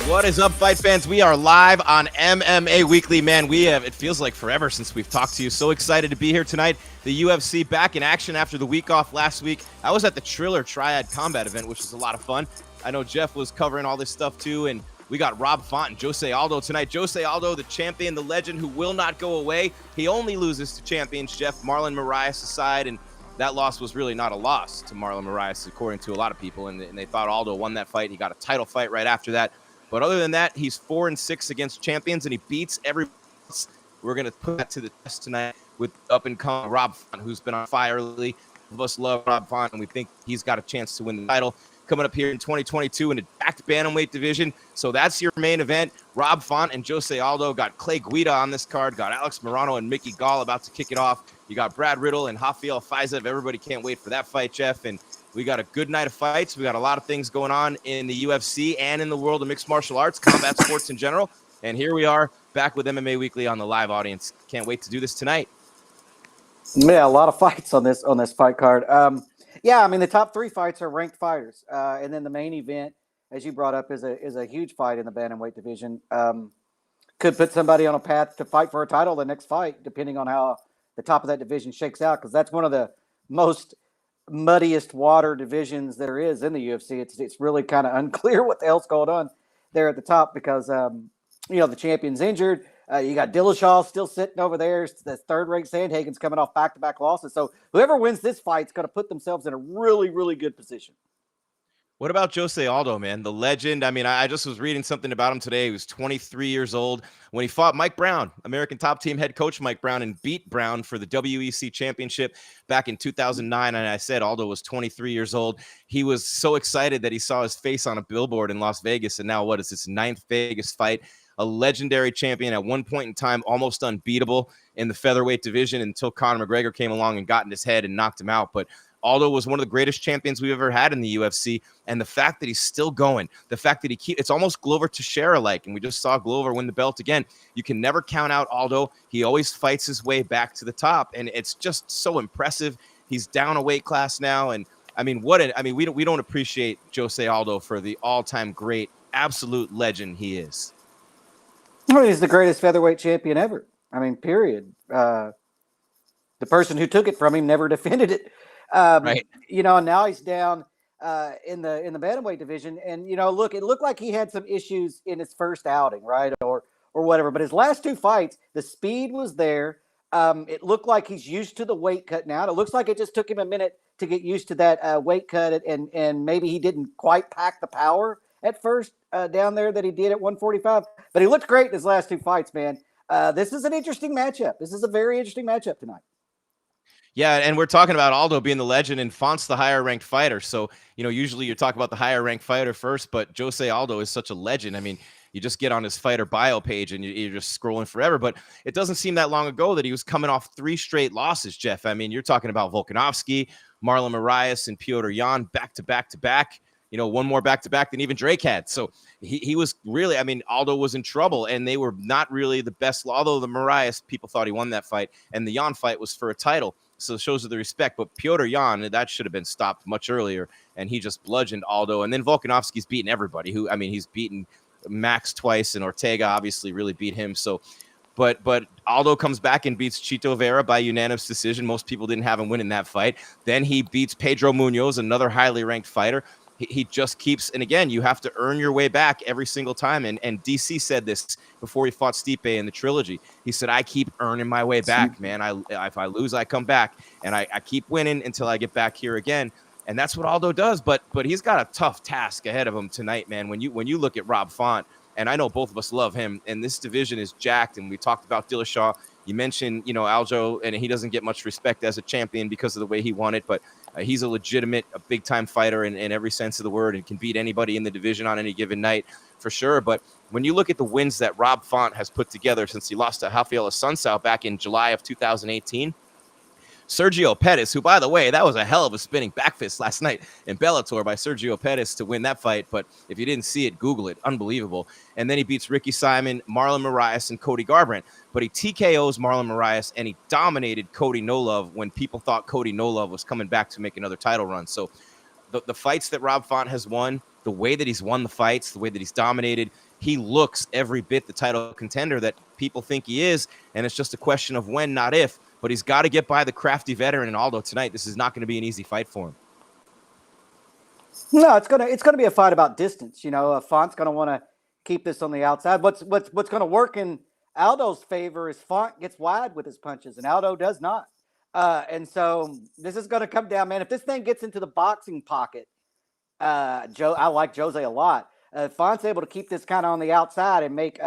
What is up, fight fans? We are live on MMA Weekly, man. It feels like forever since we've talked to you. So excited to be here tonight. The UFC back in action after the week off last week. I was at the Triller Triad Combat event, which was a lot of fun. I know Jeff was covering all this stuff too, and we got Rob Font and Jose Aldo tonight. Jose Aldo, the champion, the legend who will not go away. He only loses to champions Jeff Marlon Moraes aside, and that loss was really not a loss to Marlon Moraes, according to a lot of people, and they thought Aldo won that fight. He got a title fight right after that. But other than that, he's 4-6 against champions, and he beats everybody else. We're going to put that to the test tonight with up-and-coming Rob Font, who's been on fire lately. All of us love Rob Font, and we think he's got a chance to win the title coming up here in 2022 in a packed bantamweight division. So that's your main event. Rob Font and Jose Aldo. Got Clay Guida on this card. Got Alex Morano and Mickey Gall about to kick it off. You got Brad Riddle and Rafael Faizaev. Everybody can't wait for that fight, Jeff. And we got a good night of fights. We got a lot of things going on in the UFC and in the world of mixed martial arts, combat sports in general. And here we are back with MMA Weekly on the live audience. Can't wait to do this tonight. Yeah, a lot of fights on this fight card. Yeah, I mean the top three fights are ranked fighters, and then the main event, as you brought up, is a huge fight in the bantamweight division. Could put somebody on a path to fight for a title the next fight, depending on how the top of that division shakes out, because that's one of the most muddiest water divisions there is in the UFC. It's really kind of unclear what the hell's going on there at the top because the champion's injured. You got Dillashaw still sitting over there. The third-ranked Sandhagen's coming off back-to-back losses. So whoever wins this fight is going to put themselves in a really, really good position. What about Jose Aldo, man? The legend. I mean, I just was reading something about him today. He was 23 years old when he fought Mike Brown, American Top Team head coach Mike Brown, and beat Brown for the WEC championship back in 2009. And I said Aldo was 23 years old. He was so excited that he saw his face on a billboard in Las Vegas. And now what is his 9th Vegas fight? A legendary champion at one point in time, almost unbeatable in the featherweight division until Conor McGregor came along and got in his head and knocked him out. But Aldo was one of the greatest champions we've ever had in the UFC. And the fact that he's still going, the fact that it's almost Glover Teixeira-like. And we just saw Glover win the belt again. You can never count out Aldo. He always fights his way back to the top. And it's just so impressive. He's down a weight class now. And I mean, we don't appreciate Jose Aldo for the all-time great, absolute legend he is. Well, he's the greatest featherweight champion ever. I mean, period. The person who took it from him never defended it. Right. And now he's down in the bantamweight division. And, look, it looked like he had some issues in his first outing, right? Or whatever. But his last two fights, the speed was there. It looked like he's used to the weight cut now. It looks like it just took him a minute to get used to that weight cut. And maybe he didn't quite pack the power at first down there that he did at 145. But he looked great in his last two fights, man. This is an interesting matchup. This is a very interesting matchup tonight. Yeah, and we're talking about Aldo being the legend and Font's the higher-ranked fighter. So, usually you talk about the higher-ranked fighter first, but Jose Aldo is such a legend. I mean, you just get on his fighter bio page and you're just scrolling forever. But it doesn't seem that long ago that he was coming off 3 straight losses, Jeff. I mean, you're talking about Volkanovski, Marlon Moraes, and Petr Yan back-to-back-to-back. One more back-to-back than even Drake had. So he was really, Aldo was in trouble, and they were not really the best. Although the Moraes, people thought he won that fight, and the Yan fight was for a title. So it shows you the respect. But Petr Yan, that should have been stopped much earlier, and he just bludgeoned Aldo. And then Volkanovski's beaten everybody. He's beaten Max twice, and Ortega obviously really beat him. So, but Aldo comes back and beats Chito Vera by unanimous decision. Most people didn't have him winning that fight. Then he beats Pedro Munoz, another highly ranked fighter. He just keeps, and again, you have to earn your way back every single time. And DC said this before he fought Stipe in the trilogy. He said, I keep earning my way back, man. If I lose, I come back, and I keep winning until I get back here again. And that's what Aldo does. But he's got a tough task ahead of him tonight, man. When you look at Rob Font, and I know both of us love him, and this division is jacked. And we talked about Dillashaw. You mentioned, Aldo, and he doesn't get much respect as a champion because of the way he won it. But he's a legitimate, a big-time fighter in every sense of the word and can beat anybody in the division on any given night. for sure. But when you look at the wins that Rob Font has put together since he lost to Rafael Assunção back in July of 2018, Sergio Pettis, who, by the way, that was a hell of a spinning back fist last night in Bellator by Sergio Pettis to win that fight. But if you didn't see it, Google it. Unbelievable. And then he beats Ricky Simon, Marlon Moraes, and Cody Garbrandt. But he TKOs Marlon Moraes, and he dominated Cody No Love when people thought Cody No Love was coming back to make another title run. So the fights that Rob Font has won, the way that he's won the fights, the way that he's dominated, he looks every bit the title contender that people think he is. And it's just a question of when, not if. But he's got to get by the crafty veteran in Aldo tonight. This is not going to be an easy fight for him. No, it's gonna be a fight about distance. Font's gonna want to keep this on the outside. What's gonna work in Aldo's favor is Font gets wide with his punches, and Aldo does not. And so this is gonna come down, man. If this thing gets into the boxing pocket, I like Jose a lot. Font's able to keep this kind of on the outside and make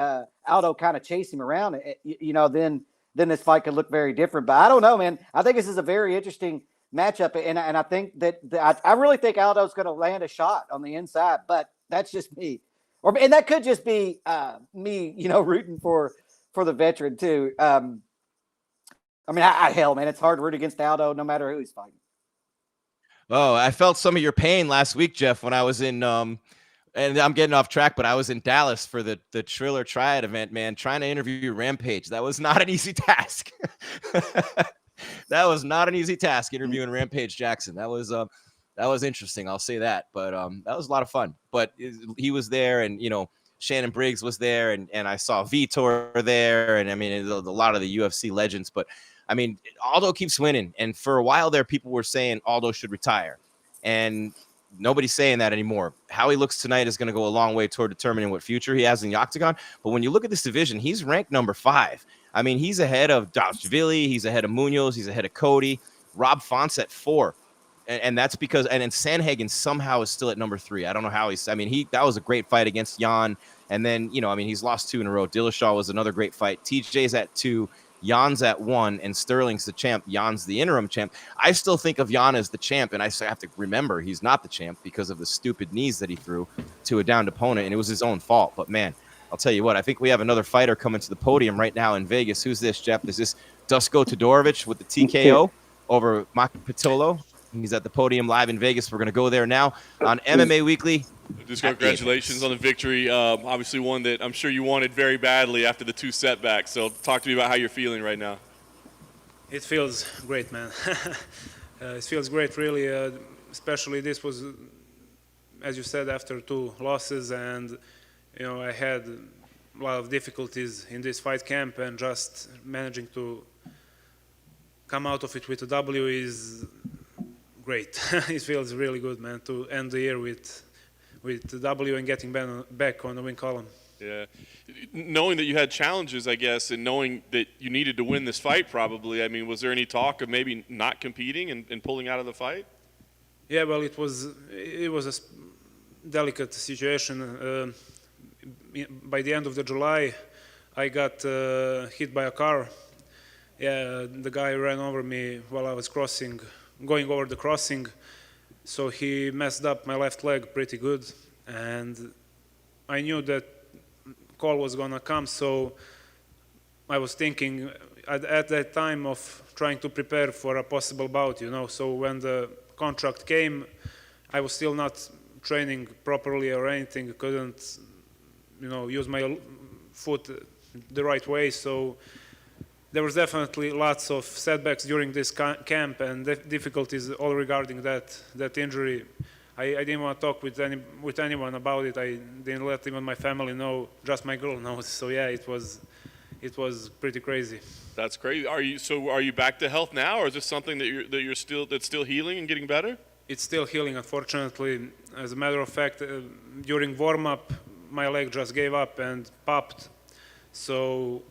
Aldo kind of chase him around. Then this fight could look very different. But I don't know, man. I think this is a very interesting matchup, and I think that I really think Aldo's going to land a shot on the inside. But that's just me, and that could just be me, rooting for the veteran too. Hell, man, it's hard to root against Aldo no matter who he's fighting. Oh, I felt some of your pain last week, Jeff, when I was in and I'm getting off track, but I was in Dallas for the Triller Triad event, man, trying to interview Rampage. That was not an easy task. That was not an easy task, interviewing Rampage Jackson. That was interesting, I'll say that. But that was a lot of fun. But he was there, and Shannon Briggs was there, and I saw Vitor there, and I mean a lot of the UFC legends. But I mean, Aldo keeps winning, and for a while there, people were saying Aldo should retire, and nobody's saying that anymore. How he looks tonight is going to go a long way toward determining what future he has in the octagon. But when you look at this division, he's ranked number 5. I mean, he's ahead of Dashvili, he's ahead of Munoz, he's ahead of Cody. Rob Font's at 4. And that's because, and Sandhagen somehow is still at number 3. I don't know how that was a great fight against Jan. And then, he's lost 2 in a row. Dillashaw was another great fight. TJ's at 2. Jan's at 1, and Sterling's the champ. Jan's the interim champ. I still think of Jan as the champ, and I have to remember he's not the champ because of the stupid knees that he threw to a downed opponent, and it was his own fault. But, man, I'll tell you what, I think we have another fighter coming to the podium right now in Vegas. Who's this, Jeff? Is this Dusko Todorovic with the TKO over Maki Pitolo? He's at the podium live in Vegas. We're going to go there now on MMA Weekly. Just congratulations on the victory. Obviously one that I'm sure you wanted very badly after the 2 setbacks. So talk to me about how you're feeling right now. It feels great, man. It feels great, really. Especially this was, as you said, after 2 losses. And, I had a lot of difficulties in this fight camp. And just managing to come out of it with a W is great. It feels really good, man, to end the year with the W and getting back on the win column. Yeah. Knowing that you had challenges, I guess, and knowing that you needed to win this fight probably, I mean, was there any talk of maybe not competing and pulling out of the fight? Yeah, well, it was a delicate situation. By the end of July, I got hit by a car. Yeah, the guy ran over me while I was going over the crossing. So he messed up my left leg pretty good, and I knew that call was gonna come, so I was thinking at that time of trying to prepare for a possible bout, So when the contract came, I was still not training properly or anything, couldn't, use my foot the right way, so there was definitely lots of setbacks during this camp and difficulties all regarding that injury. I didn't want to talk with anyone about it. I didn't let even my family know. Just my girl knows. So yeah, it was pretty crazy. That's crazy. Are you back to health now, or is this something that's still healing and getting better? It's still healing, unfortunately. As a matter of fact, during warm up, my leg just gave up and popped. So.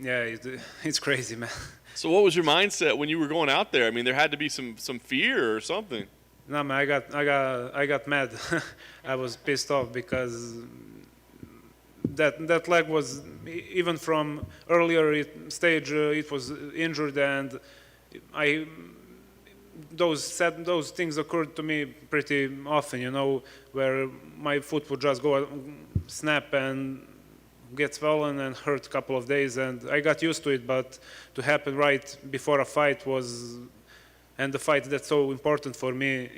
Yeah, it's crazy, man. So what was your mindset when you were going out there? I mean, there had to be some fear or something. No, man, I got mad. I was pissed off because that leg was, even from earlier stage, it was injured, and those things occurred to me pretty often, where my foot would just go snap and get swollen and hurt a couple of days, and I got used to it. But to happen right before a fight and the fight that's so important for me,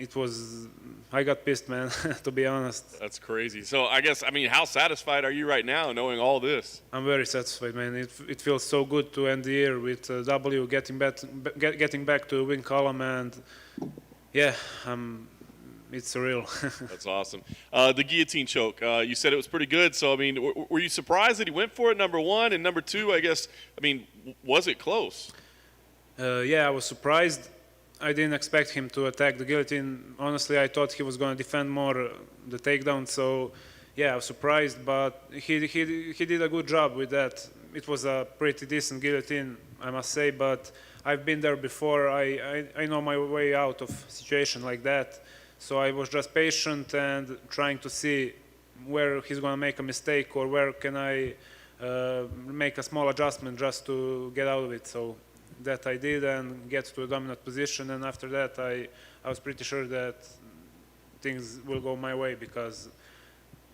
I got pissed, man, to be honest. That's crazy. So I guess, how satisfied are you right now knowing all this? I'm very satisfied, man. It feels so good to end the year with W getting back to win column, and yeah, it's surreal. That's awesome. The guillotine choke, you said it was pretty good. So, were you surprised that he went for it, number one? And number two, I guess, was it close? Yeah, I was surprised. I didn't expect him to attack the guillotine. Honestly, I thought he was going to defend more the takedown. So, yeah, I was surprised, but he did a good job with that. It was a pretty decent guillotine, I must say, but I've been there before. I know my way out of situation like that. So I was just patient and trying to see where he's going to make a mistake or where can I make a small adjustment just to get out of it. So that I did and get to a dominant position, and after that I was pretty sure that things will go my way, because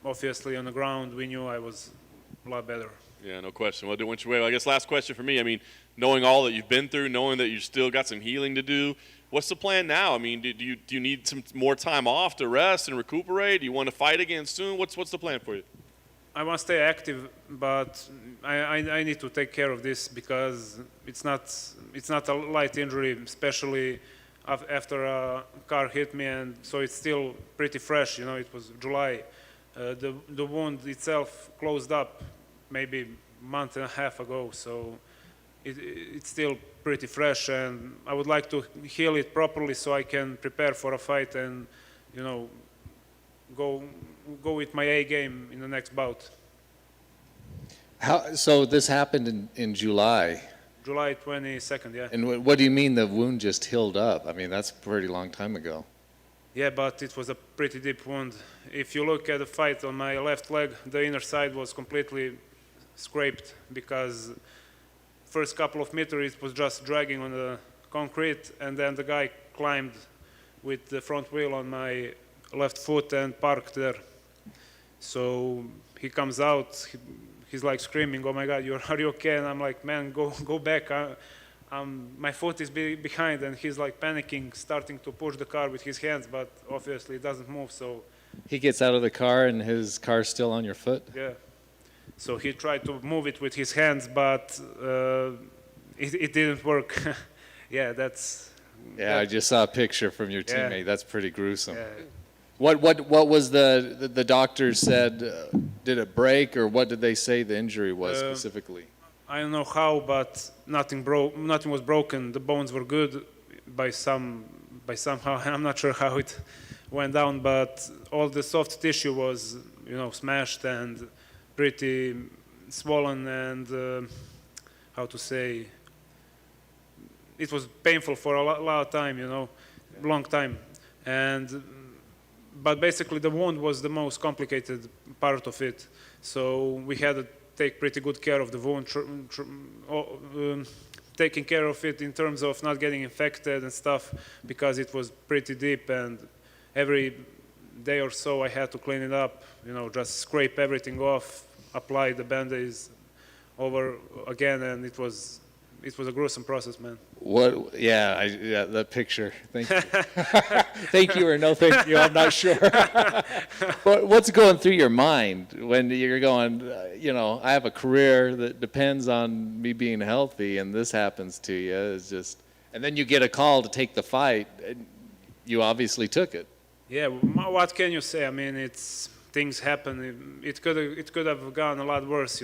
obviously on the ground we knew I was a lot better. Yeah, no question. Well, it went your way. I guess last question for me, knowing all that you've been through, knowing that you still got some healing to do, what's the plan now? Do you need some more time off to rest and recuperate? Do you want to fight again soon? What's the plan for you? I want to stay active, but I need to take care of this, because it's not a light injury, especially after a car hit me, and so it's still pretty fresh. It was July. The wound itself closed up maybe a month and a half ago, so it's still pretty fresh, and I would like to heal it properly so I can prepare for a fight and go with my A game in the next bout. So this happened in July. July 22nd, yeah. And what do you mean the wound just healed up? That's a pretty long time ago. Yeah, but it was a pretty deep wound. If you look at the fight on my left leg, the inner side was completely scraped, because first couple of meters it was just dragging on the concrete, and then the guy climbed with the front wheel on my left foot and parked there. So he comes out, he's like screaming, "Oh my God, are you okay?" And I'm like, "Man, go back. My foot is behind," and he's like panicking, starting to push the car with his hands, but obviously it doesn't move. So he gets out of the car and his car's still on your foot? Yeah. So he tried to move it with his hands, but it didn't work. Yeah, I just saw a picture from your teammate. That's pretty gruesome. Yeah. What was the doctor said? Did it break, or what did they say the injury was specifically? I don't know how, but nothing was broken. The bones were good by somehow. I'm not sure how it went down, but all the soft tissue was smashed and pretty swollen, and how to say, it was painful for a lot of time, long time. But basically the wound was the most complicated part of it. So we had to take pretty good care of the wound, taking care of it in terms of not getting infected and stuff, because it was pretty deep, and every day or so I had to clean it up, just scrape everything off, apply the band-aids over again, and it was a gruesome process, man. That picture. Thank you. Thank you or no thank you, I'm not sure. What's going through your mind when you're going, I have a career that depends on me being healthy, and this happens to you? And then you get a call to take the fight, and you obviously took it. Yeah, what can you say? Things happen. It could have gone a lot worse,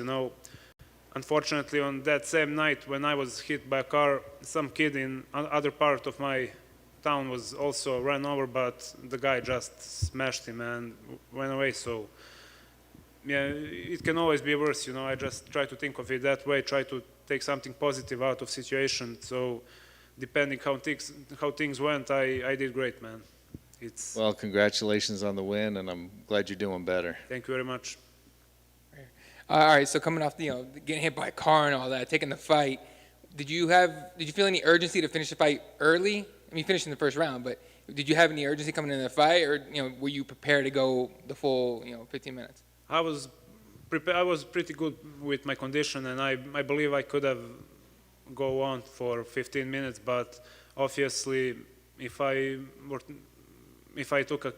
Unfortunately, on that same night when I was hit by a car, some kid in other part of my town was also ran over, but the guy just smashed him and went away. So, yeah, it can always be worse, I just try to think of it that way, try to take something positive out of situation. So, depending how things went, I did great, man. Well, congratulations on the win, and I'm glad you're doing better. Thank you very much. All right, so coming off getting hit by a car and all that, taking the fight, did you feel any urgency to finish the fight early? I mean, finished in the first round, but did you have any urgency coming into the fight, or were you prepared to go the full 15 minutes? I was prepared. I was pretty good with my condition, and I believe I could have go on for 15 minutes. But obviously, if I took a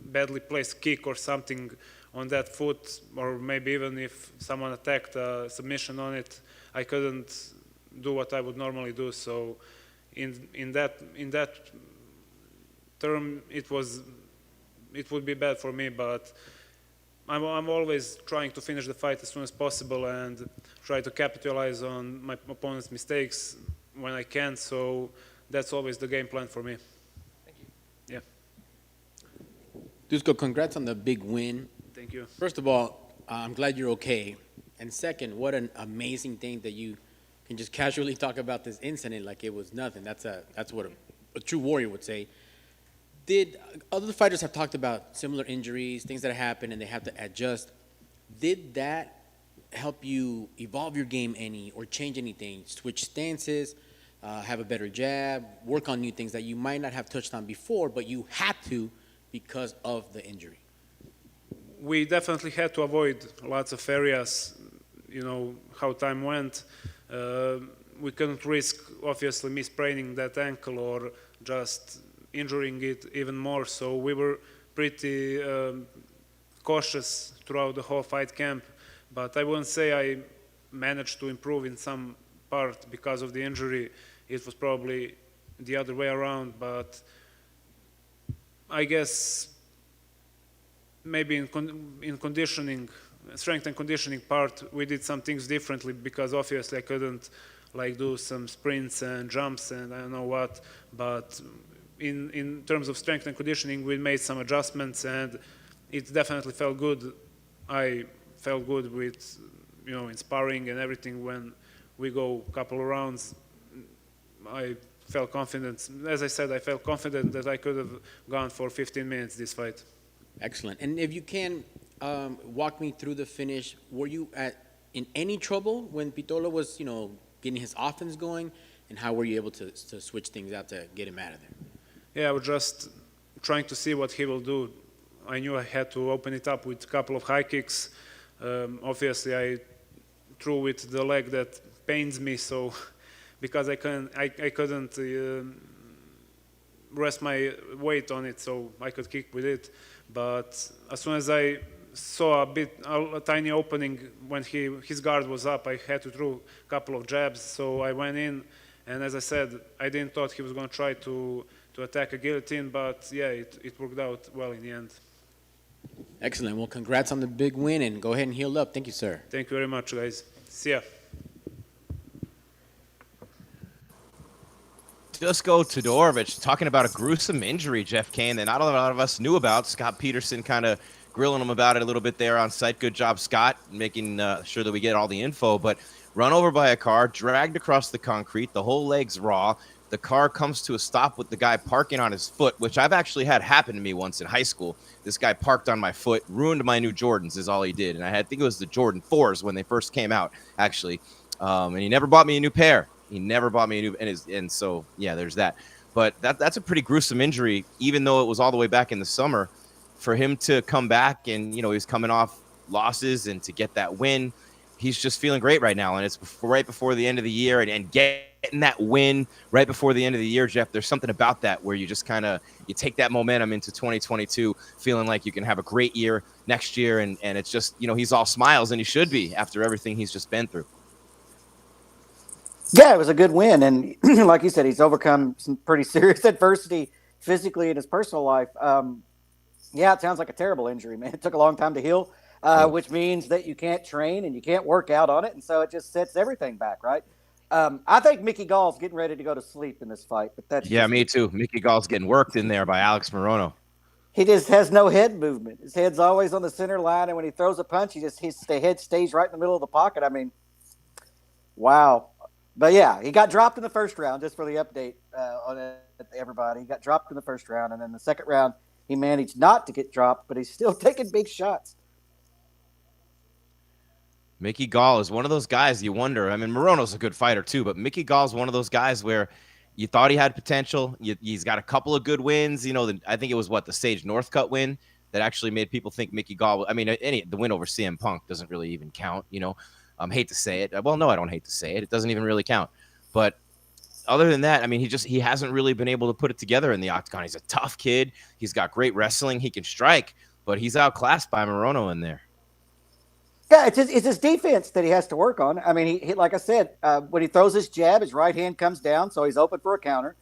badly placed kick or something on that foot, or maybe even if someone attacked a submission on it, I couldn't do what I would normally do. So in that term, it would be bad for me, but I'm always trying to finish the fight as soon as possible and try to capitalize on my opponent's mistakes when I can. So that's always the game plan for me. Thank you. Yeah. Dusko, congrats on the big win. Thank you. First of all, I'm glad you're okay. And second, what an amazing thing that you can just casually talk about this incident like it was nothing. That's what a true warrior would say. Did other fighters have talked about similar injuries, things that happen, and they have to adjust? Did that help you evolve your game any or change anything, switch stances, have a better jab, work on new things that you might not have touched on before, but you had to because of the injury? We definitely had to avoid lots of areas, how time went. We couldn't risk, obviously, me spraining that ankle or just injuring it even more. So we were pretty cautious throughout the whole fight camp. But I wouldn't say I managed to improve in some part because of the injury. It was probably the other way around. But I guess maybe in conditioning, strength and conditioning part, we did some things differently because obviously I couldn't do some sprints and jumps and I don't know what. But in terms of strength and conditioning, we made some adjustments and it definitely felt good. I felt good with, in sparring and everything. When we go a couple of rounds, I felt confident. As I said, I felt confident that I could have gone for 15 minutes this fight. Excellent. And if you can walk me through the finish, were you in any trouble when Pitola was, getting his offense going? And how were you able to switch things out to get him out of there? Yeah, I was just trying to see what he will do. I knew I had to open it up with a couple of high kicks. Obviously, I threw with the leg that pains me, so because I couldn't rest my weight on it, so I could kick with it. But as soon as I saw a tiny opening when his guard was up, I had to throw a couple of jabs. So I went in, and as I said, I didn't thought he was going to try to attack a guillotine, but yeah, it worked out well in the end. Excellent. Well, congrats on the big win, and go ahead and heal up. Thank you, sir. Thank you very much, guys. See ya. Dusko Todorovic talking about a gruesome injury, Jeff Kane, that not a lot of us knew about. Scott Peterson kind of grilling him about it a little bit there on site. Good job, Scott, making sure that we get all the info. But run over by a car, dragged across the concrete, the whole leg's raw. The car comes to a stop with the guy parking on his foot, which I've actually had happen to me once in high school. This guy parked on my foot, ruined my new Jordans is all he did. And I think it was the Jordan 4s when they first came out, actually. And he never bought me a new pair. He never bought me a new, and so, yeah, there's that. But that's a pretty gruesome injury, even though it was all the way back in the summer. For him to come back and, he was coming off losses and to get that win, he's just feeling great right now. And it's right before the end of the year, and getting that win right before the end of the year, Jeff, there's something about that where you just you take that momentum into 2022, feeling like you can have a great year next year. And it's just, he's all smiles, and he should be after everything he's just been through. Yeah, it was a good win. And like you said, he's overcome some pretty serious adversity physically in his personal life. Yeah, it sounds like a terrible injury, man. It took a long time to heal, which means that you can't train and you can't work out on it. And so it just sets everything back, right? I think Mickey Gall's getting ready to go to sleep in this fight. But that's me too. Mickey Gall's getting worked in there by Alex Morono. He just has no head movement. His head's always on the center line. And when he throws a punch, his head stays right in the middle of the pocket. I mean, wow. But yeah, he got dropped in the first round, just for the update on everybody. He got dropped in the first round, and then the second round, he managed not to get dropped, but he's still taking big shots. Mickey Gall is one of those guys you wonder. I mean, Morono's a good fighter too, but Mickey Gall's one of those guys where You thought he had potential. He's got a couple of good wins. You know, I think it was the Sage Northcutt win that actually made people think Mickey Gall. I mean, the win over CM Punk doesn't really even count. You know, hate to say it. Well, no, I don't hate to say it. It doesn't even really count. But other than that, I mean, he hasn't really been able to put it together in the octagon. He's a tough kid. He's got great wrestling. He can strike, but he's outclassed by Morono in there. Yeah, it's his defense that he has to work on. I mean, he like I said, when he throws his jab, his right hand comes down, so he's open for a counter.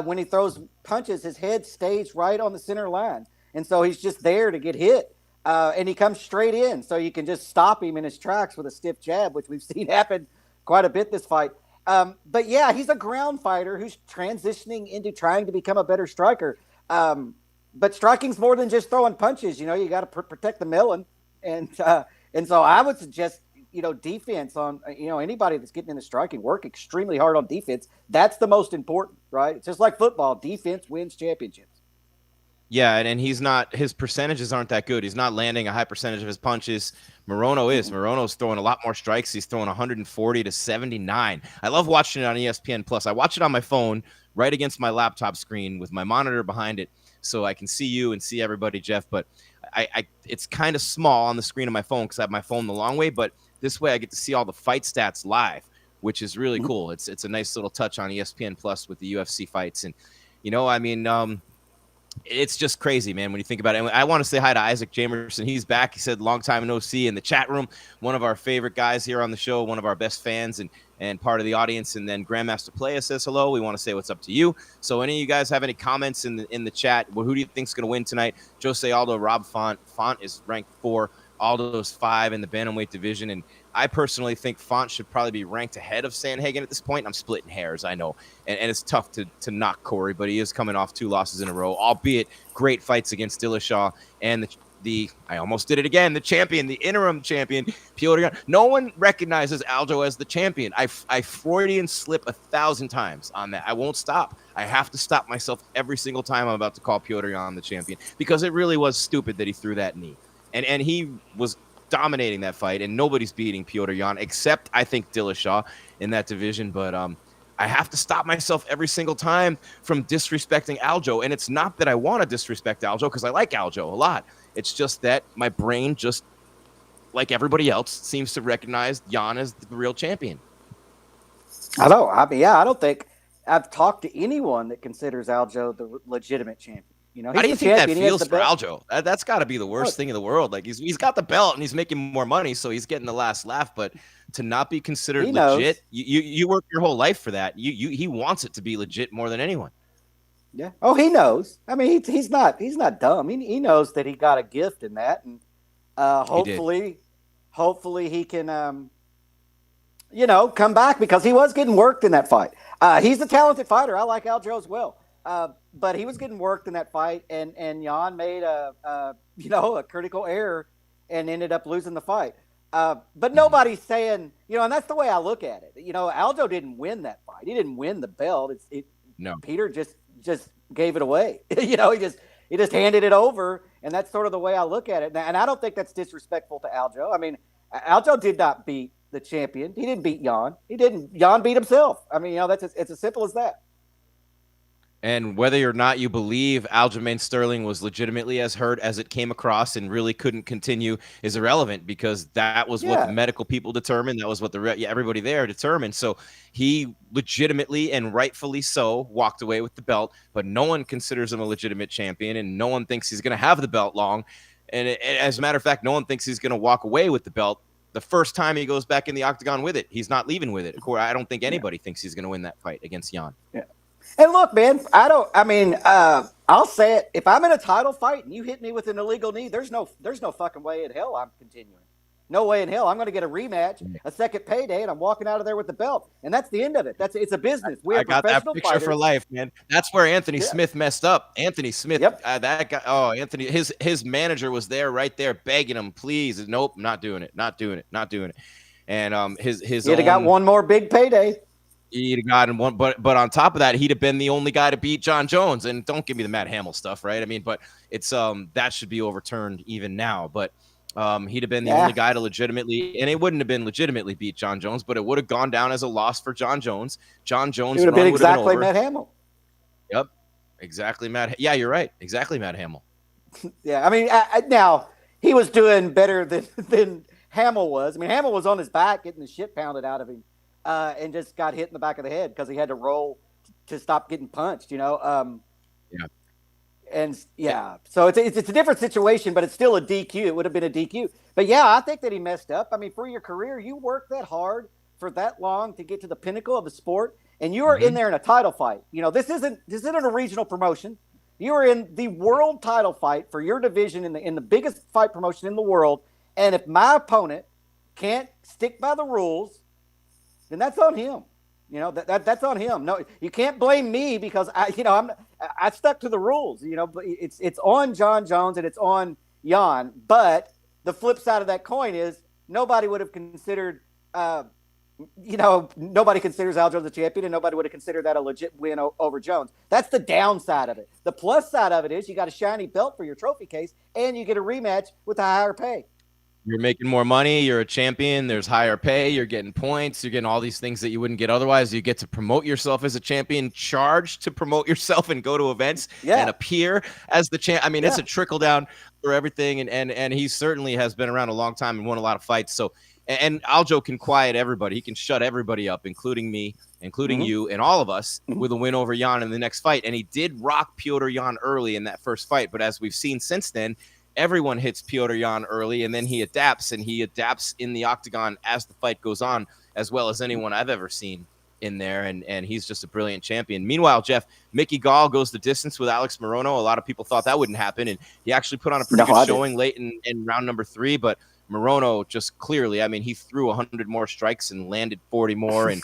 When he throws punches, his head stays right on the center line, and so he's just there to get hit. And he comes straight in, so you can just stop him in his tracks with a stiff jab, which we've seen happen quite a bit this fight. But yeah, he's a ground fighter who's transitioning into trying to become a better striker. But striking's more than just throwing punches. You know, you got to protect the melon, and so I would suggest, defense on, anybody that's getting into striking, work extremely hard on defense. That's the most important, right? It's just like football. Defense wins championships. Yeah, and his percentages aren't that good. He's not landing a high percentage of his punches. Morono is. Morono's throwing a lot more strikes. He's throwing 140 to 79. I love watching it on ESPN Plus. I watch it on my phone right against my laptop screen with my monitor behind it, so I can see you and see everybody, Jeff. But it's kind of small on the screen of my phone because I have my phone the long way. But this way, I get to see all the fight stats live, which is really cool. It's a nice little touch on ESPN Plus with the UFC fights, and it's just crazy, man, when you think about it. And I want to say hi to Isaac Jamerson. He's back. He said long time no see in the chat room. One of our favorite guys here on the show, one of our best fans and part of the audience. And then Grandmaster Playa says hello. We want to say what's up to you. So any of you guys have any comments in the chat? Well, who do you think's going to win tonight? Jose Aldo, Rob Font. Font is ranked 4. Aldo's 5 in the bantamweight division. And I personally think Font should probably be ranked ahead of Sandhagen at this point. I'm splitting hairs, I know. And it's tough to knock Corey, but he is coming off 2 losses in a row, albeit great fights against Dillashaw and I almost did it again, the champion, the interim champion, Piotr Jan. No one recognizes Aldo as the champion. I Freudian slip 1,000 times on that. I won't stop. I have to stop myself every single time I'm about to call Piotr Jan the champion, because it really was stupid that he threw that knee. And he was dominating that fight, and nobody's beating Piotr Jan except, I think, Dillashaw in that division. But I have to stop myself every single time from disrespecting Aljo. And it's not that I want to disrespect Aljo, because I like Aljo a lot. It's just that my brain, just like everybody else, seems to recognize Jan as the real champion. I know. I mean, yeah, I don't think I've talked to anyone that considers Aljo the legitimate champion. How do you think that feels for Aljo? That's got to be the worst thing in the world. Like, he's got the belt and he's making more money, so he's getting the last laugh. But to not be considered legit, you work your whole life for that. He wants it to be legit more than anyone. Yeah. Oh, he knows. I mean, he's not dumb. He knows that he got a gift in that, and hopefully he can come back, because he was getting worked in that fight. He's a talented fighter. I like Aljo as well. But he was getting worked in that fight, and Jan made a critical error and ended up losing the fight. But nobody's saying, and that's the way I look at it. Aljo didn't win that fight. He didn't win the belt. No. Peter just gave it away. He just handed it over, and that's sort of the way I look at it. And I don't think that's disrespectful to Aljo. I mean, Aljo did not beat the champion. He didn't beat Jan. Jan beat himself. I mean, it's as simple as that. And whether or not you believe Aljamain Sterling was legitimately as hurt as it came across and really couldn't continue is irrelevant, because that was what the medical people determined. That was what everybody there determined. So he legitimately and rightfully so walked away with the belt, but no one considers him a legitimate champion, and no one thinks he's going to have the belt long. And as a matter of fact, no one thinks he's going to walk away with the belt the first time he goes back in the octagon with it. He's not leaving with it. Of course, I don't think anybody thinks he's going to win that fight against Jan. Yeah. And look, man, I'll say it. If I'm in a title fight and you hit me with an illegal knee, there's no fucking way in hell I'm continuing. No way in hell. I'm going to get a rematch, a second payday, and I'm walking out of there with the belt. And that's the end of it. It's a business. I got that picture fighters for life, man. That's where Anthony Smith messed up. Anthony Smith, that guy. Oh, Anthony, his manager was there, right there, begging him, please. Nope, not doing it. And he'd have got one more big payday. He'd have gotten one, but on top of that, he'd have been the only guy to beat John Jones. And don't give me the Matt Hamill stuff, right? I mean, but it's that should be overturned even now. But He'd have been the Yeah. only guy to legitimately, and it wouldn't have been legitimately beat John Jones, but it would have gone down as a loss for John Jones. John Jones It would have been run would have exactly been over. Matt Hamill. Yep, exactly, Matt. Yeah, you're right. Exactly, Matt Hamill. Yeah, I mean, now he was doing better than Hamill was. I mean, Hamill was on his back getting the shit pounded out of him, and just got hit in the back of the head because he had to roll to stop getting punched. Yeah. And yeah, so it's a different situation, but it's still a DQ. It would have been a DQ. But yeah, I think that he messed up. I mean, for your career, you worked that hard for that long to get to the pinnacle of the sport, and you are in there in a title fight. This isn't a regional promotion. You are in the world title fight for your division in the biggest fight promotion in the world. And if my opponent can't stick by the rules, then that's on him. That's on him. No, you can't blame me because I stuck to the rules. But it's on John Jones and it's on Jan. But the flip side of that coin is nobody would have considered. Nobody considers Aldo the champion, and nobody would have considered that a legit win over Jones. That's the downside of it. The plus side of it is you got a shiny belt for your trophy case, and you get a rematch with a higher pay. You're making more money. You're a champion. There's higher pay. You're getting points. You're getting all these things that you wouldn't get otherwise. You get to promote yourself as a champion, charged to promote yourself and go to events and appear as the champ. I mean, it's a trickle down for everything. And he certainly has been around a long time and won a lot of fights. So, and Aljo can quiet everybody. He can shut everybody up, including me, including you, and all of us with a win over Jan in the next fight. And he did rock Piotr Jan early in that first fight. But as we've seen since then, everyone hits Piotr Jan early, and then he adapts in the octagon as the fight goes on, as well as anyone I've ever seen in there. And he's just a brilliant champion. Meanwhile, Jeff, Mickey Gall goes the distance with Alex Morono. A lot of people thought that wouldn't happen, and he actually put on a pretty good showing late in round number 3. But Morono just clearly, I mean, he threw 100 more strikes and landed 40 more, and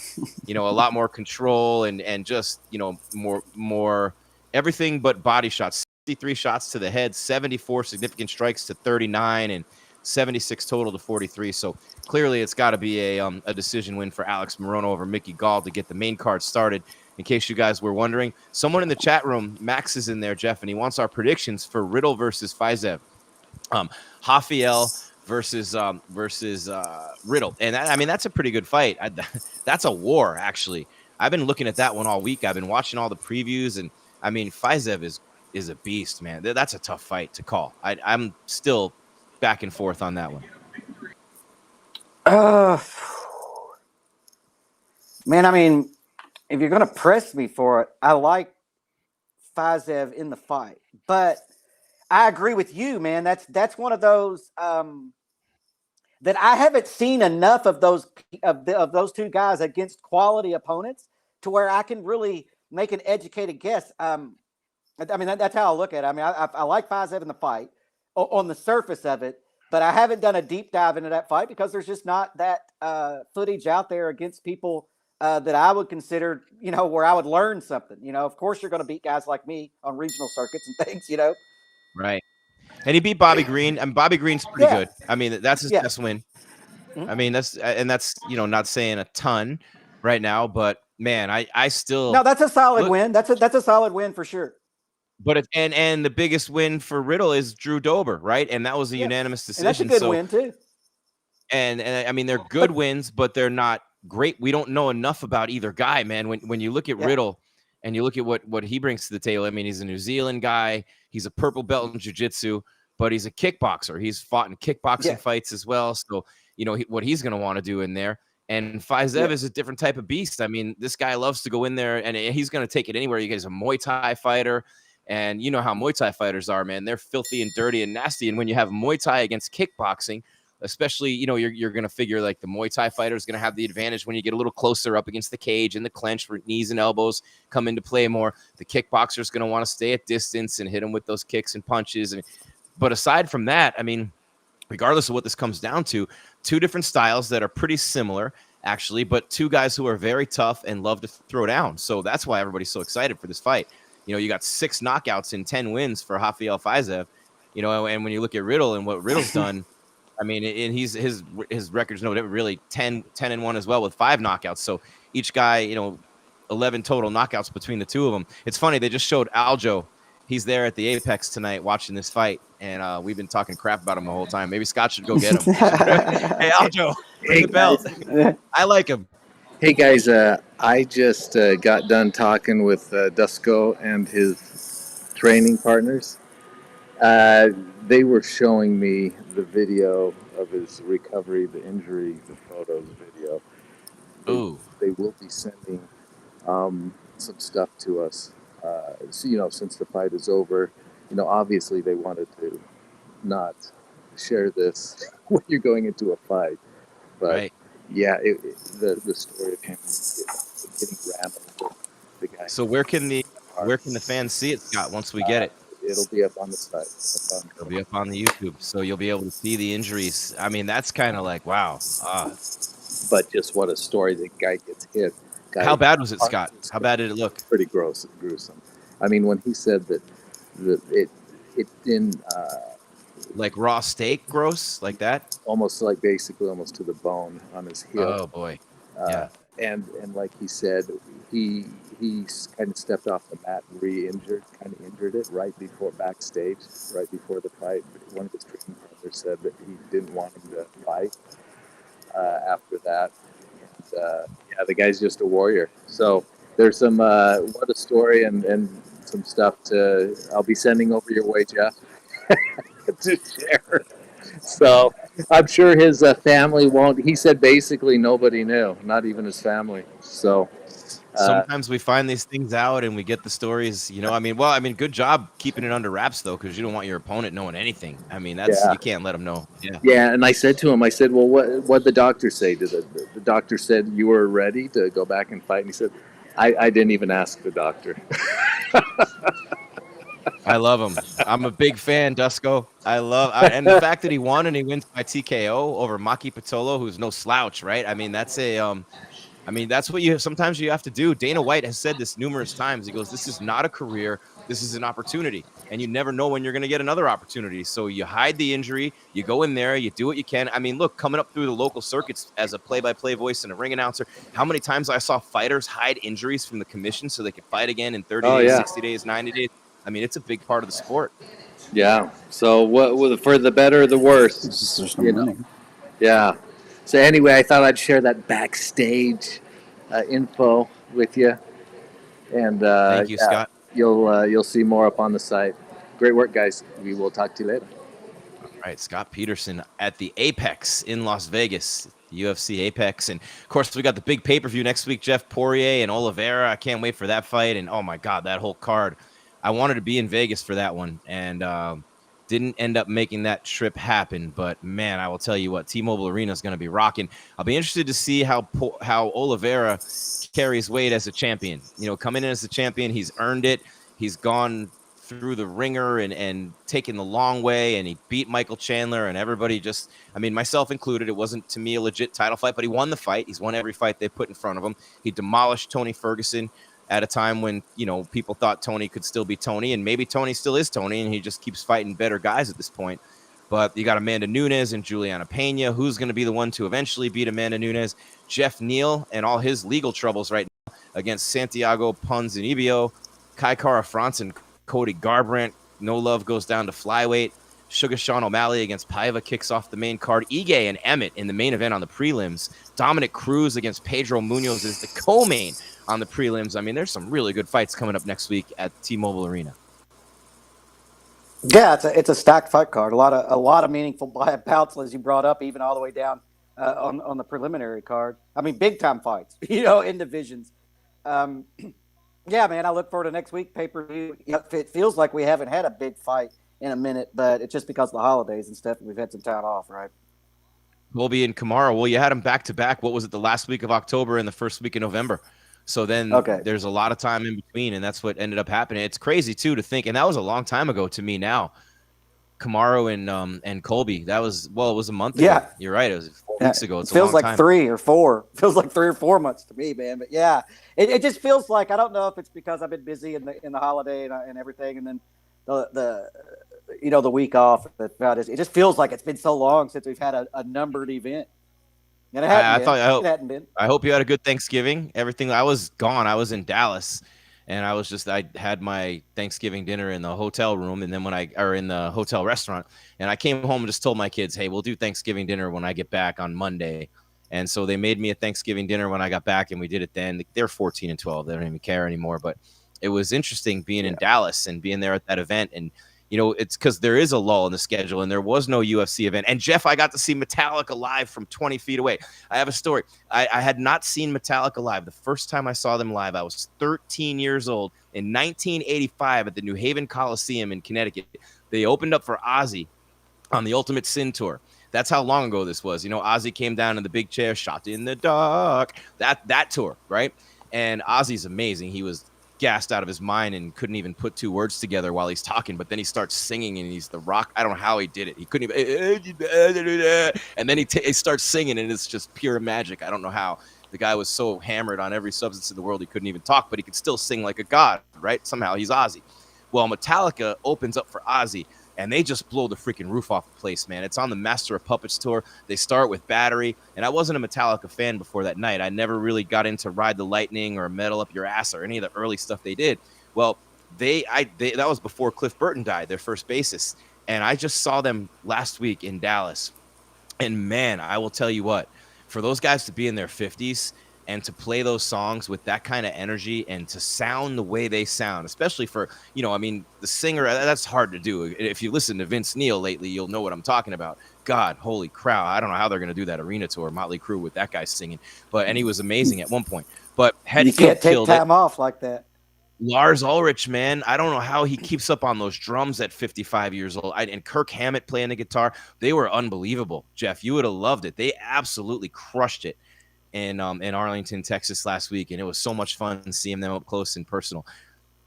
a lot more control and just more everything but body shots. 63 shots to the head, 74 significant strikes to 39, and 76 total to 43. So clearly it's got to be a decision win for Alex Morono over Mickey Gall to get the main card started. In case you guys were wondering, someone in the chat room, Max is in there, Jeff, and he wants our predictions for Riddle versus Faizev. Rafael versus Riddle. And that's a pretty good fight. That's a war, actually. I've been looking at that one all week. I've been watching all the previews, and I mean, Faizev is a beast, man. That's a tough fight to call. I'm still back and forth on that one. Man, I mean, if you're going to press me for it, I like Faizev in the fight. But I agree with you, man. That's one of those that I haven't seen enough of those two guys against quality opponents to where I can really make an educated guess. I mean, that's how I look at it. I mean, I like Faizev in the fight on the surface of it, but I haven't done a deep dive into that fight because there's just not that footage out there against people that I would consider, where I would learn something. Of course, you're going to beat guys like me on regional circuits and things, Right. And he beat Bobby Green. And Bobby Green's pretty good. I mean, that's his best win. I mean, that's not saying a ton right now, but man, I still. No, that's a solid win. That's a solid win for sure. But and the biggest win for Riddle is Drew Dober, right? And that was a unanimous decision. And that's a good win too. And I mean, they're good wins, but they're not great. We don't know enough about either guy, man. When you look at Riddle and you look at what he brings to the table, I mean, he's a New Zealand guy. He's a purple belt in jiu-jitsu, but he's a kickboxer. He's fought in kickboxing fights as well. So, what he's going to want to do in there. And Faizev is a different type of beast. I mean, this guy loves to go in there, and he's going to take it anywhere. He's a Muay Thai fighter. And you know how Muay Thai fighters are, man. They're filthy and dirty and nasty. And when you have Muay Thai against kickboxing, especially, you're going to figure like the Muay Thai fighter is going to have the advantage when you get a little closer up against the cage and the clench where knees and elbows come into play more. The kickboxer is going to want to stay at distance and hit him with those kicks and punches. But aside from that, I mean, regardless of what this comes down to, two different styles that are pretty similar, actually, but two guys who are very tough and love to throw down. So that's why everybody's so excited for this fight. You got 6 knockouts and 10 wins for Rafael Faizev, and when you look at Riddle and what Riddle's done, I mean, and his record's really 10-1 as well with 5 knockouts. So each guy, 11 total knockouts between the two of them. It's funny. They just showed Aljo. He's there at the Apex tonight watching this fight. and we've been talking crap about him the whole time. Maybe Scott should go get him. Hey, Aldo, ring the bell. I like him. Hey guys, I just got done talking with Dusko and his training partners. They were showing me the video of his recovery, the injury, the photos, video. Ooh. They will be sending some stuff to us. So, since the fight is over, obviously they wanted to not share this when you're going into a fight. But Right. yeah, the story of him getting ran over, the guy. So where can the fans see it, Scott, once we get it? It'll be up on the site. It'll be up on the YouTube, so you'll be able to see the injuries. I mean, that's kind of like, wow. But just what a story. The guy gets hit. How bad was it, Scott? How bad did it look? Pretty gross and gruesome. I mean, when he said that it didn't Like raw steak, gross, like that? almost like basically almost to the bone on his heel. Oh boy. Yeah. And like he said, he kind of stepped off the mat and injured it right before backstage, right before the fight. One of his training partners said that he didn't want him to fight after that. And, yeah, the guy's just a warrior. So there's some what a story and some stuff I'll be sending over your way, Jeff, to share. So I'm sure his family won't. He said basically nobody knew, not even his family. So sometimes we find these things out and we get the stories. I mean, good job keeping it under wraps though, because you don't want your opponent knowing anything. I mean, you can't let them know. Yeah. Yeah, and I said to him, well, what the doctor say? Did the doctor said you were ready to go back and fight? And he said, I didn't even ask the doctor. I love him. I'm a big fan, Dusko. And the fact that he won and he wins by TKO over Maki Pitolo, who's no slouch, right? I mean, that's what sometimes you have to do. Dana White has said this numerous times. He goes, this is not a career. This is an opportunity. And you never know when you're going to get another opportunity. So you hide the injury, you go in there, you do what you can. I mean, look, coming up through the local circuits as a play-by-play voice and a ring announcer, how many times I saw fighters hide injuries from the commission so they could fight again in 30 days, 60 days, 90 days. I mean, it's a big part of the sport. Yeah. So what for the better or the worse? Yeah. So anyway, I thought I'd share that backstage info with you. And thank you, Scott. You'll see more up on the site. Great work, guys. We will talk to you later. All right, Scott Peterson at the Apex in Las Vegas, the UFC Apex. And, of course, we got the big pay-per-view next week, Jeff Poirier and Oliveira. I can't wait for that fight. And, oh, my God, that whole card. I wanted to be in Vegas for that one and didn't end up making that trip happen. But, man, I will tell you what, T-Mobile Arena is going to be rocking. I'll be interested to see how Oliveira carries weight as a champion. Coming in as a champion, he's earned it. He's gone through the ringer and taken the long way, and he beat Michael Chandler and everybody myself included. It wasn't, to me, a legit title fight, but he won the fight. He's won every fight they put in front of him. He demolished Tony Ferguson at a time when, people thought Tony could still be Tony, and maybe Tony still is Tony, and he just keeps fighting better guys at this point. But you got Amanda Nunes and Juliana Pena. Who's going to be the one to eventually beat Amanda Nunes? Jeff Neal and all his legal troubles right now against Santiago Ponzinibbio, Kai Kara France and Cody Garbrandt. No love goes down to flyweight. Sugar Sean O'Malley against Paiva kicks off the main card. Ige and Emmett in the main event on the prelims. Dominic Cruz against Pedro Munoz is the co-main on the prelims. I mean, there's some really good fights coming up next week at T-Mobile Arena. Yeah, it's a stacked fight card. A lot of meaningful bouts, as you brought up, even all the way down on the preliminary card. I mean, big time fights, in divisions. Yeah, man, I look forward to next week pay-per-view. It feels like we haven't had a big fight in a minute, but it's just because of the holidays and stuff. We've had some time off, right? Colby and Kamaru. Well, you had them back to back. What was it? The last week of October and the first week of November. So then there's a lot of time in between, and that's what ended up happening. It's crazy too to think, and that was a long time ago to me now. Kamaru and Colby. That was, well, it was a month ago. Yeah, you're right. It was 4 weeks ago. It feels like 3 or 4. Feels like 3 or 4 months to me, man. But yeah, it just feels like, I don't know if it's because I've been busy in the holiday and everything, and then the week off. It just feels like it's been so long since we've had a numbered event. And it hadn't been. I hope you had a good Thanksgiving. Everything. I was gone. I was in Dallas, And I had my Thanksgiving dinner in the hotel room, and then in the hotel restaurant, and I came home and just told my kids, hey, we'll do Thanksgiving dinner when I get back on Monday. And so they made me a Thanksgiving dinner when I got back, and we did it then. They're 14 and 12. They don't even care anymore. But it was interesting being in Dallas and being there at that event. And, it's because there is a lull in the schedule, and there was no UFC event. And, Jeff, I got to see Metallica live from 20 feet away. I have a story. I had not seen Metallica live. The first time I saw them live, I was 13 years old in 1985 at the New Haven Coliseum in Connecticut. They opened up for Ozzy on the Ultimate Sin Tour. That's how long ago this was. Ozzy came down in the big chair, shot in the dark. That tour, right? And Ozzy's amazing. He was gassed out of his mind and couldn't even put two words together while he's talking. But then he starts singing, and he's the rock. I don't know how he did it. He couldn't even. And then he starts singing, and it's just pure magic. I don't know how. The guy was so hammered on every substance in the world, he couldn't even talk, but he could still sing like a god, right? Somehow he's Ozzy. Well, Metallica opens up for Ozzy, and they just blow the freaking roof off the place, man. It's on the Master of Puppets tour. They start with Battery, and I wasn't a Metallica fan before that night. I never really got into Ride the Lightning or Metal Up Your Ass or any of the early stuff they did. Well, that was before Cliff Burton died, their first bassist, and I just saw them last week in Dallas. And man, I will tell you what, for those guys to be in their 50s and to play those songs with that kind of energy and to sound the way they sound, especially for, the singer, that's hard to do. If you listen to Vince Neil lately, you'll know what I'm talking about. God, holy crow. I don't know how they're going to do that arena tour, Motley Crue, with that guy singing. And he was amazing at one point. But You can't take time off like that. Lars Ulrich, man, I don't know how he keeps up on those drums at 55 years old. And Kirk Hammett playing the guitar, they were unbelievable. Jeff, you would have loved it. They absolutely crushed it in Arlington, Texas last week, and it was so much fun seeing them up close and personal.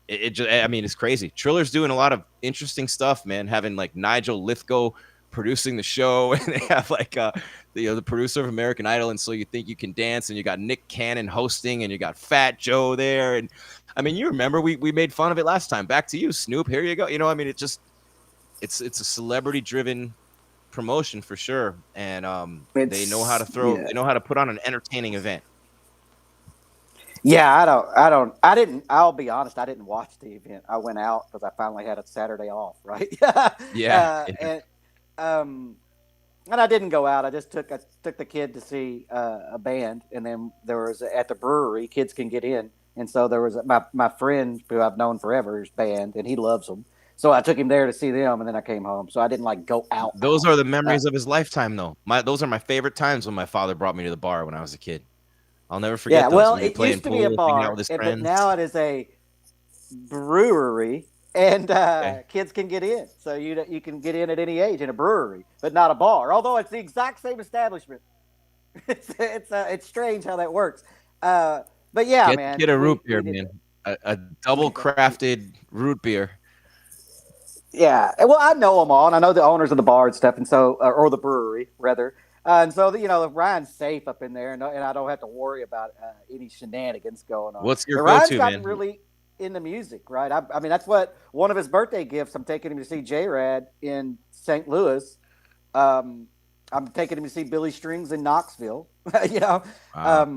It's crazy. Triller's doing a lot of interesting stuff, man. Having like Nigel Lithgow producing the show, and they have like the producer of American Idol, and So You Think You Can Dance, and you got Nick Cannon hosting, and you got Fat Joe there, and you remember we made fun of it last time. Back to you, Snoop. Here you go. It's a celebrity driven promotion for sure, and they know how to they know how to put on an entertaining event. Yeah, I'll be honest, I didn't watch the event. I went out because I finally had a Saturday off, right? Yeah. And I didn't go out. I took the kid to see a band, and then there was at the brewery, kids can get in, and so there was my friend who I've known forever, his band, and he loves them. So I took him there to see them, and then I came home. So I didn't go out. Those are the memories of his lifetime, though. Those are my favorite times when my father brought me to the bar when I was a kid. I'll never forget. Yeah, those. well, When it used to be a bar, but now it is a brewery, and kids can get in. So you can get in at any age in a brewery, but not a bar. Although it's the exact same establishment. It's strange how that works. But yeah, man. Get a root beer, man. A double crafted root beer. Yeah, well, I know them all, and I know the owners of the bar and stuff, and so or the brewery rather, and so Ryan's safe up in there, and I don't have to worry about any shenanigans going on. What's your Ryan's go-to, gotten man? really into music, right? That's what one of his birthday gifts. I'm taking him to see J-Rad in St. Louis. I'm taking him to see Billy Strings in Knoxville. Wow.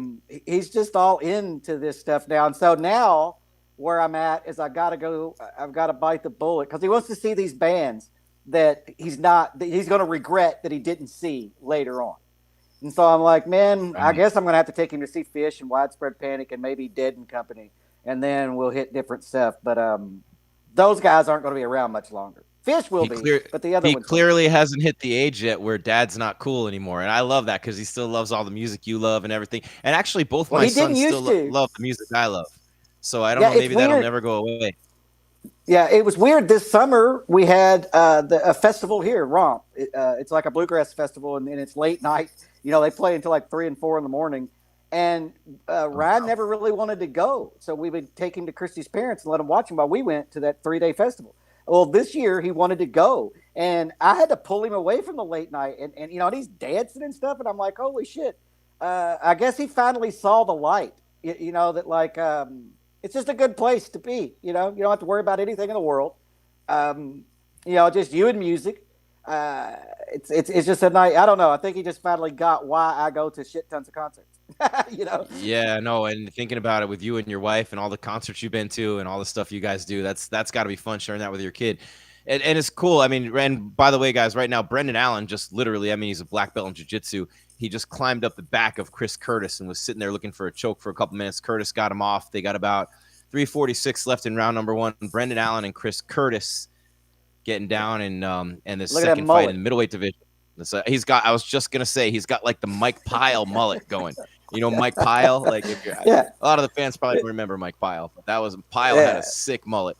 He's just all into this stuff now, and so now. Where I'm at is I've got to bite the bullet because he wants to see these bands that he's going to regret that he didn't see later on. And so I'm like, man, I guess I'm going to have to take him to see Fish and Widespread Panic and maybe Dead and Company. And then we'll hit different stuff. But those guys aren't going to be around much longer. Fish will but the other ones clearly hasn't hit the age yet where Dad's not cool anymore. And I love that because he still loves all the music you love and everything. And actually both my sons still love the music I love. So I don't know, maybe that'll never go away. Yeah, it was weird. This summer we had a festival here, Romp. It's like a bluegrass festival, and it's late night. They play until like 3 and 4 in the morning. And Ryan never really wanted to go, so we would take him to Christy's parents and let him watch him while we went to that 3-day festival. Well, this year he wanted to go, and I had to pull him away from the late night. And he's dancing and stuff, and I'm like, holy shit! I guess he finally saw the light. It's just a good place to be. You don't have to worry about anything in the world. Just you and music. It's just a night. I don't know. I think he just finally got why I go to shit tons of concerts. You know? Yeah, no, and thinking about it with you and your wife and all the concerts you've been to and all the stuff you guys do, that's got to be fun sharing that with your kid. And it's cool. I mean, and by the way, guys, right now, Brendan Allen just literally, I mean, he's a black belt in jiu-jitsu. He just climbed up the back of Chris Curtis and was sitting there looking for a choke for a couple minutes. Curtis got him off. They got about 3:46 left in round number 1. Brendan Allen and Chris Curtis getting down in the second fight in the middleweight division. He's got, I was just gonna say, he's got like the Mike Pyle mullet going. You know Mike Pyle? Like, if you're, a lot of the fans probably don't remember Mike Pyle, but that was Pyle had a sick mullet.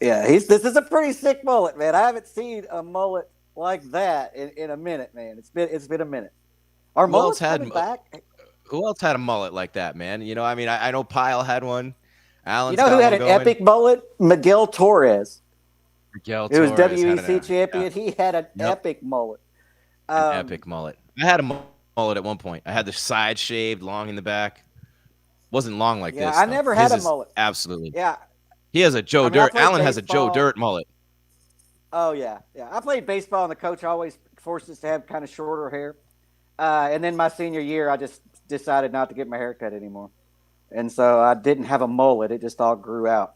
Yeah, this is a pretty sick mullet, man. I haven't seen a mullet like that in a minute, man. It's been a minute. Our mullets coming back. Who else had a mullet like that, man? You know, I mean, I know Pyle had one. Allen's who had an epic mullet? Miguel Torres. Miguel Torres. He was WEC champion. Yeah. He had an epic mullet. An epic mullet. I had a mullet at one point. I had the side shaved, long in the back. Wasn't long like this. Yeah, I never had a mullet. Absolutely. Yeah. He has a Joe Dirt. Allen has a Joe Dirt mullet. Oh, yeah. Yeah. I played baseball, and the coach always forced us to have kind of shorter hair. And then my senior year, I just decided not to get my hair cut anymore. And so I didn't have a mullet. It just all grew out.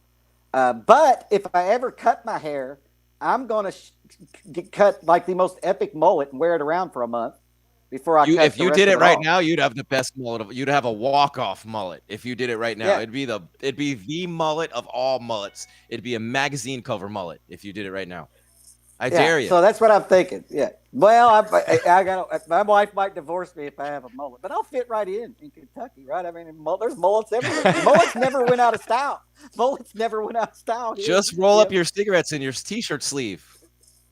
But if I ever cut my hair, I'm going to cut like the most epic mullet and wear it around for a month before I cut If you did it right off. now, you'd have the best mullet. You'd have a walk-off mullet if you did it right now. Yeah. It'd be the mullet of all mullets. It'd be a magazine cover mullet if you did it right now. I dare you. So that's what I'm thinking. Yeah. Well, I got. My wife might divorce me if I have a mullet, but I'll fit right in Kentucky, right? I mean, there's mullets everywhere. Mullets never went out of style. Mullets never went out of style. Here. Just roll up your cigarettes in your t-shirt sleeve.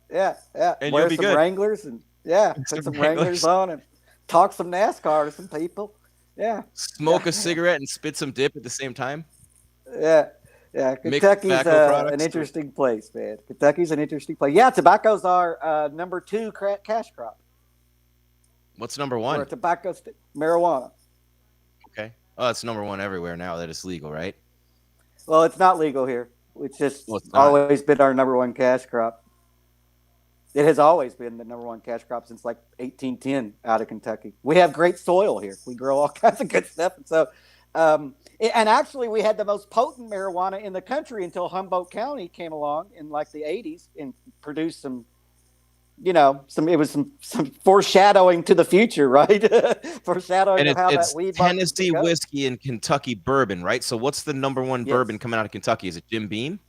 Yeah. And wear you'll be some good. Wranglers and put some Wranglers on and talk some NASCAR to some people. Yeah. Smoke a cigarette and spit some dip at the same time. Yeah. Yeah, Kentucky's an interesting place, man. Kentucky's an interesting place. Yeah, tobacco's our number 2 cash crop. What's number 1? Marijuana. Okay. Oh, it's number 1 everywhere now that it's legal, right? Well, it's not legal here. It's just always been our number 1 cash crop. It has always been the number 1 cash crop since like 1810 out of Kentucky. We have great soil here. We grow all kinds of good stuff. And so, and actually, we had the most potent marijuana in the country until Humboldt County came along in like the 80s and produced some foreshadowing to the future, right? Foreshadowing of how that weed. Tennessee whiskey and Kentucky bourbon, right? So what's the number 1 bourbon coming out of Kentucky? Is it Jim Beam?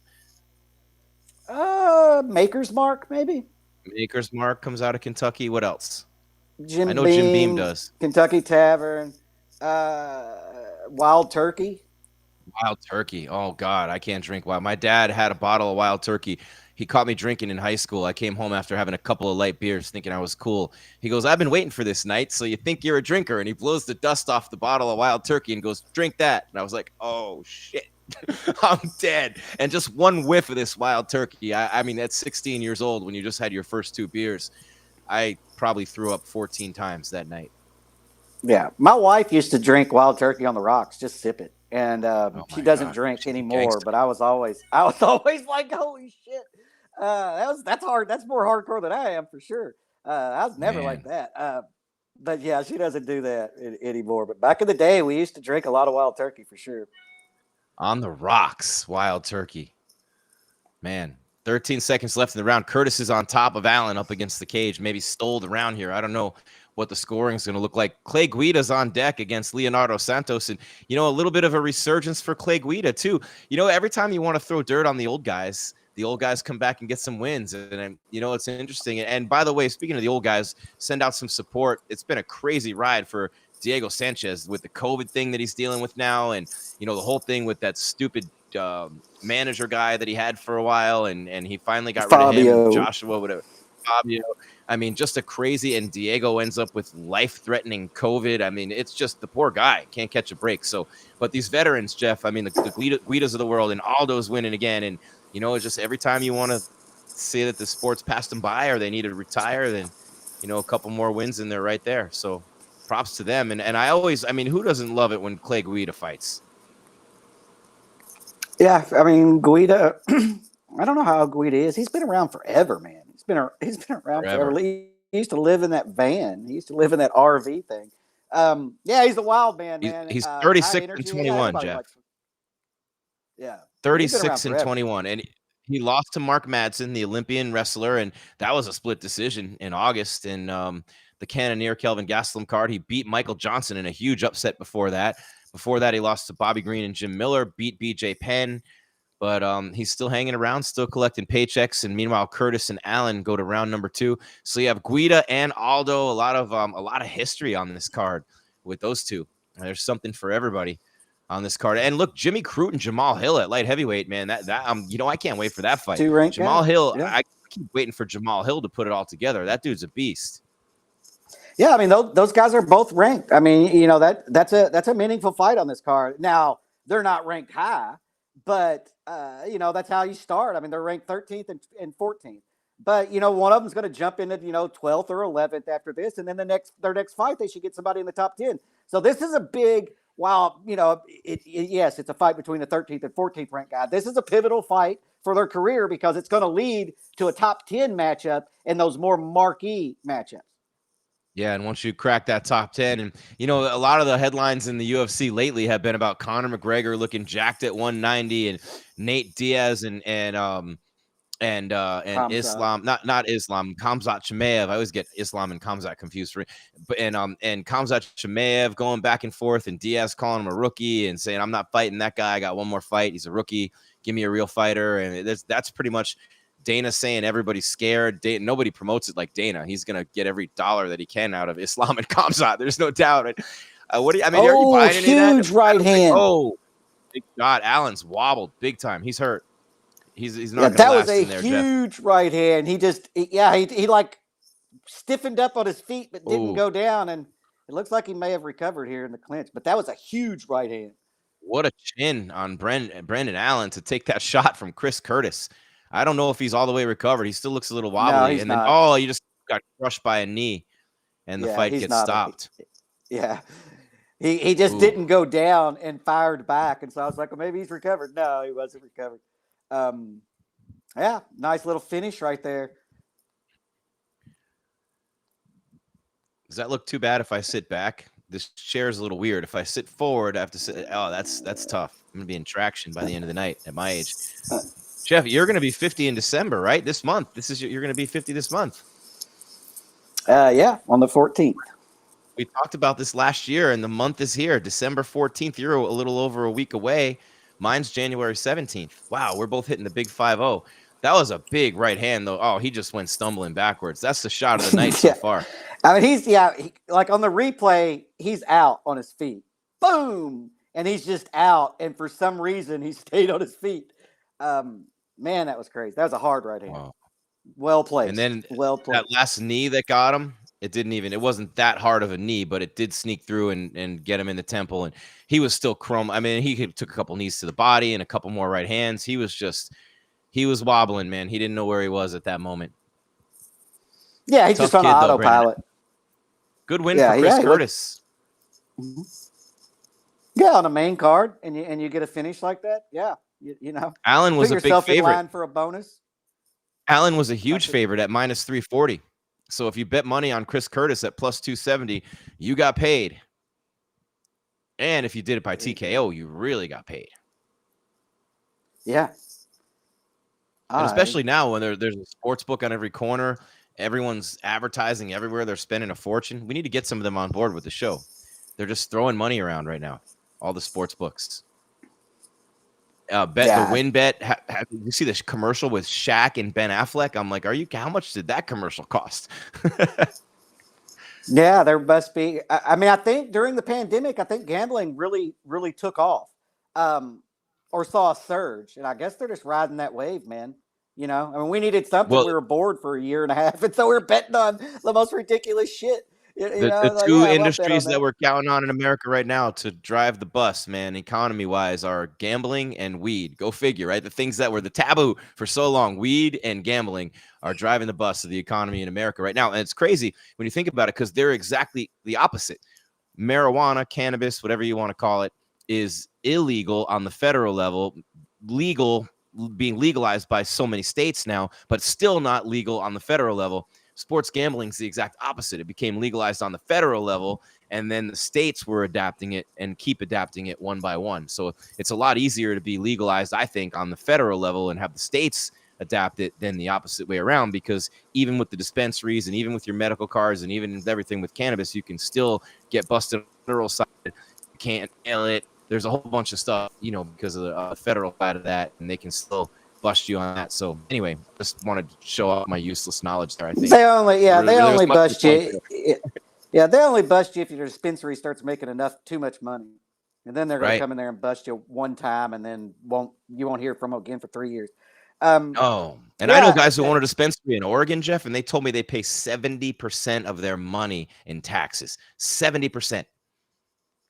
Maker's Mark, maybe. Maker's Mark comes out of Kentucky. What else? Jim Beam does. Kentucky Tavern. Wild Turkey. Wild Turkey. Oh, God, I can't drink wild. My dad had a bottle of Wild Turkey. He caught me drinking in high school. I came home after having a couple of light beers thinking I was cool. He goes, I've been waiting for this night, so you think you're a drinker. And he blows the dust off the bottle of Wild Turkey and goes, drink that. And I was like, oh, shit. I'm dead. And just one whiff of this Wild Turkey. I mean, at 16 years old, when you just had your first 2 beers, I probably threw up 14 times that night. Yeah. My wife used to drink Wild Turkey on the rocks, just sip it. And she doesn't drink anymore, but I was always like, holy shit. That's hard. That's more hardcore than I am for sure. I was never like that. But yeah, she doesn't do that anymore. But back in the day, we used to drink a lot of Wild Turkey for sure. On the rocks, Wild Turkey. Man, 13 seconds left in the round. Curtis is on top of Allen up against the cage. Maybe stole the round here. I don't know what the scoring is going to look like. Clay Guida's on deck against Leonardo Santos. And, a little bit of a resurgence for Clay Guida, too. Every time you want to throw dirt on the old guys come back and get some wins. And it's interesting. And by the way, speaking of the old guys, send out some support. It's been a crazy ride for Diego Sanchez with the COVID thing that he's dealing with now. And, the whole thing with that stupid manager guy that he had for a while. And he finally got rid of him. Joshua, whatever. Fabio. I mean, just a crazy, and Diego ends up with life-threatening COVID. I mean, it's just the poor guy can't catch a break. So, but these veterans, Jeff, I mean, the Guidas of the world, and Aldo's winning again. And, it's just every time you want to say that the sport's passed them by or they need to retire, then, a couple more wins and they're right there. So props to them. And who doesn't love it when Clay Guida fights? Yeah, I mean, Guida, I don't know how Guida is. He's been around forever, man. He's been around forever. He used to live in that van. He used to live in that RV thing. Yeah, he's a wild man, man. He's High 36 and energy. 21, Everybody Jeff. likes him. Yeah. He's been around 36 and forever. 21. And he lost to Mark Madsen, the Olympian wrestler, and that was a split decision in August. And the Cannoneer Kelvin Gastelum card, he beat Michael Johnson in a huge upset before that. Before that, he lost to Bobby Green and Jim Miller, beat BJ Penn. But he's still hanging around, still collecting paychecks. And meanwhile, Curtis and Allen go to round number 2. So you have Guida and Aldo. A lot of history on this card with those two. There's something for everybody on this card. And look, Jimmy Crute and Jamal Hill at light heavyweight, man. That I can't wait for that fight. 2 ranked Jamal guys. Hill, Yeah. I keep waiting for Jamal Hill to put it all together. That dude's a beast. Yeah, I mean those guys are both ranked. I mean, that's a meaningful fight on this card. Now they're not ranked high, but that's how you start. I mean, they're ranked 13th and 14th. But one of them's going to jump into 12th or 11th after this, and then their next fight they should get somebody in the top 10. So this is a big. While yes, it's a fight between the 13th and 14th ranked guy. This is a pivotal fight for their career because it's going to lead to a top 10 matchup and those more marquee matchups. Yeah, and once you crack that top 10, and a lot of the headlines in the UFC lately have been about Conor McGregor looking jacked at 190, and Nate Diaz and Islam, not Islam, Khamzat Chimaev. I always get Islam and Khamzat confused and Khamzat Chimaev going back and forth, and Diaz calling him a rookie and saying, "I'm not fighting that guy. I got one more fight. He's a rookie. Give me a real fighter." And that's pretty much Dana saying everybody's scared. Nobody promotes it like Dana. He's gonna get every dollar that he can out of Islam and Khamzat. There's no doubt. What do you? I mean, are you buying any of that? Huge right hand. Oh, big shot. Allen's wobbled big time. He's hurt. He's not. That was was a huge right hand. He like stiffened up on his feet, but didn't go down, and it looks like he may have recovered here in the clinch. But that was a huge right hand. What a chin on Brendan Allen to take that shot from Chris Curtis. I don't know if he's all the way recovered. He still looks a little wobbly. No, he's and not. then you just got crushed by a knee, and the fight gets stopped. Yeah. He just didn't go down and fired back. And so I was like, well, maybe he's recovered. No, he wasn't recovered. Yeah, nice little finish right there. Does that look too bad if I sit back? This chair is a little weird. If I sit forward, I have to sit. Oh, that's tough. I'm going to be in traction by the end of the night at my age. Jeff, you're going to be 50 in December, right? This month. You're going to be 50 this month. Yeah, on the 14th. We talked about this last year, and the month is here. December 14th. You're a little over a week away. Mine's January 17th. Wow, we're both hitting the big 5-0. That was a big right hand, though. Oh, he just went stumbling backwards. That's the shot of the night so far. I mean, like on the replay, he's out on his feet. Boom! And he's just out, and for some reason, he stayed on his feet. Man, that was crazy. That was a hard right hand. Wow. Well played. And then that last knee that got him, it wasn't that hard of a knee, but it did sneak through and get him in the temple. And he was still chrome. I mean, he took a couple knees to the body and a couple more right hands. He was wobbling, man. He didn't know where he was at that moment. Yeah, he's just on autopilot. Good win for Chris Curtis. Mm-hmm. Yeah, on a main card, and you get a finish like that. Yeah, you know. Allen was a big favorite. In line for a bonus. Allen was a huge favorite at minus 340. So if you bet money on Chris Curtis at plus 270, you got paid. And if you did it by TKO, you really got paid. Yeah. And especially now when there's a sports book on every corner, everyone's advertising everywhere, they're spending a fortune. We need to get some of them on board with the show. They're just throwing money around right now, all the sports books. The win bet. You see this commercial with Shaq and Ben Affleck? I'm like, how much did that commercial cost? Yeah, there must be. I mean, I think during the pandemic, gambling really, really took off, or saw a surge. And I guess they're just riding that wave, man. You know, I mean, we needed something. We were bored for a year and a half. And so we were betting on the most ridiculous shit. The two industries that we're counting on in America right now to drive the bus, man, economy-wise, are gambling and weed. Go figure, right? The things that were the taboo for so long, weed and gambling, are driving the bus of the economy in America right now. And it's crazy when you think about it because they're exactly the opposite. Marijuana, cannabis, whatever you want to call it, is illegal on the federal level, being legalized by so many states now, but still not legal on the federal level. Sports gambling is the exact opposite. It became legalized on the federal level, and then the states were adapting it and keep adapting it one by one. So it's a lot easier to be legalized, I think, on the federal level and have the states adapt it than the opposite way around, because even with the dispensaries and even with your medical cards and even with everything with cannabis, you can still get busted on the federal side. You can't nail it. There's a whole bunch of stuff, because of the federal side of that, and they can still bust you on that. So anyway, just wanted to show off my useless knowledge there. I think they only bust you. Yeah. They only bust you if your dispensary starts making too much money, and then they're going to come in there and bust you one time, and then you won't hear from them again for 3 years. I know guys who own a dispensary in Oregon, Jeff, and they told me they pay 70% of their money in taxes. 70%.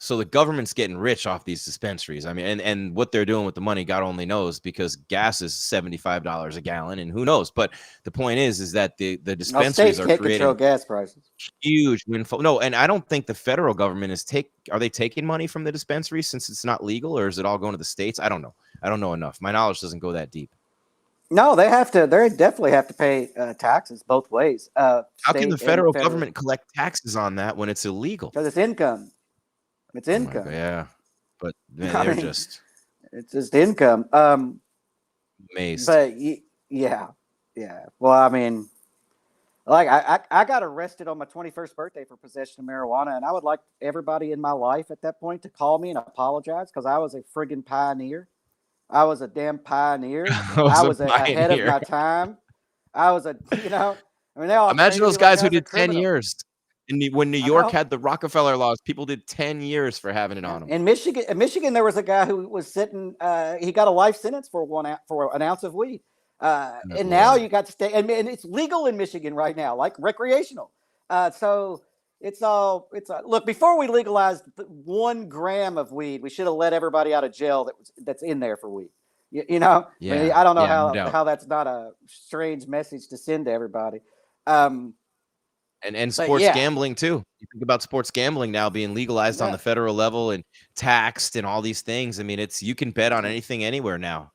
So the government's getting rich off these dispensaries. I mean, and what they're doing with the money, God only knows, because gas is $75 a gallon, and who knows. But the point is that the dispensaries are creating control gas prices. Huge windfall. No, and I don't think the federal government are they taking money from the dispensaries since it's not legal, or is it all going to the states? I don't know. I don't know enough. My knowledge doesn't go that deep. No, they definitely have to pay taxes both ways. How can the federal government collect taxes on that when it's illegal? Because it's income. It's income. Yeah, but man, it's just income. Amazed. But yeah. Well, I mean, like I got arrested on my 21st birthday for possession of marijuana, and I would like everybody in my life at that point to call me and apologize, because I was a friggin' pioneer. I was a damn pioneer. I was ahead of my time. I was they all imagine those guys who did 10 years. When New York had the Rockefeller laws, people did 10 years for having it on them. In Michigan, there was a guy who was sitting. He got a life sentence for an ounce of weed. And now you got to stay. And it's legal in Michigan right now, like recreational. So it's look. Before we legalized 1 gram of weed, we should have let everybody out of jail that's in there for weed. Yeah. I mean, I don't know how that's not a strange message to send to everybody. And sports gambling too. You think about sports gambling now being legalized on the federal level and taxed and all these things. I mean, you can bet on anything anywhere now.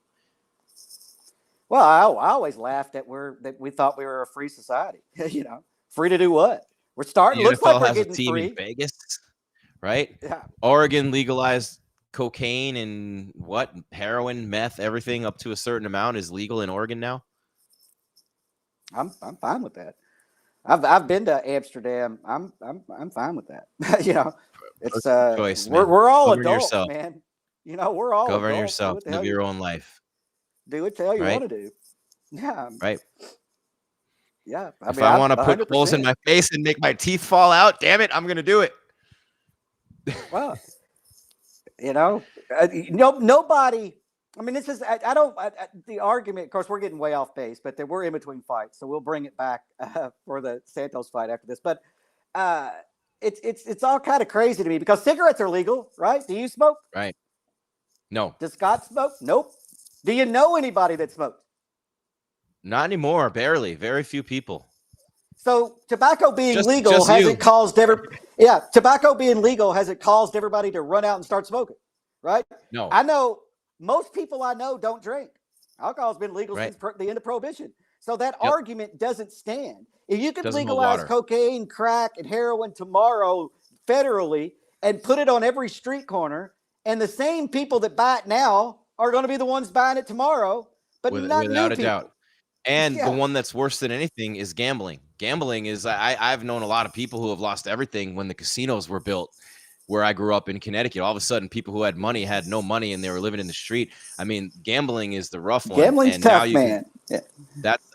Well, I always laughed that we thought we were a free society. Free to do what? We're starting. Looks like we're getting free. In Vegas, right? Yeah. Oregon legalized cocaine and heroin, meth, everything up to a certain amount is legal in Oregon now. I'm fine with that. I've been to Amsterdam. I'm fine with that. It's choice, we're all govern adults, yourself. man. We're all govern adults. yourself. Live your own life. Do what the hell you want to do. Yeah. Right. Yeah. If I want to put holes in my face and make my teeth fall out, damn it, I'm gonna do it. Well, nobody. I mean, this is the argument. Of course, we're getting way off base, but we're in between fights, so we'll bring it back for the Santos fight after this. But it's all kind of crazy to me, because cigarettes are legal, right? Do you smoke? Right. No. Does Scott smoke? Nope. Do you know anybody that smokes? Not anymore. Barely. Very few people. So tobacco being legal tobacco being legal has it caused everybody to run out and start smoking, right? No. I know most people I know don't drink. Alcohol's been legal since the end of Prohibition. So that argument doesn't stand. If you could legalize cocaine, crack, and heroin tomorrow federally and put it on every street corner, and the same people that buy it now are going to be the ones buying it tomorrow, but not without a doubt. And the one that's worse than anything is gambling. Gambling is, I've known a lot of people who have lost everything when the casinos were built where I grew up in Connecticut. All of a sudden, people who had money had no money and they were living in the street. I mean, gambling is the rough one. Gambling's tough, man.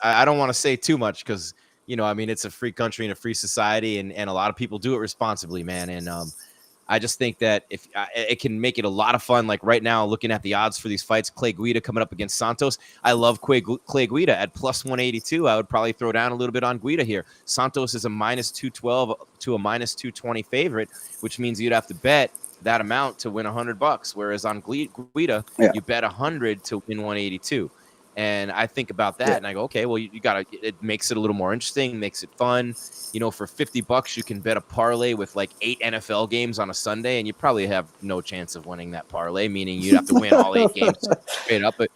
I don't want to say too much because, I mean, it's a free country and a free society, and a lot of people do it responsibly, man. And I just think that if it can make it a lot of fun. Like right now, looking at the odds for these fights, Clay Guida coming up against Santos. I love Clay Guida at plus 182. I would probably throw down a little bit on Guida here. Santos is a minus 212 to a minus 220 favorite, which means you'd have to bet that amount to win $100. Whereas on Guida, you bet 100 to win 182. And I think about that and I go, okay, well, you got to, it makes it a little more interesting, makes it fun. For $50, you can bet a parlay with like 8 NFL games on a Sunday, and you probably have no chance of winning that parlay, meaning you'd have to win all 8 games straight up. But,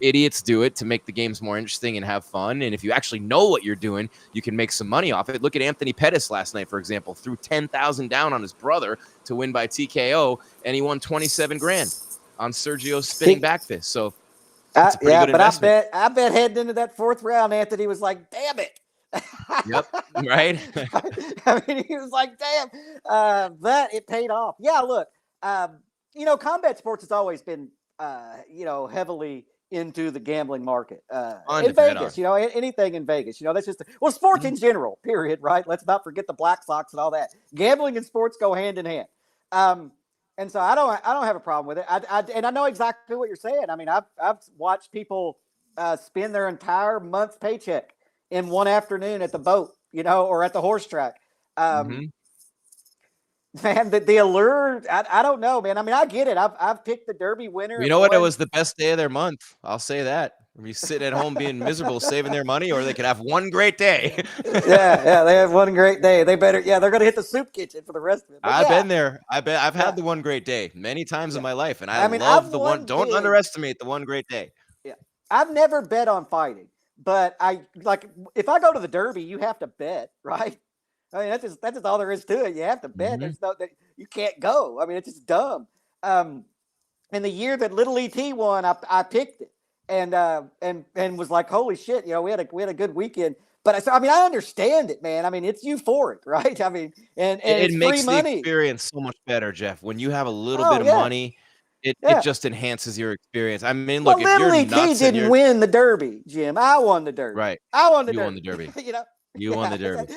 idiots do it to make the games more interesting and have fun. And if you actually know what you're doing, you can make some money off it. Look at Anthony Pettis last night, for example, threw 10,000 down on his brother to win by TKO, and he won 27 grand on Sergio's spinning back fist. So it's a pretty good investment. I bet heading into that 4th round, Anthony was like, "Damn it." Yep. Right. I mean, he was like, "Damn," but it paid off. Yeah. Look, combat sports has always been, heavily into the gambling market in Vegas. Anything in Vegas. That's just sports in general. Period. Right. Let's not forget the Black Sox and all that. Gambling and sports go hand in hand. And so I don't have a problem with it. And I know exactly what you're saying. I mean, I've watched people spend their entire month's paycheck in one afternoon at the boat, or at the horse track. Man, the allure, I don't know, man. I mean, I get it. I've picked the Derby winner. You know what? It was the best day of their month. I'll say that. You sit at home being miserable, saving their money, or they could have one great day. yeah, they have one great day. They better, they're going to hit the soup kitchen for the rest of it. I've been there. I've had the one great day many times in my life, and I love the one. Don't underestimate the one great day. Yeah, I've never bet on fighting, but if I go to the Derby, you have to bet, right? I mean, that's just all there is to it. You have to bet. There's you can't go. I mean, it's just dumb. And the year that Little ET won, I picked it. And was like, holy shit, we had a good weekend. But I understand it, man. I mean, it's euphoric, right? I mean, and it makes free money. The experience so much better, Jeff. When you have a little bit of money, it just enhances your experience. I mean, look, if Little you're nuts, didn't win the Derby, Jim. I won the Derby. Right. I won the Derby. You won the Derby. You won the Derby.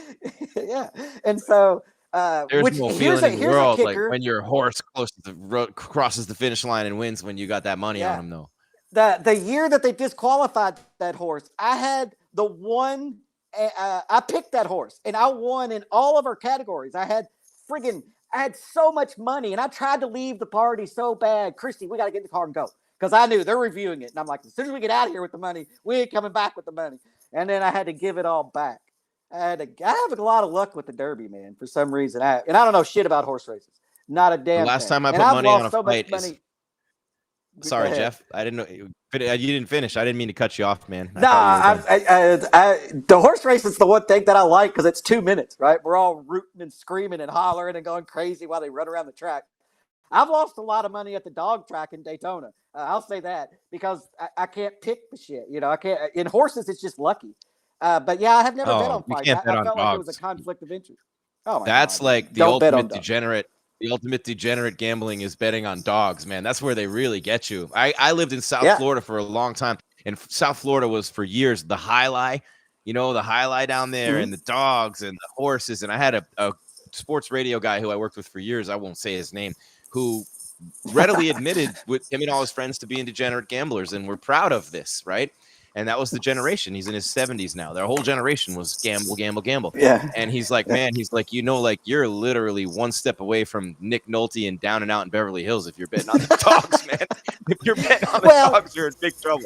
Yeah. And so there's no feeling in the world like when your horse crosses the finish line and wins when you got that money on him, though. The year that they disqualified that horse, I had the one. I picked that horse, and I won in all of our categories. I had so much money, and I tried to leave the party so bad. Christy, we got to get in the car and go, because I knew they're reviewing it, and I'm like, as soon as we get out of here with the money, we ain't coming back with the money. And then I had to give it all back. I have a lot of luck with the Derby, man, for some reason. I don't know shit about horse races. Not a damn. The last time I put money on a fight. Sorry, Jeff. I didn't know you didn't finish. I didn't mean to cut you off, man. The horse race is the one thing that I like because it's 2 minutes, right? We're all rooting and screaming and hollering and going crazy while they run around the track. I've lost a lot of money at the dog track in Daytona. I'll say that because I can't pick the shit. I can't. In horses, it's just lucky. But yeah, I have never bet on fights. I felt like it was a conflict of interest. Oh my That's God, like the ultimate degenerate. The ultimate degenerate gambling is betting on dogs, man. That's where they really get you. I lived in South Florida for a long time, and South Florida was for years the high lie, the high lie down there, and the dogs and the horses. And I had a sports radio guy who I worked with for years. I won't say his name, who readily admitted with him and all his friends to being degenerate gamblers, and we're proud of this, right? And that was the generation. He's in his 70s now. Their whole generation was gamble, gamble, gamble. Yeah. And he's like, man, you're literally one step away from Nick Nolte and Down and Out in Beverly Hills if you're betting on the dogs, man. If you're betting on the dogs, you're in big trouble.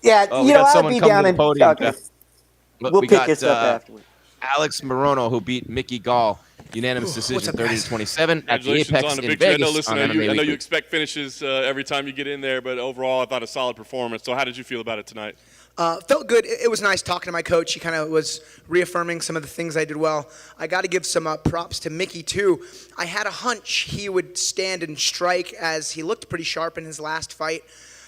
Yeah, I'd be down in podium. Okay. We'll pick this up afterwards. Alex Morono, who beat Mickey Gall. Unanimous decision, 30-27 at the Apex on a in victory. Vegas. I know you expect finishes every time you get in there, but overall, I thought a solid performance. So how did you feel about it tonight? Felt good. It was nice talking to my coach. He kind of was reaffirming some of the things I did well. I got to give some props to Mickey, too. I had a hunch he would stand and strike, as he looked pretty sharp in his last fight.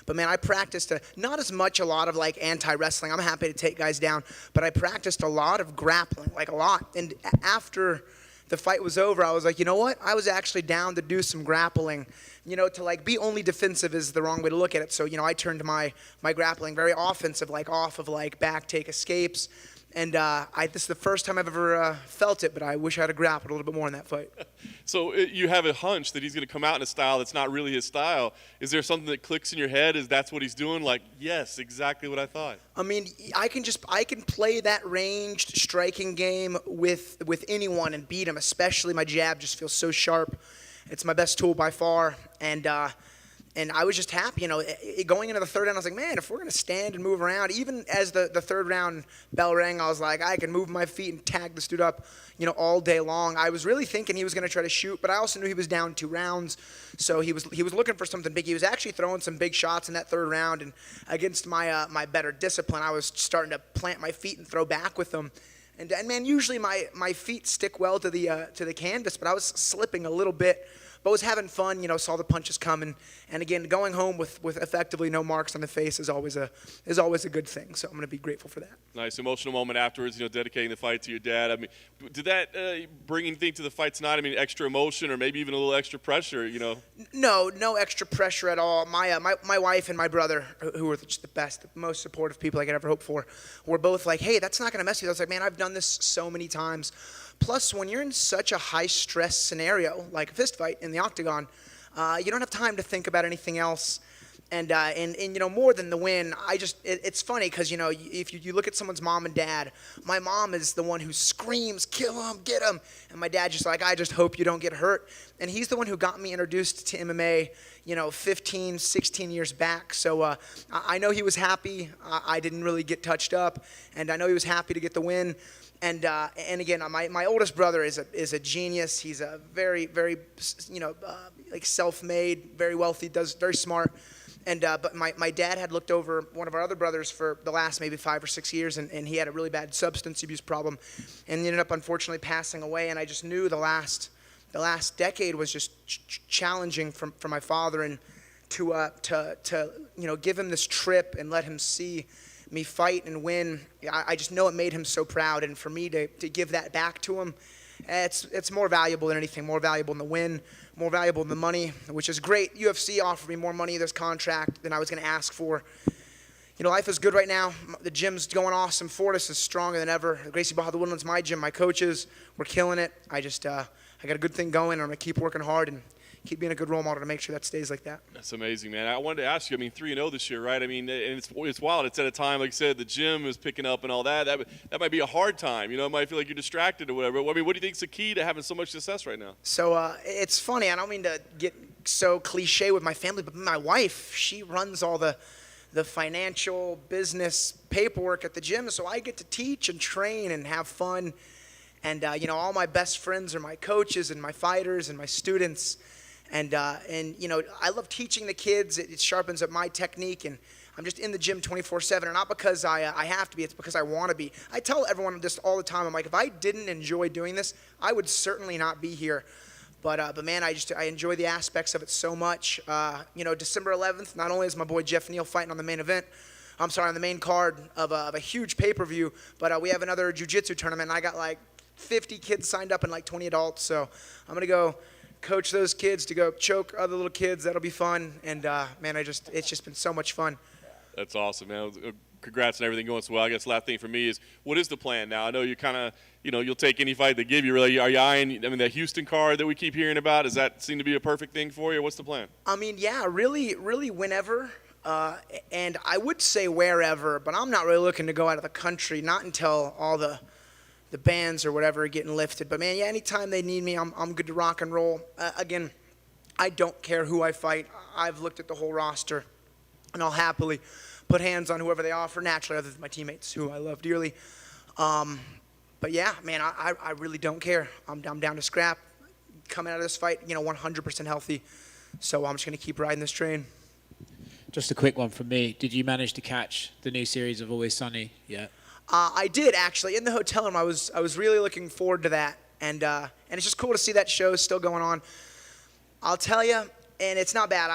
But, man, I practiced not as much a lot of, anti-wrestling. I'm happy to take guys down. But I practiced a lot of grappling, a lot. And after the fight was over, I was like, you know what? I was actually down to do some grappling. To be only defensive is the wrong way to look at it. So, I turned my grappling very offensive, off of back take escapes. And this is the first time I've ever felt it, but I wish I had grappled a little bit more in that fight. So you have a hunch that he's going to come out in a style that's not really his style. Is there something that clicks in your head? Is that's what he's doing? Yes, exactly what I thought. I mean, I can play that ranged striking game with anyone and beat him. Especially my jab just feels so sharp. It's my best tool by far. And and I was just happy, going into the third round, I was like, man, if we're going to stand and move around, even as the third round bell rang, I was like, I can move my feet and tag this dude up, all day long. I was really thinking he was going to try to shoot, but I also knew he was down 2 rounds, so he was looking for something big. He was actually throwing some big shots in that third round, and against my better discipline, I was starting to plant my feet and throw back with him. And man, usually my feet stick well to the canvas, but I was slipping a little bit. But was having fun, saw the punches coming, and again, going home with effectively no marks on the face is always a good thing. So I'm going to be grateful for that. Nice emotional moment afterwards, dedicating the fight to your dad. I mean, did that bring anything to the fight tonight? I mean, extra emotion or maybe even a little extra pressure, No extra pressure at all. My wife and my brother, who were just the best, the most supportive people I could ever hope for, were both like, hey, that's not going to mess with you. I was like, man, I've done this so many times. Plus, when you're in such a high-stress scenario, like a fist fight in the octagon, you don't have time to think about anything else. And more than the win, it's funny because, if you look at someone's mom and dad, my mom is the one who screams, kill him, get him. And my dad's just like, I just hope you don't get hurt. And he's the one who got me introduced to MMA, 15, 16 years back. So I know he was happy. I didn't really get touched up. And I know he was happy to get the win. And again, my oldest brother is a genius. He's a very, very, like self-made, very wealthy, very smart. And but my dad had looked over one of our other brothers for the last maybe 5 or 6 years, and he had a really bad substance abuse problem, and he ended up unfortunately passing away. And I just knew the last decade was just challenging for my father, and to give him this trip and let him see me fight and win, I just know it made him so proud. And for me to give that back to him, it's more valuable than anything, more valuable than the win, more valuable than the money, which is great. UFC offered me more money in this contract than I was going to ask for. Life is good right now. The gym's going awesome. Fortis is stronger than ever. Gracie Barra, the Woodlands, my gym, my coaches, we're killing it. I got a good thing going, and I'm going to keep working hard and keep being a good role model to make sure that stays like that. That's amazing, man. I wanted to ask you, 3-0 this year, right? I mean, and it's wild. It's at a time, like I said, the gym is picking up and all that. That might be a hard time. It might feel like you're distracted or whatever. I mean, what do you think is the key to having so much success right now? So it's funny. I don't mean to get so cliche with my family, but my wife, she runs all the financial business paperwork at the gym. So I get to teach and train and have fun. And, all my best friends are my coaches and my fighters and my students. And I love teaching the kids. It sharpens up my technique, and I'm just in the gym 24/7. And not because I have to be, it's because I want to be. I tell everyone this all the time. I'm like, if I didn't enjoy doing this, I would certainly not be here. But man, I enjoy the aspects of it so much. December 11th, not only is my boy Jeff Neal fighting on the main event, on the main card of a huge pay-per-view, but we have another jiu-jitsu tournament, and I got like 50 kids signed up and like 20 adults. So I'm going to go coach those kids to go choke other little kids. That'll be fun. And man, it's just been so much fun. That's awesome, man. Congrats on everything going so well. I guess the last thing for me is, what is the plan now? I know you kind of, you'll take any fight they give you. Really, are you eyeing, the Houston card that we keep hearing about? Does that seem to be a perfect thing for you? What's the plan? Yeah, really, really whenever. And I would say wherever, but I'm not really looking to go out of the country, not until all the bans or whatever are getting lifted. But man, yeah, anytime they need me, I'm good to rock and roll. Again, I don't care who I fight. I've looked at the whole roster, and I'll happily put hands on whoever they offer, naturally, other than my teammates, who I love dearly. But yeah, man, I really don't care. I'm down to scrap. Coming out of this fight, 100% healthy. So I'm just going to keep riding this train. Just a quick one from me. Did you manage to catch the new series of Always Sunny yet? I did, actually. In the hotel room, I was really looking forward to that. And it's just cool to see that show still going on. I'll tell you, and it's not bad,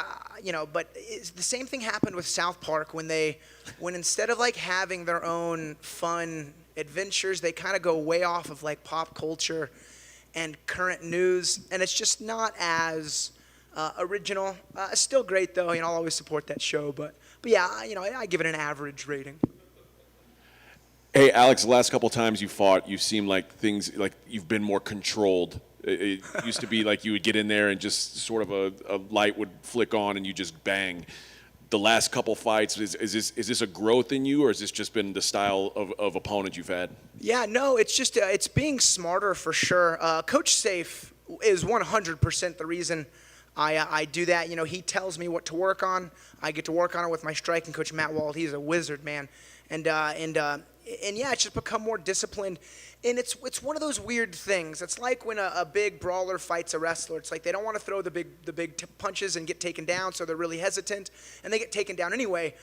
but the same thing happened with South Park when instead of like having their own fun adventures, they kind of go way off of like pop culture and current news, and it's just not as original. Still great though, I'll always support that show, but yeah, I give it an average rating. Hey, Alex, the last couple times you fought, you seem like you've been more controlled. It used to be like you would get in there and just sort of a light would flick on and you just bang. The last couple fights, is this a growth in you, or has this just been the style of opponent you've had? Yeah, no, it's just it's being smarter for sure. Coach Safe is 100% the reason I do that. He tells me what to work on. I get to work on it with my striking coach, Matt Wald. He's a wizard, man. And yeah, it's just become more disciplined. And it's one of those weird things. It's like when a big brawler fights a wrestler. It's like they don't want to throw the big punches and get taken down, so they're really hesitant, and they get taken down anyway.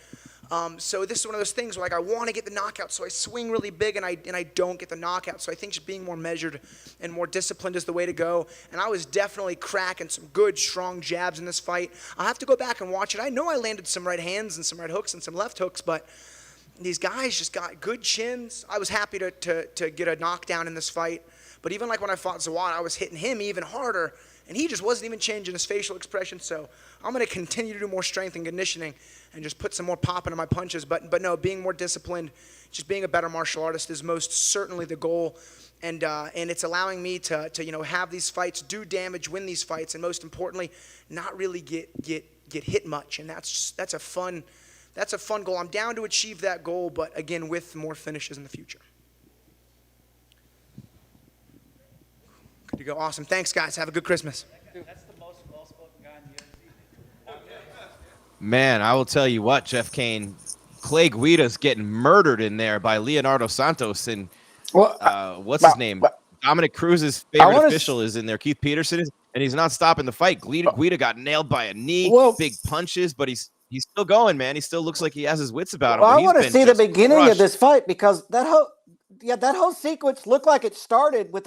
So this is one of those things where, like, I want to get the knockout, so I swing really big, and I don't get the knockout. So I think just being more measured and more disciplined is the way to go. And I was definitely cracking some good, strong jabs in this fight. I'll have to go back and watch it. I know I landed some right hands and some right hooks and some left hooks, but these guys just got good chins. I was happy to get a knockdown in this fight. But even like when I fought Zawad, I was hitting him even harder, and he just wasn't even changing his facial expression. So I'm going to continue to do more strength and conditioning and just put some more pop into my punches. But no, being more disciplined, just being a better martial artist is most certainly the goal. And it's allowing me to have these fights, do damage, win these fights, and most importantly, not really get hit much. And that's a fun goal. I'm down to achieve that goal, but again, with more finishes in the future. Good to go. Awesome. Thanks, guys. Have a good Christmas. That's the most well-spoken guy in the UFC. Man, I will tell you what, Jeff Kane, Clay Guida's getting murdered in there by Leonardo Santos, and what's his name? Dominic Cruz's favorite official is in there. Keith Peterson is, and he's not stopping the fight. Guida got nailed by a knee, big punches, but he's still going, man. He still looks like he has his wits about him. Well, I want to see the beginning of this fight, because that whole sequence looked like it started with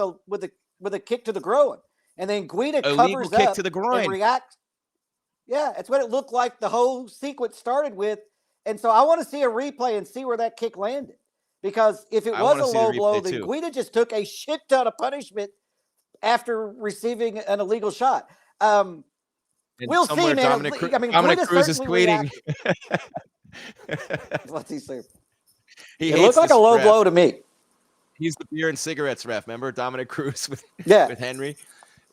a kick to the groin, and then Guida covers kick up to the groin and reacts. Yeah, it's what it looked like the whole sequence started with, and so I want to see a replay and see where that kick landed, because if it was a low blow, then Guida just took a shit ton of punishment after receiving an illegal shot. We'll see, man. Dominic Cruz is tweeting. Let's see, sir. It looks like a low blow to me. He's the beer and cigarettes ref. Remember Dominic Cruz with Henry?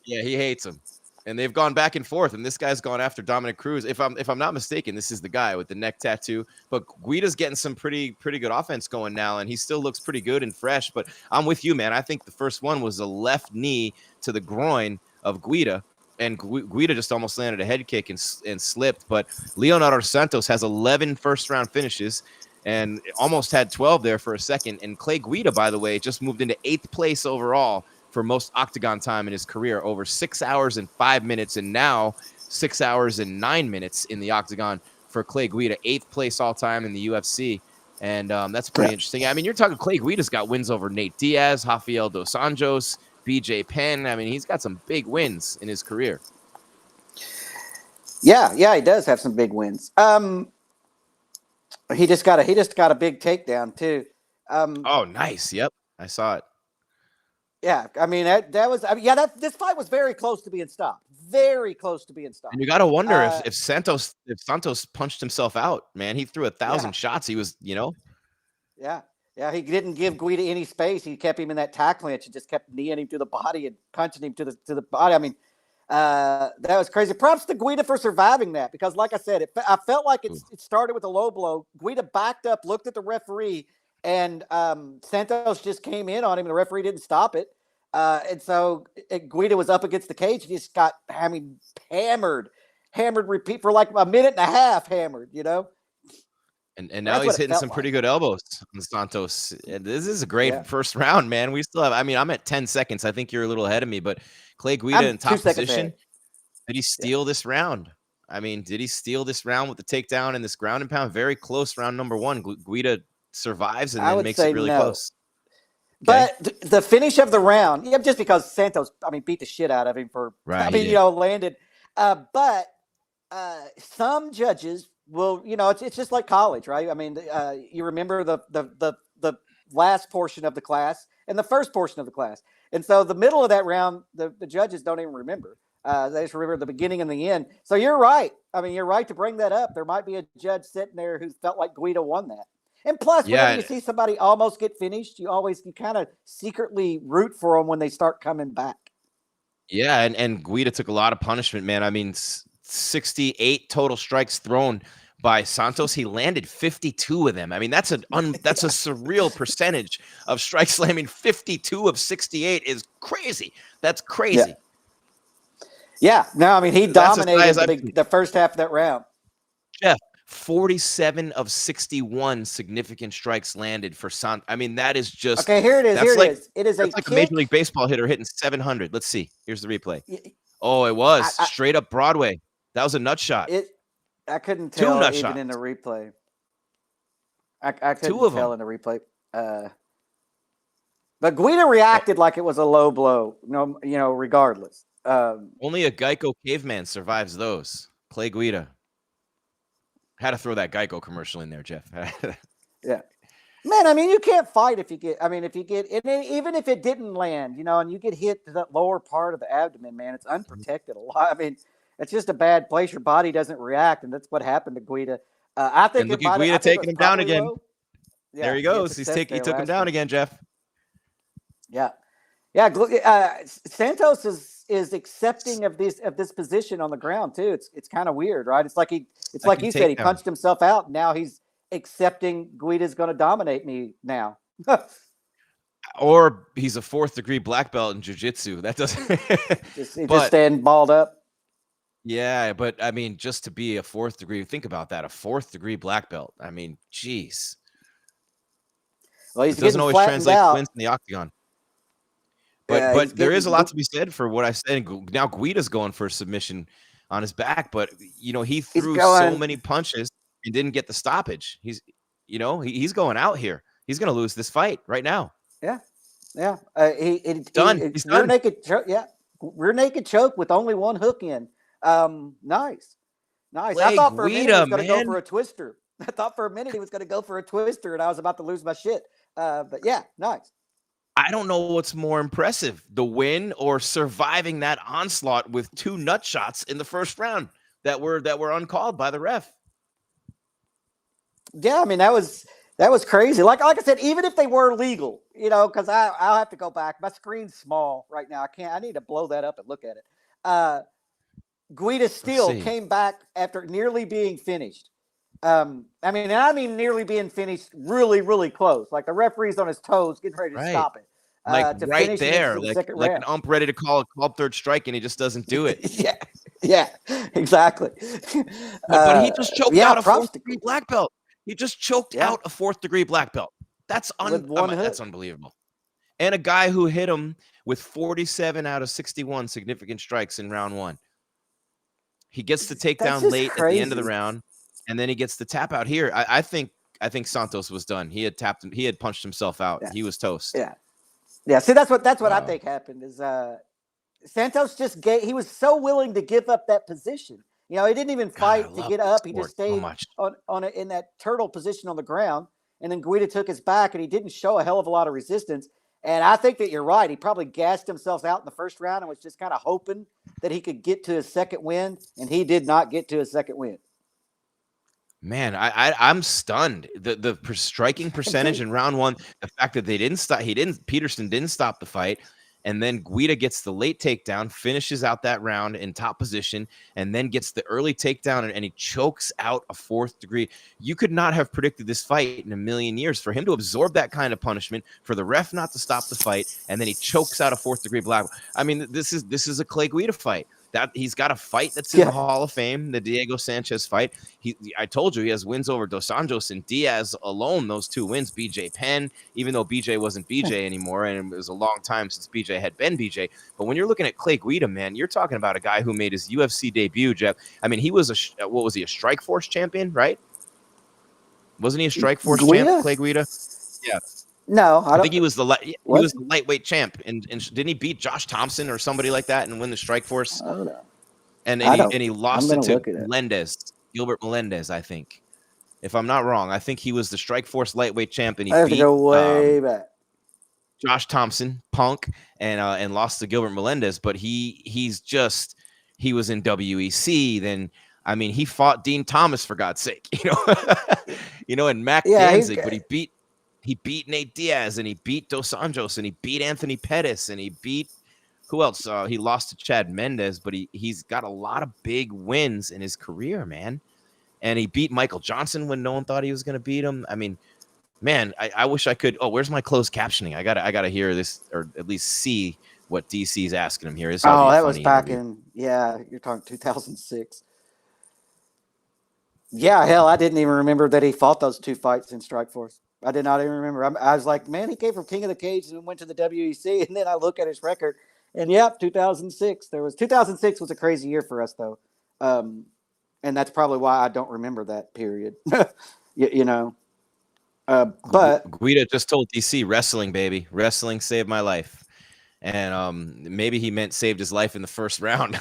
Yeah, he hates him. And they've gone back and forth, and this guy's gone after Dominic Cruz. If I'm not mistaken, this is the guy with the neck tattoo. But Guida's getting some pretty good offense going now, and he still looks pretty good and fresh. But I'm with you, man. I think the first one was a left knee to the groin of Guida, and Guida just almost landed a head kick and slipped. But Leonardo Santos has 11 first-round finishes and almost had 12 there for a second. And Clay Guida, by the way, just moved into 8th place overall for most octagon time in his career, over 6 hours and 5 minutes, and now 6 hours and 9 minutes in the octagon for Clay Guida, 8th place all time in the UFC. And that's pretty interesting. I mean, you're talking Clay Guida's got wins over Nate Diaz, Rafael Dos Anjos, BJ Penn. I mean, he's got some big wins in his career. Yeah, he does have some big wins. He just got a big takedown too. Oh, nice. Yep, I saw it. Yeah, I mean this fight was very close to being stopped. Very close to being stopped. And you got to wonder if Santos punched himself out, man. He threw 1,000 shots. He was, Yeah, he didn't give Guida any space. He kept him in that tack clinch and just kept kneeing him to the body and punching him to the body. I mean, that was crazy. Props to Guida for surviving that, because, like I said, I felt like it started with a low blow. Guida backed up, looked at the referee, and Santos just came in on him, and the referee didn't stop it. And so Guida was up against the cage. He just got hammered, repeat for like a minute and a half, hammered, And now he's hitting some pretty good elbows on Santos. And this is a great first round, man. We still have, I'm at 10 seconds. I think you're a little ahead of me, but Clay Guida in top position. Did he steal this round? I mean, did he steal this round with the takedown and this ground and pound? Very close round number one. Guida survives and then makes it really close. But the finish of the round, just because Santos, beat the shit out of him landed. But some judges will, it's just like college, right? I mean, you remember the last portion of the class and the first portion of the class. And so the middle of that round, the judges don't even remember. They just remember the beginning and the end. So you're right. You're right to bring that up. There might be a judge sitting there who felt like Guida won that. And plus, whenever you see somebody almost get finished, you kind of secretly root for them when they start coming back. Yeah, and Guida took a lot of punishment, man. 68 total strikes thrown by Santos. He landed 52 of them. That's a surreal percentage of strikes landing. 52 of 68 is crazy. That's crazy. Yeah, no, I mean he That's as high dominated as I've seen. the first half of that round. Jeff, 47 of 61 significant strikes landed for I mean, that is just Okay, here it is. that's Here like, it is. It is a that's like a kick. Major League Baseball hitter hitting 700. Let's see. Here's the replay. Oh, it was straight up Broadway. That was a nut shot. I couldn't Two tell nut even shots. in the replay. I couldn't Two of tell them. in the replay. But Guida reacted like it was a low blow. No, regardless. Only a Geico caveman survives those. Clay Guida. Had to throw that Geico commercial in there, Jeff. Yeah. Man, I mean, you can't fight if you get, even if it didn't land, and you get hit to that lower part of the abdomen, man, it's unprotected a lot. I mean, it's just a bad place. Your body doesn't react, and that's what happened to Guida. I think And look at Guida taking him down again. Yeah, there he goes. He took him down again, Jeff. Yeah. Santos is accepting of this position on the ground too. It's kind of weird, right? It's like you said, he punched himself out. And now he's accepting Guida's going to dominate me now. Or he's a 4th degree black belt in jiu-jitsu. That doesn't just stand balled up. Yeah, but I mean, just to be a 4th degree, think about that, a 4th degree black belt. I mean, geez. Well, he's it doesn't always translate to wins in the octagon. But there is a lot to be said for what I said. Now Guida's going for a submission on his back, but he threw so many punches and didn't get the stoppage. He's going out here. He's going to lose this fight right now. Yeah. He's done. He's done. Rear naked choke with only one hook in. Nice. Clay I thought for a minute he was going to go man. for a twister. I thought for a minute he was going to go for a twister, and I was about to lose my shit. But yeah, nice. I don't know what's more impressive, the win or surviving that onslaught with 2 nut shots in the first round that were uncalled by the ref. Yeah, I mean that was crazy. Like I said, even if they were legal, because I'll have to go back. My screen's small right now. I need to blow that up and look at it. Guida still came back after nearly being finished. I mean nearly being finished really, really close. Like the referee's on his toes getting ready to stop it. Like right there, like an ump ready to call 3rd strike, and he just doesn't do it. yeah, exactly. But he just choked out a 4th degree black belt. He just choked out a 4th degree black belt. That's that's unbelievable. And a guy who hit him with 47 out of 61 significant strikes in round 1. He gets the takedown late at the end of the round, and then he gets the tap out here. I think Santos was done. He had tapped him. He had punched himself out. Yeah. He was toast. Yeah. See, that's what I think happened is Santos he was so willing to give up that position. He didn't even fight to get up. He just stayed in that turtle position on the ground. And then Guida took his back, and he didn't show a hell of a lot of resistance. And I think that you're right. He probably gassed himself out in the first round and was just kind of hoping that he could get to his second win. And he did not get to his second win. Man, I'm stunned. The striking percentage in round 1, the fact that Peterson didn't stop the fight, and then Guida gets the late takedown, finishes out that round in top position, and then gets the early takedown, and he chokes out a 4th degree. You could not have predicted this fight in a million years. For him to absorb that kind of punishment, for the ref not to stop the fight, and then he chokes out a 4th degree black. I mean, this is a Clay Guida fight. That he's got a fight that's in the Hall of Fame, the Diego Sanchez fight. I told you he has wins over Dos Anjos and Diaz alone. Those 2 wins. BJ Penn, even though BJ wasn't BJ anymore, and it was a long time since BJ had been BJ. But when you're looking at Clay Guida, man, you're talking about a guy who made his UFC debut. Jeff, I mean, he was a Strikeforce champion, right? Wasn't he a Strikeforce champ, Clay Guida? Yeah. No, I think he was the lightweight champ, and didn't he beat Josh Thompson or somebody like that and win the Strikeforce? I don't know. And he lost it to Gilbert Melendez, I think. If I'm not wrong, I think he was the Strikeforce lightweight champ, and he beat go way back. Josh Thompson, Punk, and lost to Gilbert Melendez. But he was in WEC. Then I mean, he fought Dean Thomas for God's sake, and Mac Danzig, but he beat Nate Diaz, and he beat Dos Anjos, and he beat Anthony Pettis, and he beat who else? He lost to Chad Mendez, but he's got a lot of big wins in his career, man. And he beat Michael Johnson when no one thought he was going to beat him. I mean, man, I wish I could. Oh, where's my closed captioning? I gotta hear this, or at least see what DC's asking him here. This ought to Oh, be a that was funny back interview. in, yeah, you're talking 2006. Yeah, hell, I didn't even remember that he fought those 2 fights in Strikeforce. I did not even remember. I was like, man, he came from King of the Cage and went to the WEC. And then I look at his record, and yep, 2006. 2006 was a crazy year for us, though. And that's probably why I don't remember that period. you know, but Guida just told DC, wrestling, baby. Wrestling saved my life. And maybe he meant saved his life in the first round.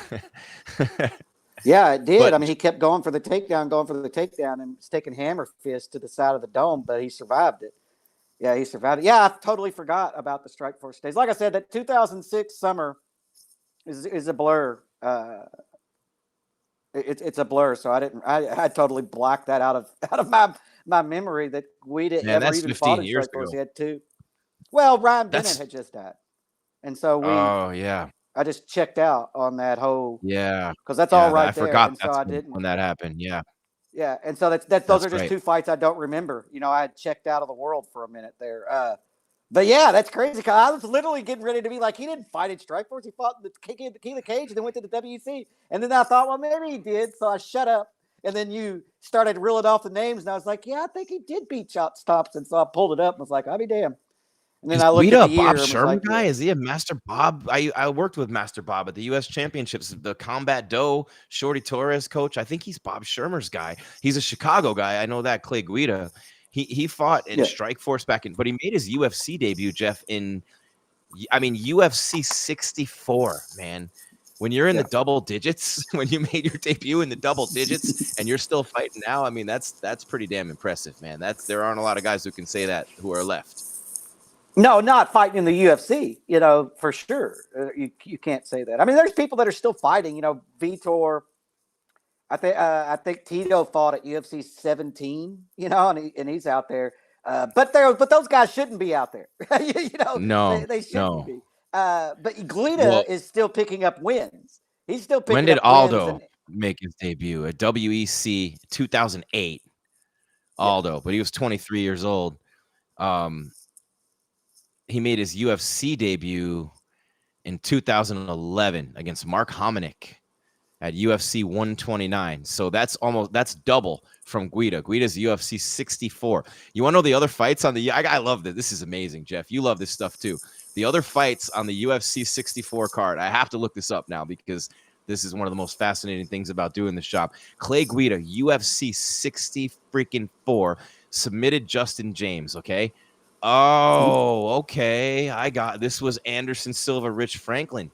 yeah, it did. But- I mean, he kept going for the takedown, and sticking hammer fist to the side of the dome, but he survived it. Yeah, he survived it. Yeah, I totally forgot about the Strikeforce days. Like I said, that 2006 summer is a blur. It's a blur. So I totally blocked that out of my memory that Guida Man, ever that's even 15 fought in years Strikeforce. ago. He had 2. Well, Ryan That's- Bennett had just died, and so Oh, yeah. I just checked out on that whole. Yeah. Because that's Yeah, all right I there, forgot and so that's I when didn't. that happened. Yeah. Yeah, and so those That's are just right. 2 fights I don't remember. I had checked out of the world for a minute there. But yeah, that's crazy. Cause I was literally getting ready to be like, he didn't fight in Strikeforce. He fought in the King of the Cage and then went to the WC. And then I thought, well, maybe he did. So I shut up. And then you started reeling off the names, and I was like, yeah, I think he did beat Thompson. So I pulled it up and was like, I'll be damned. And then Is I looked Guida at a the year Bob and was Sherman like, guy? yeah. Is he a Master Bob? I worked with Master Bob at the U.S. Championships. The Combat Doe, Shorty Torres coach. I think he's Bob Shermer's guy. He's a Chicago guy. I know that. Clay Guida. He fought in Yeah. Strikeforce but he made his UFC debut, Jeff, in UFC 64, man. When you're in the double digits, when you made your debut in the double digits and you're still fighting now, I mean, that's pretty damn impressive, man. There aren't a lot of guys who can say that who are left. No, not fighting in the UFC, for sure. You can't say that. I mean, there's people that are still fighting, Vitor. I think Tito fought at UFC 17, and he's out there. But those guys shouldn't be out there. No, they shouldn't no. be. But Guida is still picking up wins. He's still picking When did up wins. Aldo make his debut? At WEC 2008. Aldo, but he was 23 years old. He made his UFC debut in 2011 against Mark Hominick at UFC 129. So that's double from Guida. Guida's UFC 64. You want to know the other fights on the? I love this. This is amazing, Jeff. You love this stuff too. The other fights on the UFC 64 card. I have to look this up now because this is one of the most fascinating things about doing this job. Clay Guida, UFC 60 freaking 4, submitted Justin James. Okay. Oh, okay. I got this. Was Anderson Silva, Rich Franklin.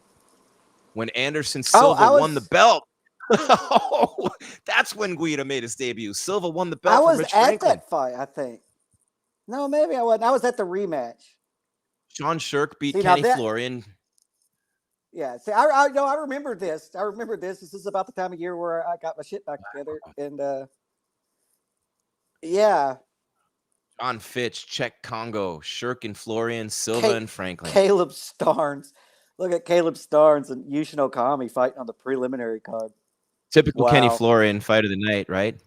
When Anderson Silva won the belt. Oh, that's when Guida made his debut. Silva won the belt. I was from Rich at Franklin. that fight, I think. No, maybe I wasn't. I was at the rematch. Sean Shirk beat See, Kenny Florian. Yeah, see, I remember this. This is about the time of year where I got my shit back together, and yeah. John Fitch, Czech Congo, Shirk and Florian, Silva and Franklin. Caleb Starnes. Look at Caleb Starnes and Yushin Okami fighting on the preliminary card. Typical Kenny Florian fight of the night, right?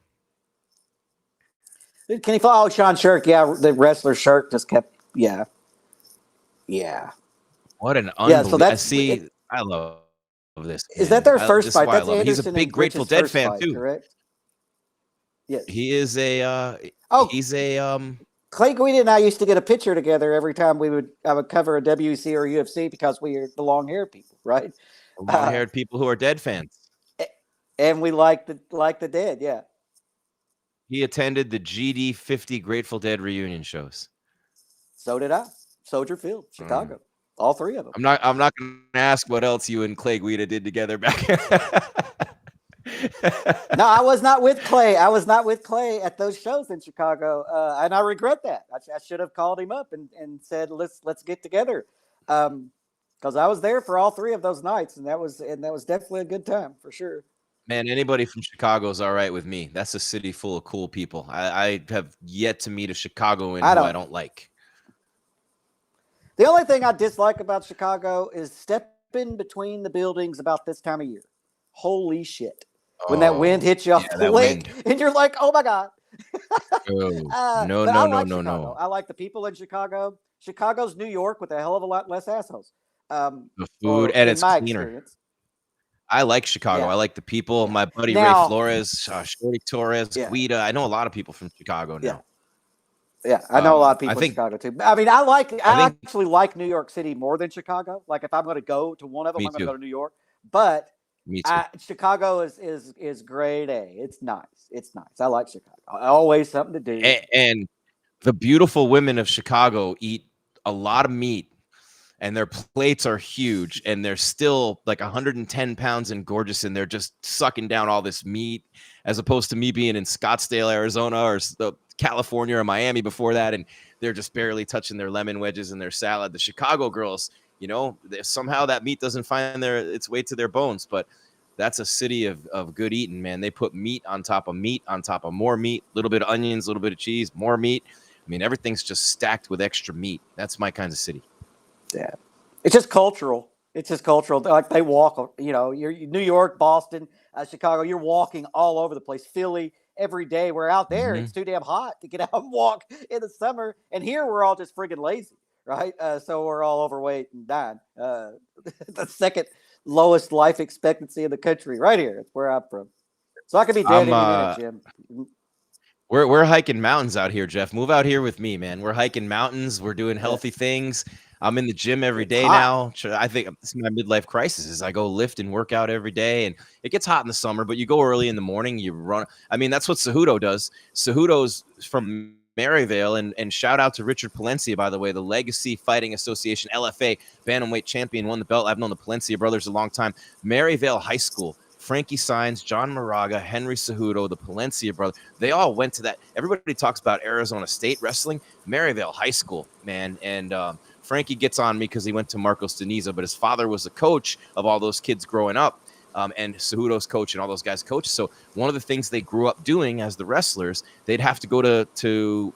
Kenny Florian, Sean Shirk, yeah, the wrestler Shirk just kept, yeah. What an unbelievable. So that's I love this. Is that their first fight? That's Anderson. He's a big Grateful Dead fan fight, too. Correct. Yes. He is a. He's a. Clay Guida and I used to get a picture together every time I would cover a WC or UFC because we are the long-haired people, right? Long-haired people who are Dead fans. And we like the Dead, yeah. He attended the GD 50 Grateful Dead reunion shows. So did I. Soldier Field, Chicago. All 3 of them. I'm not going to ask what else you and Clay Guida did together back. No, I was not with Clay. I was not with Clay at those shows in Chicago, and I regret that. I should have called him up and said, "Let's get together," because I was there for all 3 of those nights, and that was definitely a good time for sure. Man, anybody from Chicago is all right with me. That's a city full of cool people. I have yet to meet a Chicagoan who I don't like. The only thing I dislike about Chicago is stepping between the buildings about this time of year. Holy shit. When that wind hits you off the lake and you're like, oh my God. No. I like the people in Chicago. Chicago's New York with a hell of a lot less assholes. The or food, and in it's my cleaner. experience. I like Chicago. I Yeah. like the people. Yeah. My buddy Ray Now, Flores, Shorty Torres, yeah, Guida. I know a lot of people from Chicago yeah, now. yeah. I know a lot of I people in think Chicago too. I mean, I I think actually like New York City more than Chicago. Like if I'm going to go to one of them, me I'm going to too. go to New York. But Me too. Chicago is grade A. It's nice. It's nice. I like Chicago. Always something to do. And the beautiful women of Chicago eat a lot of meat, and their plates are huge, and they're still like 110 pounds and gorgeous, and they're just sucking down all this meat, as opposed to me being in Scottsdale, Arizona, or California or Miami before that, and they're just barely touching their lemon wedges and their salad. The Chicago girls, somehow that meat doesn't find its way to their bones, but that's a city of good eating, man. They put meat on top of more meat, a little bit of onions, a little bit of cheese, more meat. I mean, everything's just stacked with extra meat. That's my kind of city. Yeah. It's just cultural. It's just cultural. Like they walk, you're New York, Boston, Chicago, you're walking all over the place. Philly, every day. We're out there. Mhm. It's too damn hot to get out and walk in the summer. And here we're all just friggin' lazy, right? So we're all overweight and dying. The second lowest life expectancy in the country, right here. It's where I'm from. So I could be dead I'm any minute, Jim. We're hiking mountains out here, Jeff. Move out here with me, man. We're hiking mountains. We're doing healthy things. I'm in the gym every It's day hot. now. I think this is my midlife crisis. Is I go lift and work out every day, and it gets hot in the summer. But you go early in the morning. You run. I mean, that's what Cejudo does. Cejudo's from Maryvale, and shout out to Richard Palencia, by the way, the Legacy Fighting Association LFA bantamweight champion, won the belt. I've known the Palencia brothers a long time. Maryvale High School. Frankie Saenz, John Moraga, Henry Cejudo, the Palencia brothers. They all went to that. Everybody talks about Arizona State wrestling. Maryvale High School, man. And Frankie gets on me because he went to Marcos Deniza, but his father was a coach of all those kids growing up. And Cejudo's coach and all those guys coach. So one of the things they grew up doing as the wrestlers, they'd have to go to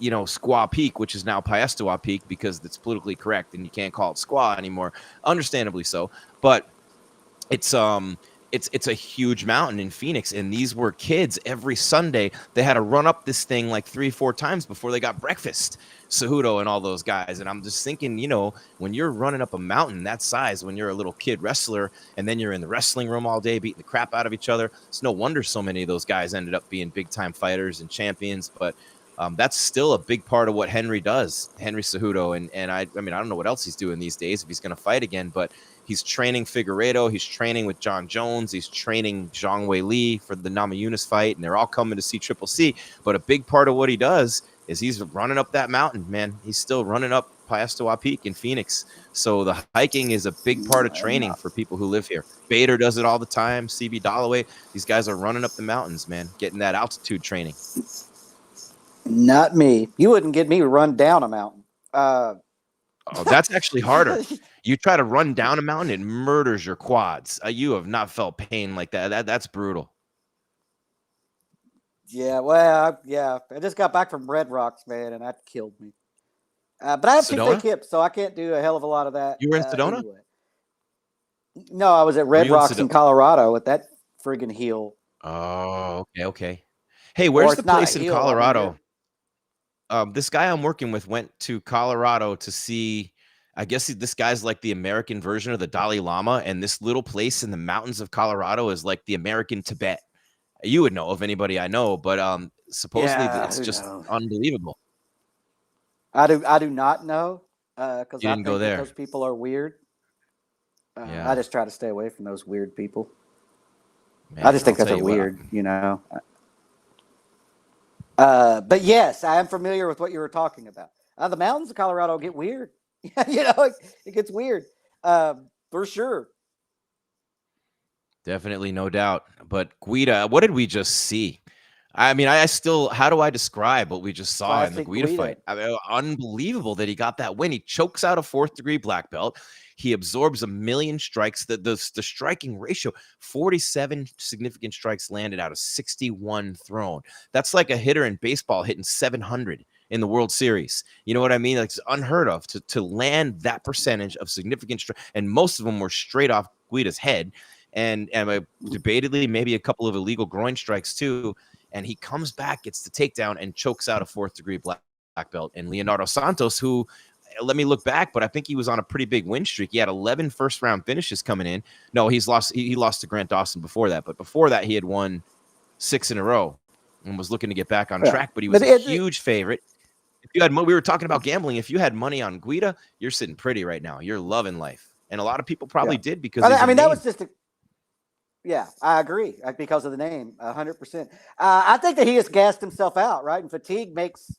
Squaw Peak, which is now Piestewa Peak because it's politically correct and you can't call it Squaw anymore. Understandably so. But it's a huge mountain in Phoenix, and these were kids every Sunday. They had to run up this thing like 3-4 times before they got breakfast. Cejudo and all those guys. And I'm just thinking, when you're running up a mountain that size, when you're a little kid wrestler, and then you're in the wrestling room all day beating the crap out of each other, it's no wonder so many of those guys ended up being big time fighters and champions. But that's still a big part of what Henry does, Henry Cejudo. And I mean, I don't know what else he's doing these days if he's going to fight again, but he's training Figueiredo. He's training with John Jones. He's training Zhang Wei Li for the Namajunas fight, and they're all coming to see Triple C. But a big part of what he does is he's running up that mountain, man. He's still running up Piestewa Peak in Phoenix. So the hiking is a big part of training for people who live here. Bader does it all the time. CB Dollaway. These guys are running up the mountains, man, getting that altitude training. Not me. You wouldn't get me to run down a mountain. Oh, that's actually harder. You try to run down a mountain, it murders your quads. You have not felt pain like that. That's brutal. Yeah, well, yeah. I just got back from Red Rocks, man, and that killed me. But I have two Sedona? fake hips, so I can't do a hell of a lot of that. You were in Sedona? Anyway. No, I was at Red you in Rocks in Colorado at that friggin' hill. Oh, okay. Hey, where's the it's not a place in hill, I mean, Colorado? This guy I'm working with went to Colorado to see, I guess this guy's like the American version of the Dalai Lama, and this little place in the mountains of Colorado is like the American Tibet. You would know of anybody I know, but supposedly it's just unbelievable. I do not know because You I didn't think go that there. those people are weird. Yeah. I just try to stay away from those weird people. Man, I just think I'll those tell are you what, weird, But yes, I am familiar with what you were talking about. The mountains of Colorado get weird. It gets weird for sure. Definitely, no doubt. But Guida, what did we just see? I mean, I still, how do I describe what we just saw in the Classic Guida Guida. fight? I mean, unbelievable that he got that win. He chokes out a 4th-degree black belt. He absorbs 1 million strikes. The striking ratio, 47 significant strikes landed out of 61 thrown. That's like a hitter in baseball hitting 700 in the World Series. You know what I mean? Like, it's unheard of to land that percentage of significant strike. And most of them were straight off Guida's head. And debatedly, maybe a couple of illegal groin strikes too. And he comes back, gets the takedown, and chokes out a 4th-degree black belt. And Leonardo Santos, who let me look back, but I think he was on a pretty big win streak. He had 11 first-round finishes coming in. No, he lost to Grant Dawson before that, but before that he had won 6 in a row and was looking to get back on track, but he was a huge favorite. If you had, we were talking about gambling. If you had money on Guida, you're sitting pretty right now. You're loving life, and a lot of people probably did because I mean that was just I agree because of the name, 100%. I think that he has gassed himself out, right? And fatigue makes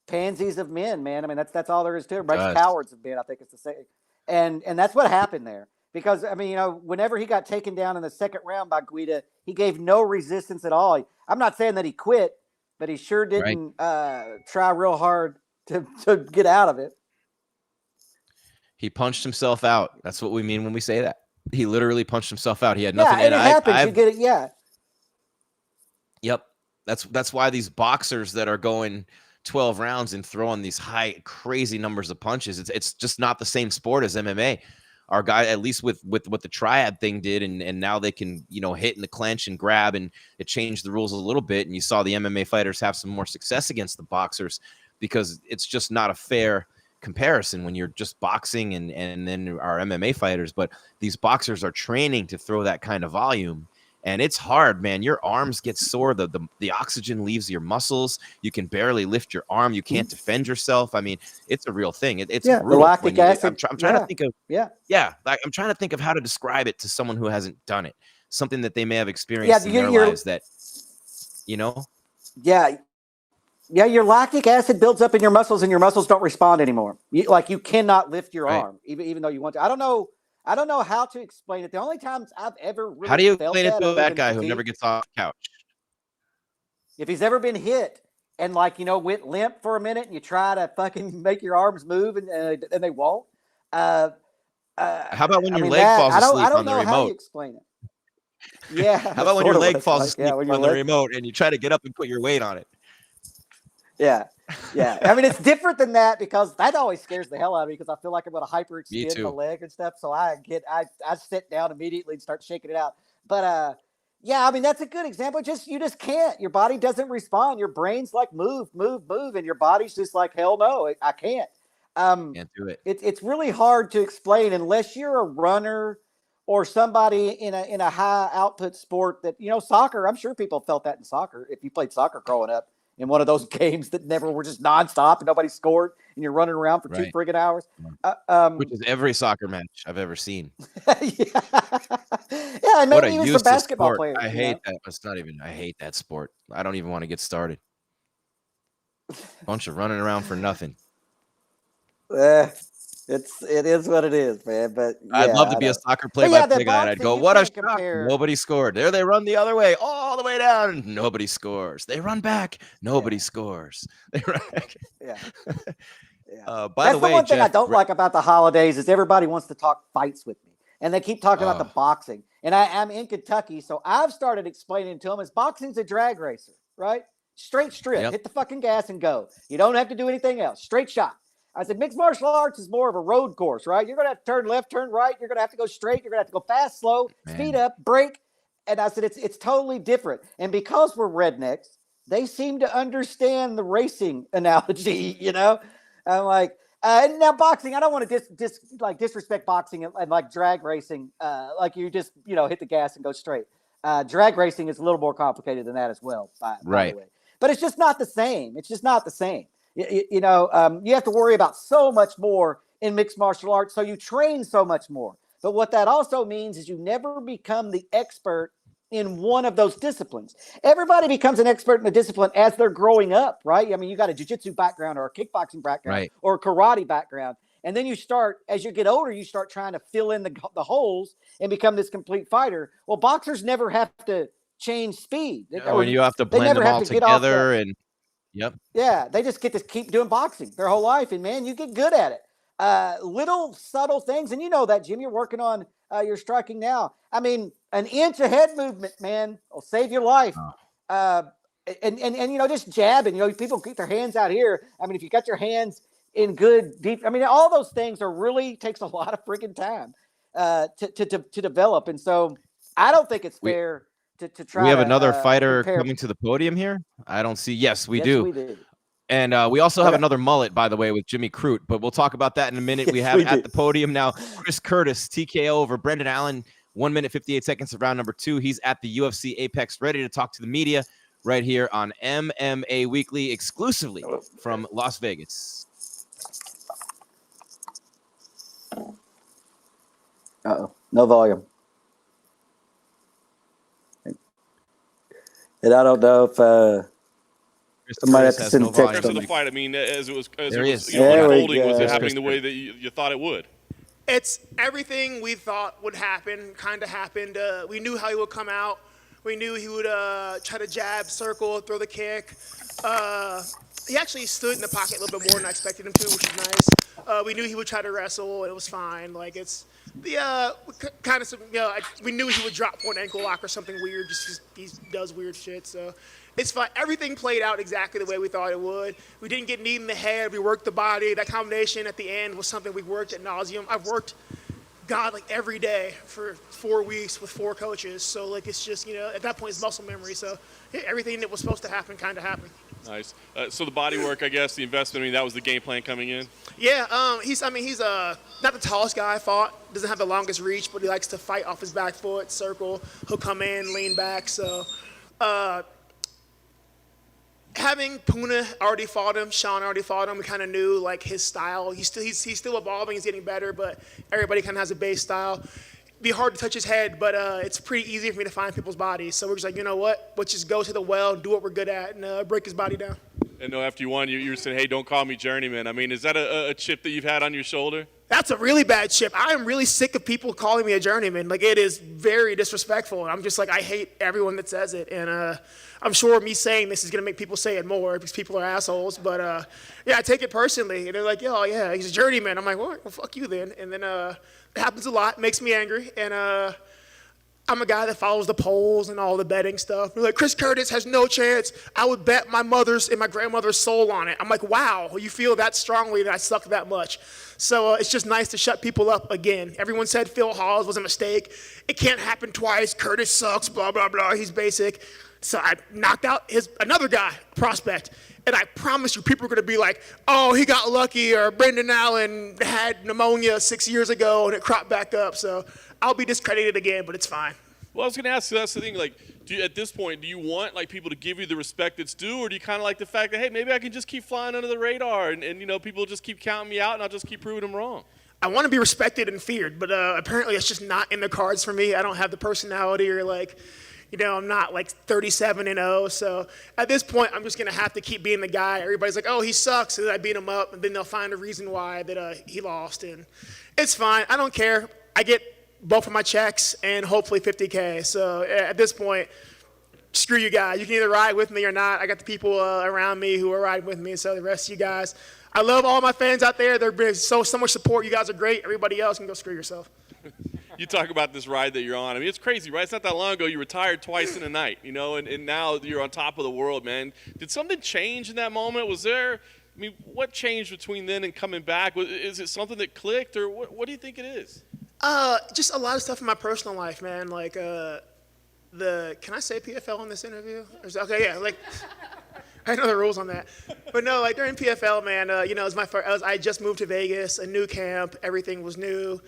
pansies of men, man. I mean that's all there is to it. Makes cowards of men. I think it's the same, and that's what happened there. Because, I mean, whenever he got taken down in the second round by Guida, he gave no resistance at all. I'm not saying that he quit, but he sure didn't try real hard to get out of it. He punched himself out. That's what we mean when we say that. He literally punched himself out. He had nothing. Yeah, and it happens. You get it, Yep. That's why these boxers that are going 12 rounds and throwing these high, crazy numbers of punches, it's just not the same sport as MMA. Our guy, at least with what the triad thing did, and now they can, hit in the clinch and grab, and it changed the rules a little bit. And you saw the MMA fighters have some more success against the boxers because it's just not a fair comparison when you're just boxing and then our MMA fighters. But these boxers are training to throw that kind of volume. And it's hard, man. Your arms get sore. The oxygen leaves your muscles. You can barely lift your arm. You can't defend yourself. I mean, it's a real thing. It's brutal. The lactic acid. I'm trying to think of I'm trying to think of how to describe it to someone who hasn't done it. Something that they may have experienced in their lives that, Yeah, your lactic acid builds up in your muscles, and your muscles don't respond anymore. You cannot lift your arm, even though you want to. I don't know how to explain it. The only times I've ever really how do you felt explain it to that guy fatigue, who never gets off the couch? If he's ever been hit and went limp for a minute, and you try to fucking make your arms move, and they won't. How about when your leg falls asleep on the remote? I don't know how you explain it. Yeah. How about when your leg falls asleep on the remote and you try to get up and put your weight on it? Yeah. I mean, it's different than that because that always scares the hell out of me because I feel like I'm going to hyperextend my leg and stuff. So I sit down immediately and start shaking it out. But I mean, that's a good example. You just can't. Your body doesn't respond. Your brain's like move, and your body's just like hell no, I can't. Can't do it. It's really hard to explain unless you're a runner or somebody in a high output sport that soccer. I'm sure people felt that in soccer if you played soccer growing up. In one of those games that never were just nonstop and nobody scored and you're running around for 2 friggin' hours. Which is every soccer match I've ever seen. Yeah, and maybe even some basketball players. I hate that. It's not even, I hate that sport. I don't even want to get started. Bunch of running around for nothing. It is what it is, man. But I'd love to be a soccer play-by-play guy. And I'd go, what a shock! Nobody scored. There they run the other way, all the way down. Nobody scores. They run back. Nobody scores. They run back. Yeah. By the way, the one thing Jeff, I don't like about the holidays is everybody wants to talk fights with me, and they keep talking about the boxing. And I'm in Kentucky, so I've started explaining to them as boxing's a drag racer, right? Straight strip, hit the fucking gas and go. You don't have to do anything else. Straight shot. I said, mixed martial arts is more of a road course, right? You're going to have to turn left, turn right. You're going to have to go straight. You're going to have to go fast, slow, speed up, brake. And I said, it's totally different. And because we're rednecks, they seem to understand the racing analogy, I'm like, and now boxing, I don't want to disrespect boxing and like drag racing. Like you just, hit the gas and go straight. Drag racing is a little more complicated than that as well, by the way. But it's just not the same. It's just not the same. You have to worry about so much more in mixed martial arts, so you train so much more. But what that also means is you never become the expert in one of those disciplines. Everybody becomes an expert in a discipline as they're growing up, right? I mean, you got a jiu-jitsu background or a kickboxing background or a karate background. And then as you get older, you start trying to fill in the holes and become this complete fighter. Well, boxers never have to change speed. When you have to blend them all together and yeah, they just get to keep doing boxing their whole life, and man, you get good at it. Little subtle things, and you know that, Jim. You're working on your striking now. I mean, an inch of head movement, man, will save your life. And just jabbing. People keep their hands out here. I mean, if you got your hands in good deep, I mean, all those things takes a lot of freaking time to develop, and so I don't think it's fair. To try we have another fighter coming to the podium here. I don't see. Yes, we do. And we also have another mullet, by the way, with Jimmy Crute, but we'll talk about that in a minute. We have we at do. the podium now Chris Curtis, TKO over Brendan Allen, 1 minute, 58 seconds of round number 2. He's at the UFC Apex, ready to talk to the media right here on MMA Weekly, exclusively from Las Vegas. Uh-oh, no volume. And I don't know if I might have to send a text After on the it. fight, I mean, as it was There he is. unfolding, was go. it happening the way that you thought it would? It's everything we thought would happen, kind of happened. We knew how he would come out. We knew he would try to jab, circle, throw the kick. He actually stood in the pocket a little bit more than I expected him to, which is nice. We knew he would try to wrestle, and it was fine. Like, it's the kind of, we knew he would drop for an ankle lock or something weird, just 'cause he does weird shit. So it's fine. Everything played out exactly the way we thought it would. We didn't get kneed in the head. We worked the body. That combination at the end was something we worked at nauseum. I've worked, God, like every day for 4 weeks with 4 coaches. So, like, it's just, at that point, it's muscle memory. So yeah, everything that was supposed to happen kind of happened. Nice. So the body work, I guess, the investment, I mean, that was the game plan coming in? Yeah, he's not the tallest guy I fought. Doesn't have the longest reach, but he likes to fight off his back foot, circle. He'll come in, lean back. So having Puna already fought him, Sean already fought him, we kind of knew, like, his style. He's still evolving, he's getting better, but everybody kind of has a base style. Be hard to touch his head, but it's pretty easy for me to find people's bodies. So we're just like, you know what? Let's just go to the well, do what we're good at, and break his body down. And after you won, you said, hey, don't call me journeyman. I mean, is that a chip that you've had on your shoulder? That's a really bad chip. I am really sick of people calling me a journeyman. Like, it is very disrespectful. I'm just like, I hate everyone that says it. And I'm sure me saying this is going to make people say it more because people are assholes. But, yeah, I take it personally. And they're like, oh, yeah, he's a journeyman. I'm like, well, fuck you then. And then it happens a lot, makes me angry. And I'm a guy that follows the polls and all the betting stuff. They're like, Chris Curtis has no chance. I would bet my mother's and my grandmother's soul on it. I'm like, wow, you feel that strongly that I suck that much. So it's just nice to shut people up again. Everyone said Phil Hawes was a mistake. It can't happen twice. Curtis sucks, blah, blah, blah. He's basic. So I knocked out another guy, prospect. And I promise you, people are going to be like, oh, he got lucky, or Brendan Allen had pneumonia 6 years ago and it cropped back up. So I'll be discredited again, but it's fine. Well, I was going to ask you, that's the thing, like, at this point, do you want, like, people to give you the respect that's due, or do you kind of like the fact that, hey, maybe I can just keep flying under the radar and people just keep counting me out and I'll just keep proving them wrong? I want to be respected and feared, but apparently it's just not in the cards for me. I don't have the personality, or, like, I'm not like 37-0. So at this point, I'm just going to have to keep being the guy. Everybody's like, oh, he sucks. And I beat him up, and then they'll find a reason why that he lost. And it's fine. I don't care. I get both of my checks and hopefully $50K. So at this point, screw you guys. You can either ride with me or not. I got the people around me who are riding with me. So the rest of you guys, I love all my fans out there. They're been so much support. You guys are great. Everybody else can go screw yourself. You talk about this ride that you're on. I mean, it's crazy, right? It's not that long ago you retired twice in a night, and now you're on top of the world, man. Did something change in that moment? Was there, what changed between then and coming back? Is it something that clicked, or what do you think it is? Just a lot of stuff in my personal life, man. Like, can I say PFL in this interview? Okay, yeah, like, I know the rules on that. But no, like, during PFL, man, it was my first, I just moved to Vegas, a new camp, everything was new.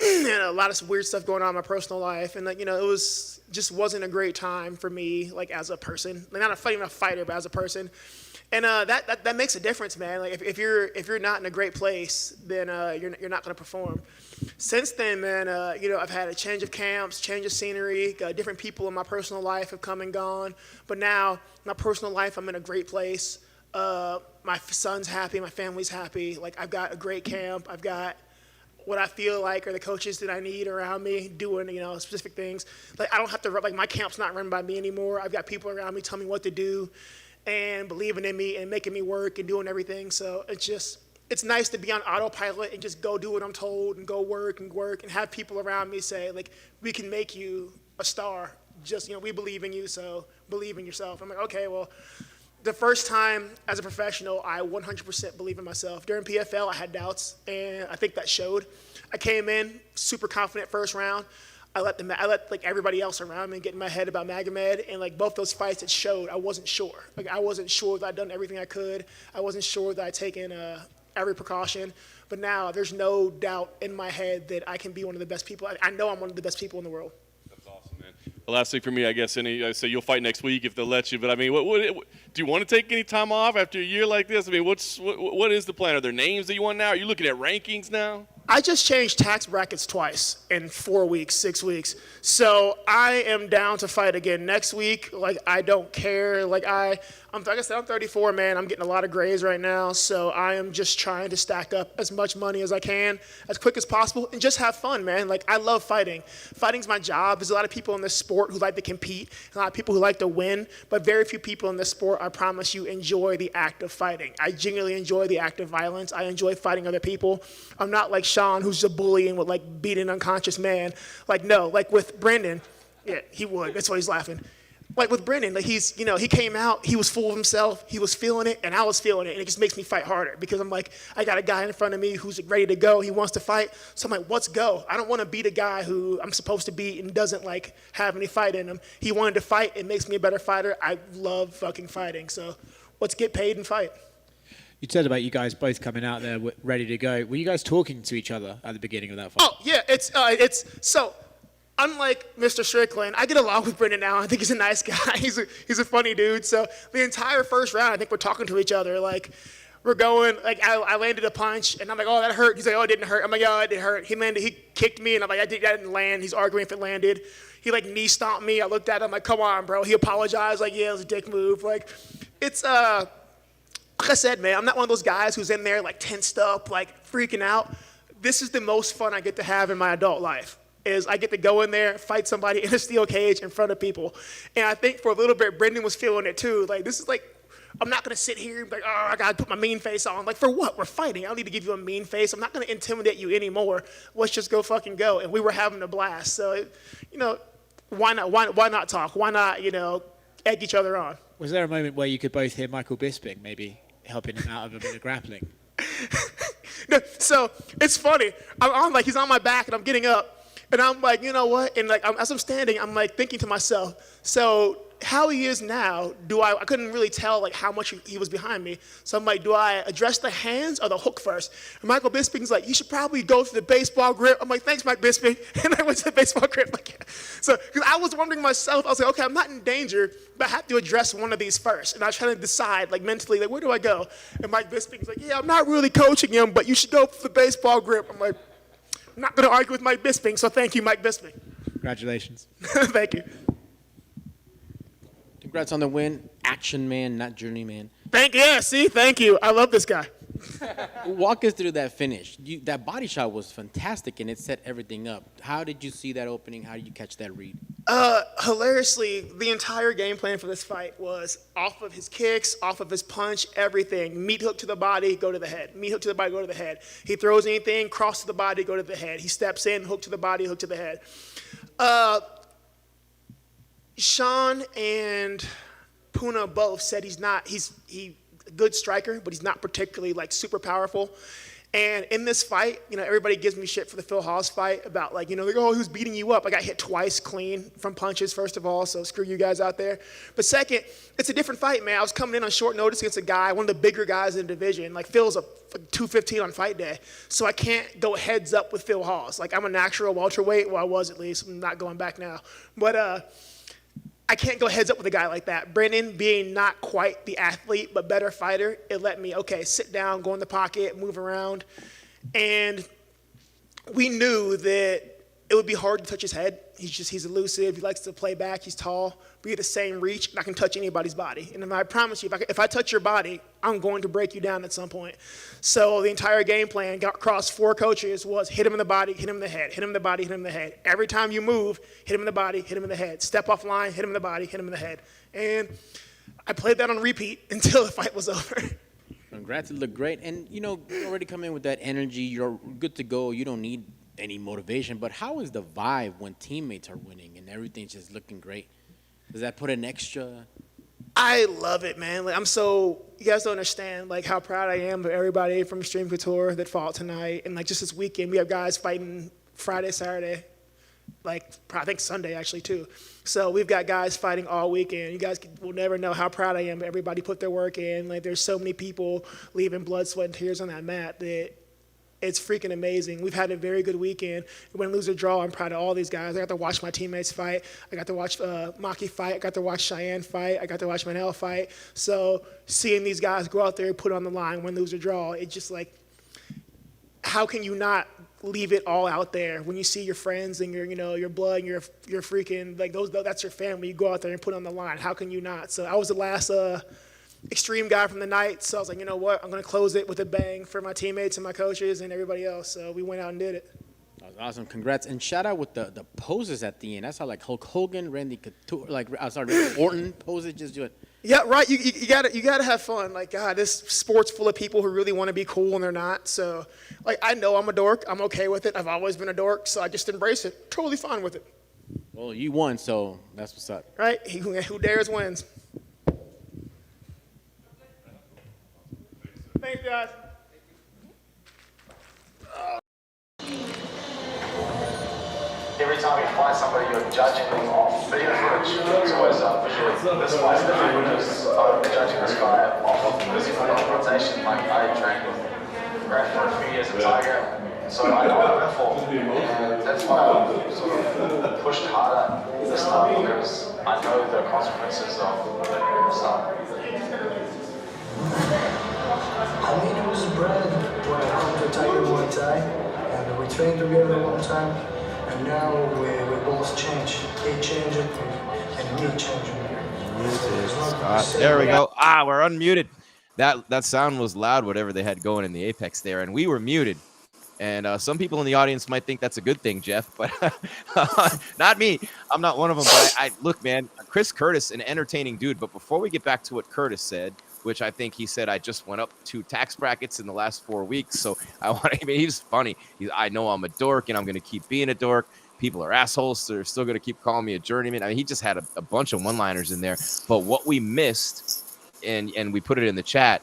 And a lot of weird stuff going on in my personal life, and it wasn't a great time for me, like, as a person. Like, not even a fighter, but as a person. And that makes a difference, man. Like, if you're not in a great place, then you're not going to perform. Since then, man, I've had a change of camps, change of scenery. Different people in my personal life have come and gone. But now, my personal life, I'm in a great place. My son's happy, my family's happy. Like, I've got a great camp. I've got what I feel like are the coaches that I need around me doing, specific things. Like, I don't have to, like, my camp's not run by me anymore. I've got people around me telling me what to do and believing in me and making me work and doing everything. So it's nice to be on autopilot and just go do what I'm told and go work and have people around me say, like, we can make you a star. Just, we believe in you, so believe in yourself. I'm like, okay, well, the first time as a professional, I 100% believe in myself. During PFL, I had doubts, and I think that showed. I came in super confident first round. I let like everybody else around me get in my head about Magomed, and like both those fights, it showed I wasn't sure. Like I wasn't sure that I'd done everything I could. I wasn't sure that I'd taken every precaution. But now there's no doubt in my head that I can be one of the best people. I know I'm one of the best people in the world. That's awesome, man. The last thing for me, I guess, I say you'll fight next week if they'll let you. But I mean, what do you want to take any time off after a year like this? I mean, what is the plan? Are there names that you want now? Are you looking at rankings now? I just changed tax brackets twice in 4 weeks, 6 weeks. So I am down to fight again next week. Like, I don't care. Like I said, I'm 34, man. I'm getting a lot of grays right now. So I am just trying to stack up as much money as I can, as quick as possible, and just have fun, man. Like, I love fighting. Fighting's my job. There's a lot of people in this sport who like to compete, a lot of people who like to win, but very few people in this sport, I promise you, enjoy the act of fighting. I genuinely enjoy the act of violence. I enjoy fighting other people. I'm not like Sean, who's a bully and would like beat an unconscious man. Like, no, like with Brendan, yeah, he would. That's why he's laughing. Like with Brendan, like he came out, he was full of himself, he was feeling it, and I was feeling it, and it just makes me fight harder because I'm like, I got a guy in front of me who's ready to go, he wants to fight, so I'm like, let's go. I don't want to beat a guy who I'm supposed to beat and doesn't like have any fight in him. He wanted to fight, it makes me a better fighter. I love fucking fighting, so let's get paid and fight. You said about you guys both coming out there ready to go. Were you guys talking to each other at the beginning of that fight? Oh, yeah, it's so unlike Mr. Strickland, I get along with Brendan now. I think he's a nice guy. He's a funny dude. So the entire first round, I think we're talking to each other. Like, we're going, like, I landed a punch, and I'm like, oh, that hurt. He's like, oh, it didn't hurt. I'm like, oh, it did hurt. He kicked me, and I'm like, that didn't land. He's arguing if it landed. He, like, knee stomped me. I looked at him, I'm like, come on, bro. He apologized, like, yeah, it was a dick move. Like, it's, like I said, man, I'm not one of those guys who's in there, like, tensed up, like, freaking out. This is the most fun I get to have in my adult life. Is I get to go in there, fight somebody in a steel cage in front of people. And I think for a little bit, Brendan was feeling it too. Like, this is like, I'm not going to sit here and be like, oh, I got to put my mean face on. Like, for what? We're fighting. I don't need to give you a mean face. I'm not going to intimidate you anymore. Let's just go fucking go. And we were having a blast. So, why not? Why not talk? Why not, egg each other on? Was there a moment where you could both hear Michael Bisping maybe helping him out of a bit of grappling? No, so it's funny. He's on my back and I'm getting up. And I'm like, you know what? And like, as I'm standing, I'm like thinking to myself, so how he is now, I couldn't really tell like how much he was behind me. So I'm like, do I address the hands or the hook first? And Michael Bisping's like, you should probably go for the baseball grip. I'm like, thanks, Mike Bisping. And I went to the baseball grip. Like, yeah. So, because I was wondering myself, I was like, okay, I'm not in danger, but I have to address one of these first. And I was trying to decide, like mentally, like, where do I go? And Mike Bisping's like, yeah, I'm not really coaching him, but you should go for the baseball grip. I'm like, I'm not going to argue with Mike Bisping, so thank you, Mike Bisping. Congratulations. Thank you. Congrats on the win. Action man, not journeyman. Thank you. I love this guy. Walk us through that finish. That body shot was fantastic, and it set everything up. How did you see that opening? How did you catch that read? Hilariously, the entire game plan for this fight was off of his kicks, off of his punch, everything. Meat hook to the body, go to the head. Meat hook to the body, go to the head. He throws anything, cross to the body, go to the head. He steps in, hook to the body, hook to the head. Sean and Puna both said he's a good striker, but he's not particularly like super powerful. And in this fight, everybody gives me shit for the Phil Hawes fight about like, oh, he was beating you up. I got hit twice clean from punches, first of all, so screw you guys out there. But second, it's a different fight, man. I was coming in on short notice against a guy, one of the bigger guys in the division. Like Phil's a 215 on fight day, so I can't go heads up with Phil Hawes. Like I'm a natural welterweight, well I was at least, I'm not going back now. But I can't go heads up with a guy like that. Brendan, being not quite the athlete, but better fighter, it let me, okay, sit down, go in the pocket, move around. And we knew that it would be hard to touch his head. He's elusive, he likes to play back, he's tall. We have the same reach, and I can touch anybody's body. And I promise you, if I touch your body, I'm going to break you down at some point. So the entire game plan across 4 coaches was hit him in the body, hit him in the head, hit him in the body, hit him in the head. Every time you move, hit him in the body, hit him in the head. Step off line, hit him in the body, hit him in the head. And I played that on repeat until the fight was over. Congrats, it looked great. And, you already come in with that energy. You're good to go. You don't need any motivation. But how is the vibe when teammates are winning and everything's just looking great? Does that put an extra? I love it, man. Like, you guys don't understand like how proud I am of everybody from Extreme Couture that fought tonight. And like just this weekend, we have guys fighting Friday, Saturday. like I think Sunday actually too. So we've got guys fighting all weekend. You guys will never know how proud I am. Everybody put their work in. Like there's so many people leaving blood, sweat, and tears on that mat that it's freaking amazing. We've had a very good weekend. Win, lose, or draw, I'm proud of all these guys. I got to watch my teammates fight. I got to watch Maki fight. I got to watch Cheyenne fight. I got to watch Manel fight. So seeing these guys go out there and put on the line, win, lose, or draw, it's just like, how can you not leave it all out there when you see your friends and your blood and your freaking like that's your family. You go out there and put on the line. How can you not? So I was the last extreme guy from the night. So I was like, you know what? I'm gonna close it with a bang for my teammates and my coaches and everybody else. So we went out and did it. That was awesome. Congrats. And shout out with the poses at the end. I saw like Hulk Hogan, Randy Couture, Randy Orton poses, just do it. Yeah, right. You gotta have fun. Like, God, this sport's full of people who really want to be cool and they're not. So, like, I know I'm a dork. I'm okay with it. I've always been a dork, so I just embrace it. Totally fine with it. Well, you won, so that's what's up. Right? Who dares wins. Thanks, guys. Every time you find somebody, you're judging them off. But even for a junior, it's always visually. This fight's different because I'm judging this guy off of physical rotation. Like, I trained with Brad for a few years at Tiger, so I know what I'm in for. And that's why I've sort of pushed harder this time, because I know the consequences of the start. I mean, it was Brad when I come to Tiger Muay Thai, and we trained together a long time. And now we both change. He changed it, and me changed it. There we go. We're unmuted. That sound was loud, whatever they had going in the apex there, and we were muted. And some people in the audience might think that's a good thing, Jeff, but not me. I'm not one of them. But I look, man, Chris Curtis, an entertaining dude. But before we get back to what Curtis said, which I think he said, I just went up 2 tax brackets in the last 4 weeks. So he's funny. I know I'm a dork and I'm going to keep being a dork. People are assholes, so they're still going to keep calling me a journeyman. I mean, he just had a bunch of one-liners in there. But what we missed, and we put it in the chat,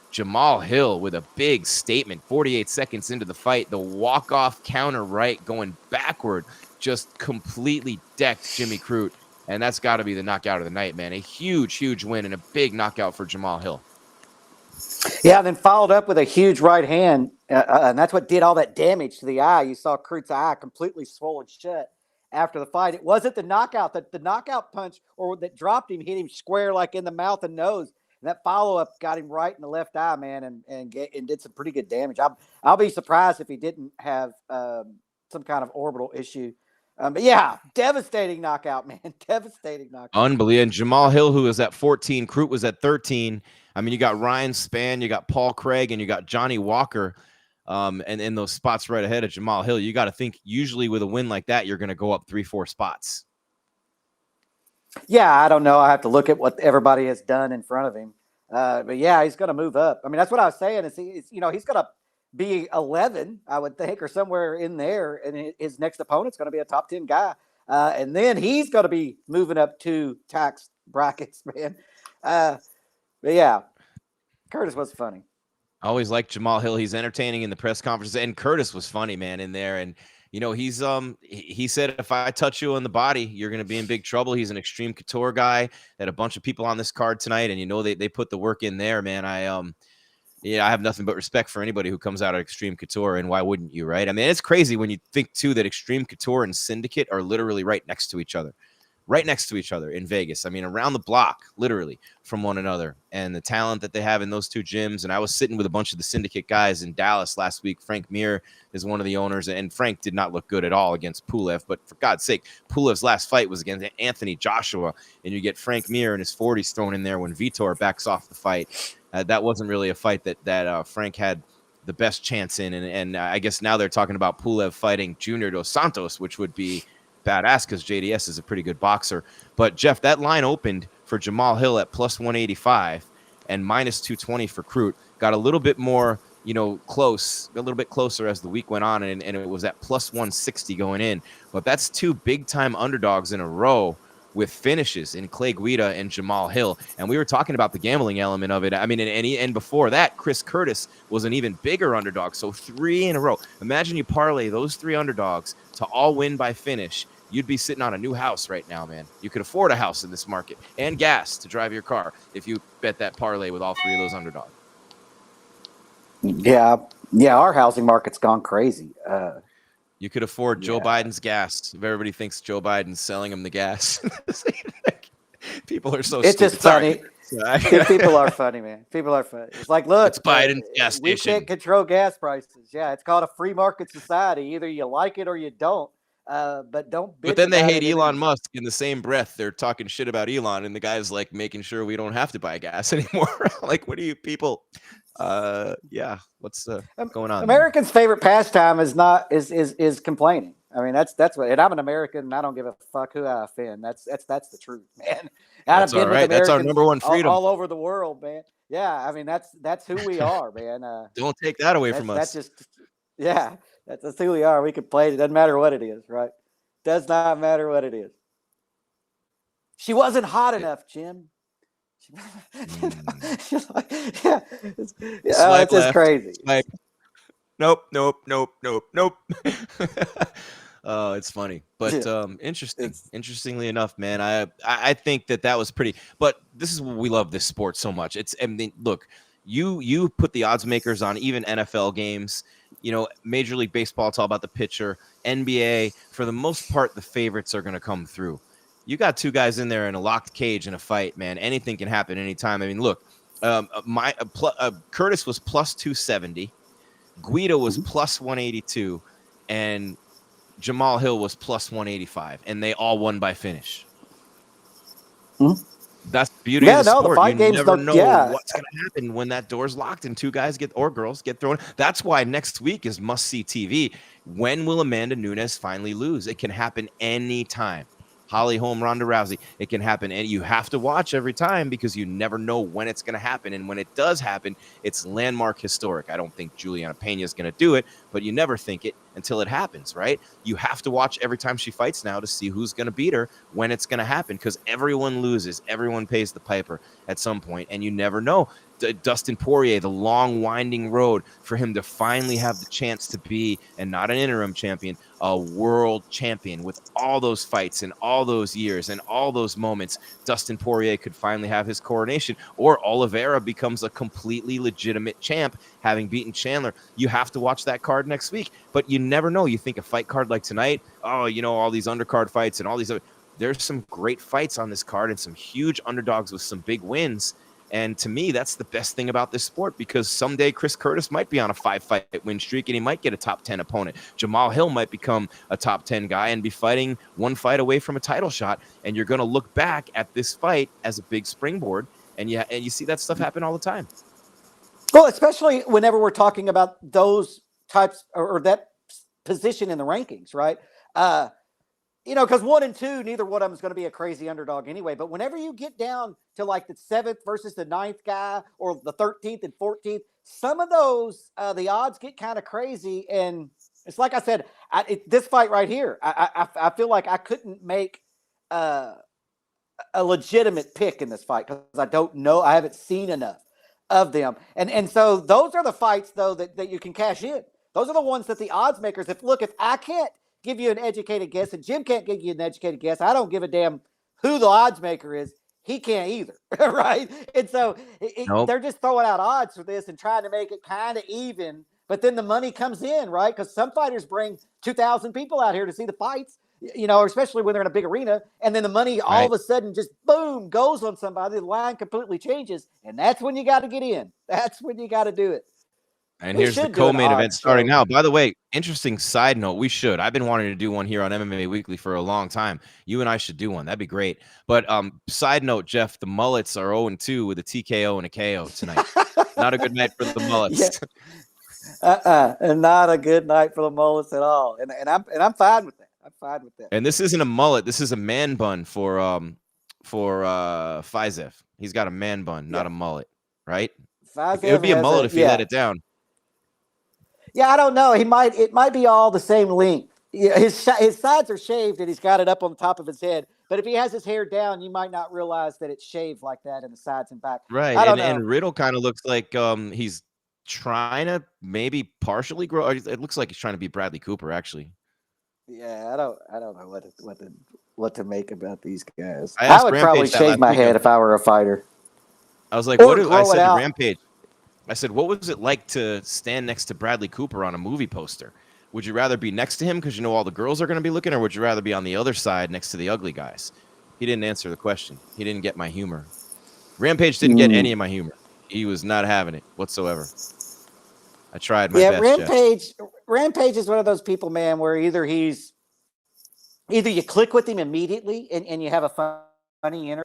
Jamal Hill with a big statement, 48 seconds into the fight, the walk-off counter right going backward, just completely decked Jimmy Crute. And that's got to be the knockout of the night, man. A huge, huge win and a big knockout for Jamal Hill. Yeah, and then followed up with a huge right hand, and that's what did all that damage to the eye. You saw Crute's eye completely swollen shut after the fight. It wasn't the knockout. The knockout punch or that dropped him hit him square like in the mouth and nose. And that follow-up got him right in the left eye, man, and did some pretty good damage. I'll be surprised if he didn't have some kind of orbital issue. But yeah, devastating knockout, man. Devastating knockout. Unbelievable. And Jamal Hill, who was at 14, Crute was at 13. I mean, you got Ryan Spann, you got Paul Craig, and you got Johnny Walker. And in those spots right ahead of Jamal Hill, you got to think usually with a win like that, you're going to go up 3-4 spots. Yeah, I don't know. I have to look at what everybody has done in front of him. But yeah, he's going to move up. I mean, that's what I was saying. He's going to be 11, I would think, or somewhere in there. And his next opponent's going to be a top 10 guy. And then he's going to be moving up 2 tax brackets, man. But yeah, Curtis was funny. I always liked Jamal Hill. He's entertaining in the press conferences, and Curtis was funny, man, in there. And he said, if I touch you on the body, you're going to be in big trouble. He's an Extreme Couture guy. Had a bunch of people on this card tonight, and they put the work in there, man. I have nothing but respect for anybody who comes out of Extreme Couture, and why wouldn't you, right? I mean, it's crazy when you think too that Extreme Couture and Syndicate are literally right next to each other in Vegas. I mean, around the block, literally from one another, and the talent that they have in those 2 gyms. And I was sitting with a bunch of the Syndicate guys in Dallas last week. Frank Mir is one of the owners, and Frank did not look good at all against Pulev. But for God's sake, Pulev's last fight was against Anthony Joshua, and you get Frank Mir in his 40s thrown in there when Vitor backs off the fight. That wasn't really a fight that Frank had the best chance in. And I guess now they're talking about Pulev fighting Junior Dos Santos, which would be badass because JDS is a pretty good boxer. But Jeff, that line opened for Jamal Hill at plus 185 and minus 220 for Crute. Got a little bit more, close, a little bit closer as the week went on, and it was at plus 160 going in. But that's 2 big-time underdogs in a row with finishes in Clay Guida and Jamal Hill. And we were talking about the gambling element of it. I mean, and before that, Chris Curtis was an even bigger underdog. So 3 in a row. Imagine you parlay those 3 underdogs to all win by finish. you'd be sitting on a new house right now, man. You could afford a house in this market and gas to drive your car if you bet that parlay with all three of those underdogs. Yeah, our housing market's gone crazy. You could afford Joe Biden's gas. If everybody thinks Joe Biden's selling them the gas, people are so it's stupid. just funny. People are funny, man. People are funny. It's like, look, it's Biden's gas we station. can't control gas prices. Yeah, it's called a free market society. Either you like it or you don't. But don't. But then they hate Elon Musk in the same breath. They're talking shit about Elon, and the guy's like making sure we don't have to buy gas anymore. Like, what are you people? Yeah, what's going on? Americans' favorite pastime is complaining. I mean, that's what. And I'm an American, and I don't give a fuck who I offend. That's the truth, man. That's all right. That's our number one freedom all over the world, man. Yeah, I mean that's who we are, man. Don't take that away from us. That's just that's who we are. We complain. It doesn't matter what it is, right? Does not matter what it is. She wasn't hot enough, Jim. It's just crazy. Nope. Oh, it's funny, but interestingly enough, man, I think that was pretty. But this is what we love this sport so much. I mean, look, you put the odds makers on even NFL games. You know, Major League Baseball, it's all about the pitcher. NBA, for the most part, the favorites are going to come through. You got two guys in there in a locked cage in a fight, man. Anything can happen anytime. I mean, look, Curtis was plus 270, Guido was plus 182, and Jamal Hill was plus 185, and they all won by finish. That's the beauty of the sport. The fight games never know what's going to happen when that door's locked and two guys or girls get thrown. That's why next week is must-see TV. When will Amanda Nunes finally lose? It can happen anytime. Holly Holm, Ronda Rousey. It can happen, and you have to watch every time because you never know when it's going to happen. And when it does happen, it's landmark historic. I don't think Juliana Pena is going to do it, but you never think it until it happens, right? You have to watch every time she fights now to see who's going to beat her when it's going to happen because everyone loses. Everyone pays the piper at some point, and you never know. Dustin Poirier, the long winding road for him to finally have the chance to be, and not an interim champion, a world champion. With all those fights and all those years and all those moments, Dustin Poirier could finally have his coronation, or Oliveira becomes a completely legitimate champ, having beaten Chandler. You have to watch that card next week, but you never know. You think a fight card like tonight, all these undercard fights and all these other, there's some great fights on this card and some huge underdogs with some big wins. And to me, that's the best thing about this sport, because someday Chris Curtis might be on a 5-fight win streak and he might get a top 10 opponent. Jamal Hill might become a top 10 guy and be fighting one fight away from a title shot. And you're going to look back at this fight as a big springboard. And you see that stuff happen all the time. Well, especially whenever we're talking about those types or that position in the rankings, right? Because 1 and 2, neither one of them is going to be a crazy underdog anyway. But whenever you get down to like the 7th versus the 9th guy, or the 13th and 14th, some of those, the odds get kind of crazy. And it's like I said, this fight right here, I feel like I couldn't make a legitimate pick in this fight because I don't know. I haven't seen enough of them. And so those are the fights, though, that you can cash in. Those are the ones that the odds makers, if I can't give you an educated guess, and Jim can't give you an educated guess, I don't give a damn who the odds maker is. He can't either, right? And so they're just throwing out odds for this and trying to make it kind of even, but then the money comes in, right? Because some fighters bring 2,000 people out here to see the fights, especially when they're in a big arena, and then the money all of a sudden just, boom, goes on somebody. The line completely changes, and that's when you got to get in. That's when you got to do it. And here's the co-main event starting now. By the way, interesting side note, I've been wanting to do one here on MMA Weekly for a long time. You and I should do one. That'd be great. But side note, Jeff, the Mullets are 0-2 with a TKO and a KO tonight. Not a good night for the Mullets. And not a good night for the Mullets at all. And I'm fine with that. I'm fine with that. And this isn't a mullet. This is a man bun for Fiziev. He's got a man bun, not a mullet, right? It would be a mullet if he let it down. Yeah, I don't know. It might be all the same length. Yeah, his sides are shaved and he's got it up on the top of his head. But if he has his hair down, you might not realize that it's shaved like that in the sides and back. Right. And Riddle kind of looks like he's trying to maybe partially grow. It looks like he's trying to be Bradley Cooper, actually. Yeah, I don't know what to make about these guys. I I asked would probably Rampage that shave last my week. head if I were a fighter, I was like, or what do I grow it said to out. Rampage? I said, what was it like to stand next to Bradley Cooper on a movie poster? Would you rather be next to him because you know all the girls are going to be looking, or would you rather be on the other side next to the ugly guys? He didn't answer the question. He didn't get my humor. Rampage didn't get any of my humor. He was not having it whatsoever. I tried my best, Jeff. Rampage is one of those people, man, where either you click with him immediately and you have a funny interview,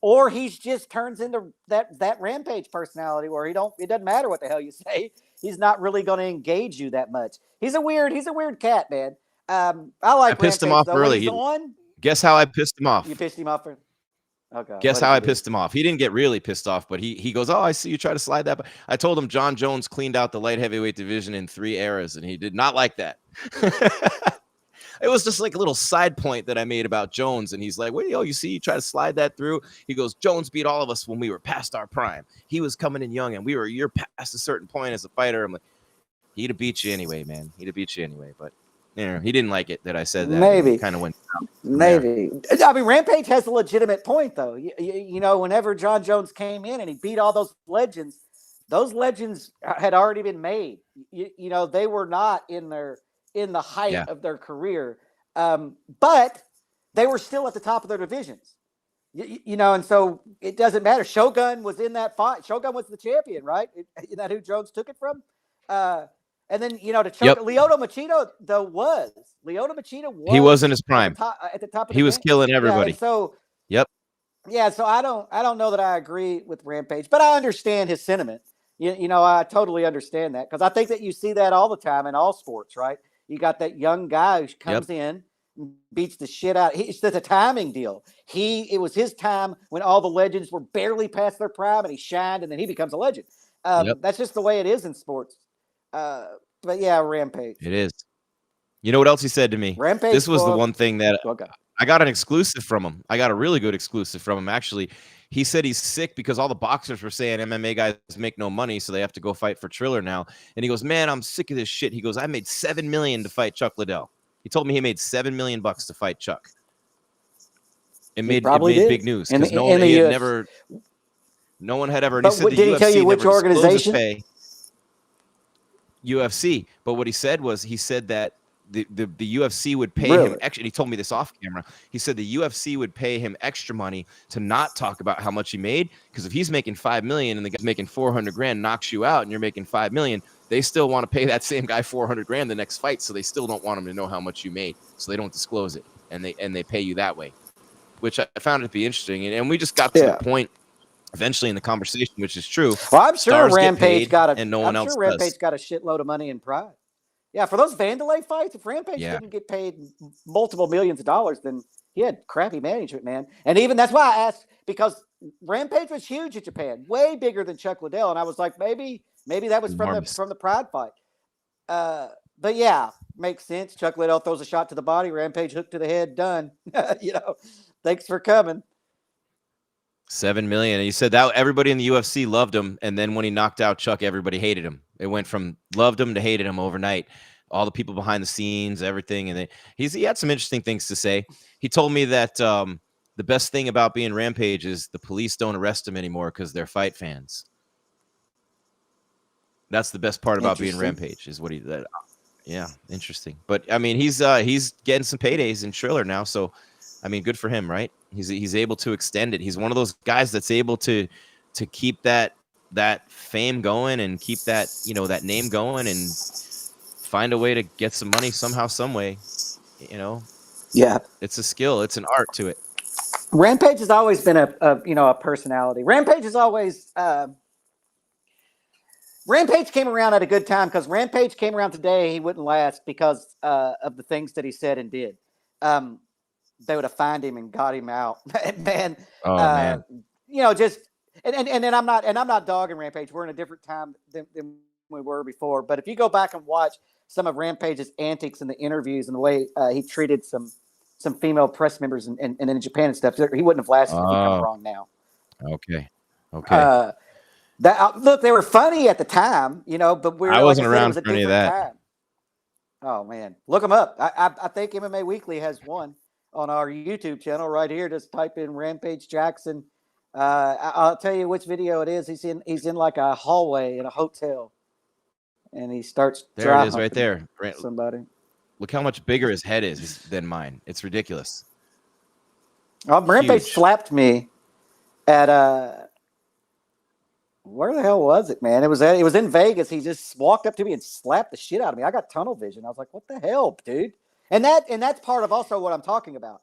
or he's just turns into that Rampage personality where it doesn't matter what the hell you say. He's not really going to engage you that much. He's a weird cat, man. I like I pissed him Rampage off though. When early. he's on, Guess how I pissed him off? you pissed him off. Okay. Guess how I pissed him off? He didn't get really pissed off, but he goes, "Oh, I see you try to slide that." I told him John Jones cleaned out the light heavyweight division in 3 eras, and he did not like that. It was just like a little side point that I made about Jones, and he's like, "Well, you see, you try to slide that through." He goes, "Jones beat all of us when we were past our prime. He was coming in young, and you're past a certain point as a fighter." I'm like, he'd have beat you anyway, man. He'd have beat you anyway, but. Yeah, he didn't like it that I said that. Maybe. Kind of went. Maybe. I mean, Rampage has a legitimate point, though. You know, whenever John Jones came in and he beat all those legends had already been made. You know, they were not in the height of their career, but they were still at the top of their divisions. You know, and so it doesn't matter. Shogun was in that fight. Shogun was the champion, right? Isn't that who Jones took it from? And then, you know, Lyoto Machida, Lyoto Machida was. He was in his prime. At the top of he was killing everybody. Yeah, so, yeah, so I don't know that I agree with Rampage, but I understand his sentiment. You know, I totally understand that because I think that you see that all the time in all sports, right? You got that young guy who comes in, beats the shit out. It's a timing deal. It was his time when all the legends were barely past their prime, and he shined, and then he becomes a legend. That's just the way it is in sports. But yeah, Rampage. It is. You know what else he said to me? Rampage. This was the one thing that I got an exclusive from him. I got a really good exclusive from him, actually. He said he's sick because all the boxers were saying MMA guys make no money, so they have to go fight for Triller now. And he goes, "Man, I'm sick of this shit." He goes, "I made $7 million to fight Chuck Liddell." He told me he made $7 million to fight Chuck. It made big news because no one had ever. But did he tell you which organization? UFC. But what he said was that the UFC would pay him extra. He told me this off camera. He said the UFC would pay him extra money to not talk about how much he made, because if he's making $5 million and the guy's making $400,000 knocks you out and you're making $5 million, they still want to pay that same guy $400,000 the next fight, so they still don't want him to know how much you made, so they don't disclose it, and they pay you that way, which I found it to be interesting. And we just got to the point eventually in the conversation, which is true. Well, I'm sure Rampage got a shitload of money in pride. Yeah, for those Vanderlei fights, if Rampage didn't get paid multiple millions of dollars, then he had crappy management, man. And even that's why I asked, because Rampage was huge in Japan, way bigger than Chuck Liddell, and I was like, maybe that was from the Pride fight. But yeah, makes sense. Chuck Liddell throws a shot to the body, Rampage hook to the head, done. You know, thanks for coming. $7 million. And he said that everybody in the UFC loved him, and then when he knocked out Chuck, everybody hated him. It went from loved him to hated him overnight. All the people behind the scenes, everything, and he had some interesting things to say. He told me that the best thing about being Rampage is the police don't arrest him anymore because they're fight fans. That's the best part about being Rampage, is what he said. Yeah, interesting. But I mean, he's getting some paydays in Triller now, so I mean, good for him, right? He's able to extend it. He's one of those guys that's able to keep that fame going and keep that, you know, that name going and find a way to get some money somehow, some way, you know. Yeah, it's a skill. It's an art to it. Rampage has always been a personality. Rampage has always Rampage came around at a good time, because Rampage came around today. He wouldn't last because of the things that he said and did. They would have found him and got him out. Man, man, you know, just and I'm not dogging Rampage. We're in a different time than we were before. But if you go back and watch some of Rampage's antics in the interviews and the way he treated some female press members and in Japan and stuff, he wouldn't have lasted if he come wrong now. Okay. Look, they were funny at the time, you know, but I wasn't around for any of that. Oh man, look them up. I think MMA Weekly has one on our YouTube channel right here. Just type in Rampage Jackson. I'll tell you which video it is. He's in like a hallway in a hotel, and he starts There it is, right there. somebody. Look how much bigger his head is than mine. It's ridiculous. Rampage Huge. slapped me at where the hell was it, man? It was in Vegas. He just walked up to me and slapped the shit out of me. I got tunnel vision. I was like, "What the hell, dude?" And that's part of also what I'm talking about.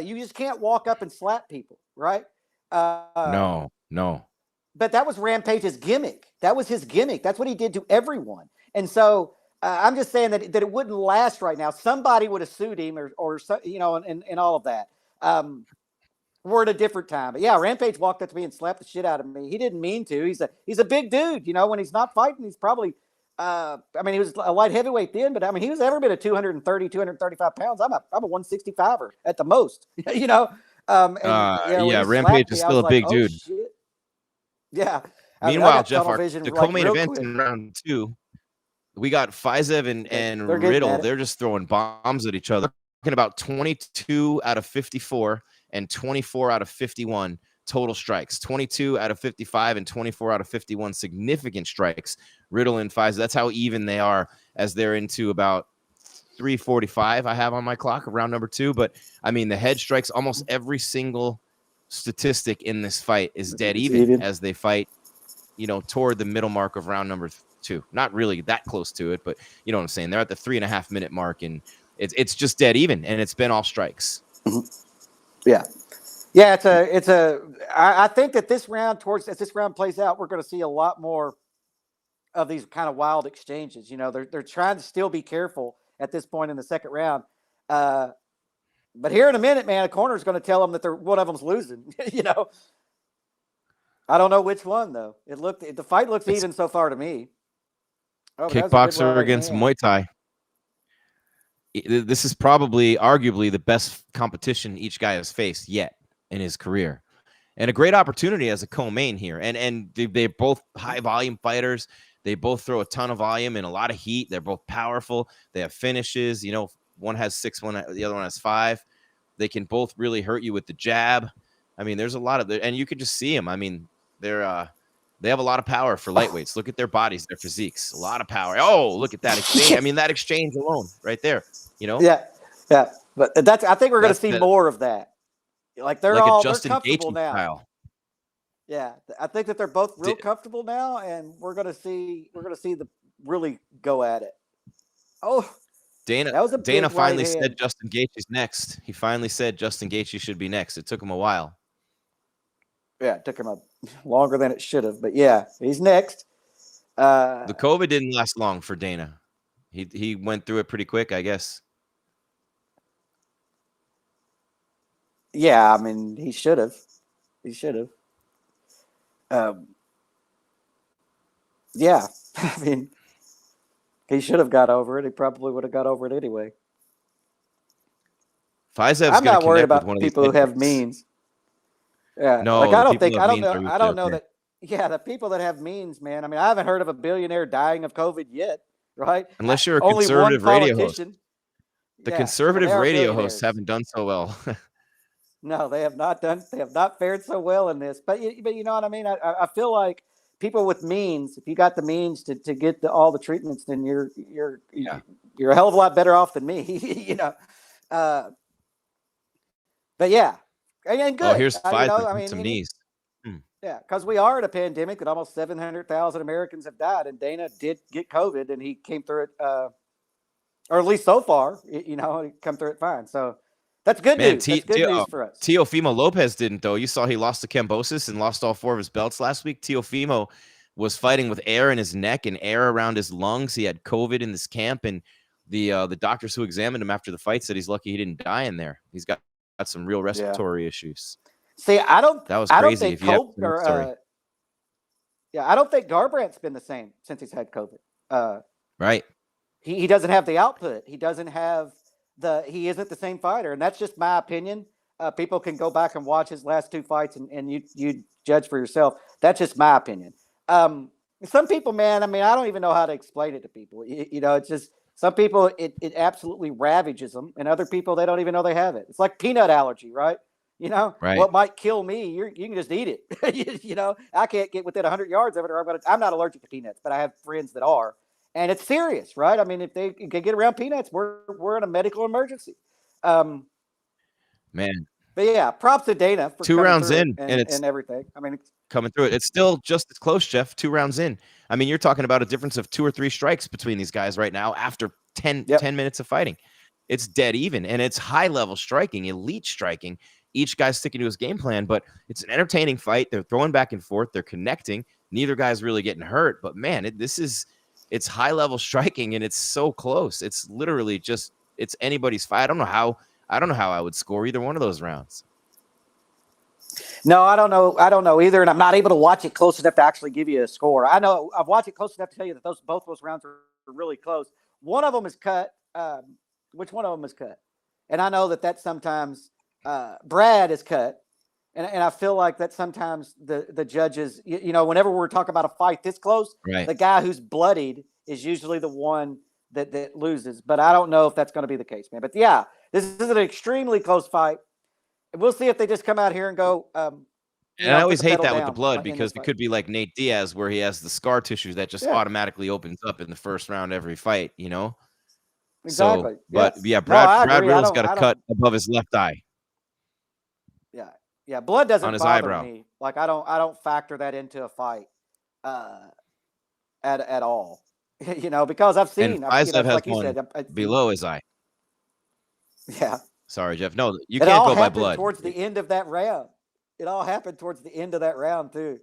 You just can't walk up and slap people, right? No. But that was Rampage's gimmick. That was his gimmick. That's what he did to everyone. And so I'm just saying that it wouldn't last right now. Somebody would have sued him or and all of that. We're at a different time. But yeah, Rampage walked up to me and slapped the shit out of me. He didn't mean to. He's a big dude. When he's not fighting, he's probably he was a light heavyweight then, but he was every bit of 230, 235 pounds. I'm a 165er at the most. Rampage is still a big dude. Shit. Yeah. Meanwhile, Jeff, the co-main event in round 2, we got Faizev and Riddle. They're just throwing bombs at each other. Talking about 22 out of 54 and 24 out of 51 total strikes. 22 out of 55 and 24 out of 51 significant strikes. Riddle and Faizev. That's how even they are as they're into about 345 I have on my clock of round number 2. But the head strikes, almost every single statistic in this fight is dead even as they fight, toward the middle mark of round number 2. Not really that close to it, but you know what I'm saying. They're at the 3.5 minute mark, and it's just dead even, and it's been all strikes. Mm-hmm. Yeah. I think that this round, as this round plays out, we're going to see a lot more of these kind of wild exchanges. They're trying to still be careful at this point in the second round. But here in a minute, man, a corner is going to tell them that one of them's losing. I don't know which one though. The fight looks even so far to me. Kickboxer against Muay Thai. This is probably, arguably, the best competition each guy has faced yet in his career, and a great opportunity as a co-main here. And they're both high volume fighters. They both throw a ton of volume and a lot of heat. They're both powerful. They have finishes. One has 6, the other one has 5. They can both really hurt you with the jab. There's a lot of and you can just see them. They have a lot of power for lightweights. Look at their bodies, their physiques, a lot of power. Oh, look at that exchange. That exchange alone right there, Yeah. But I think we're going to see more of that. They're comfortable now. Style. Yeah. I think that they're both real comfortable now, and we're going to see the really go at it. Oh, Dana finally said Justin Gaethje's next. He finally said Justin Gaethje should be next. It took him a while. Yeah, it took him longer than it should have, but yeah, he's next. The COVID didn't last long for Dana. He went through it pretty quick, I guess. Yeah, he should have. Yeah, he should have got over it. He probably would have got over it anyway. I'm not worried about people who have means. Yeah, no, I don't know that. Yeah, the people that have means, man. I haven't heard of a billionaire dying of COVID yet, right? Unless you're a conservative radio host. The conservative radio hosts haven't done so well. No, they have not done. They have not fared so well in this. But you know what I mean. I feel like people with means, if you got the means to get all the treatments, then you're a hell of a lot better off than me. But yeah, and good. Oh, here's some knees. Yeah, because we are in a pandemic that almost 700,000 Americans have died, and Dana did get COVID, and he came through it, or at least so far, he come through it fine. So that's good news. That's good news for us. Teofimo Lopez didn't, though. You saw he lost to Kambosos and lost all 4 of his belts last week. Teofimo was fighting with air in his neck and air around his lungs. He had COVID in this camp, and the doctors who examined him after the fight said he's lucky he didn't die in there. He's got some real respiratory issues. See, I don't. That was crazy. I don't think I don't think Garbrandt's been the same since he's had COVID. Right. He doesn't have the output. He doesn't have he isn't the same fighter, and that's just my opinion. People can go back and watch his last 2 fights, and you judge for yourself. That's just my opinion. Some people, man, I don't even know how to explain it to people. It's just Some people, it absolutely ravages them, and other people, they don't even know they have it. It's like peanut allergy, right? Right. What might kill me, you can just eat it. I can't get within 100 yards of it, or I'm not allergic to peanuts, but I have friends that are, and it's serious, right? I mean, if they can get around peanuts, we're in a medical emergency. Um, Man, but yeah, props to Dana for 2 coming rounds through it in, and it's and everything. I mean, coming through it. It's still just as close, Jeff. 2 rounds in. I mean, you're talking about a difference of 2 or 3 strikes between these guys right now after 10 minutes of fighting. It's dead even, and it's high-level striking, elite striking. Each guy's sticking to his game plan, but it's an entertaining fight. They're throwing back and forth. They're connecting. Neither guy's really getting hurt, but man, it's high-level striking, and it's so close. It's literally just it's anybody's fight. I don't know how I would score either one of those rounds. no, I don't know either, and I'm not able to watch it close enough to actually give you a score. I know I've watched it close enough to tell you that both those rounds are really close. One of them is cut. Which one of them is cut? And I know that sometimes Brad is cut, and I feel like that sometimes the judges, whenever we're talking about a fight this close, right, the guy who's bloodied is usually the one that loses. But I don't know if that's going to be the case, man. But yeah, this is an extremely close fight. We'll see if they just come out here and go. And I always hate that with the blood because it could be like Nate Diaz, where he has the scar tissue that just automatically opens up in the first round every fight, Exactly. So, but yes. yeah, No, Brad Riddle's got a cut above his left eye. Yeah. Blood doesn't on his bother eyebrow. me. Like I don't factor that into a fight at all. Because I've seen. And Faizav has like you one said, below his eye. Yeah. Sorry, Jeff. No, you It can't all go by happened blood. towards the end of that round. It all happened towards the end of that round too.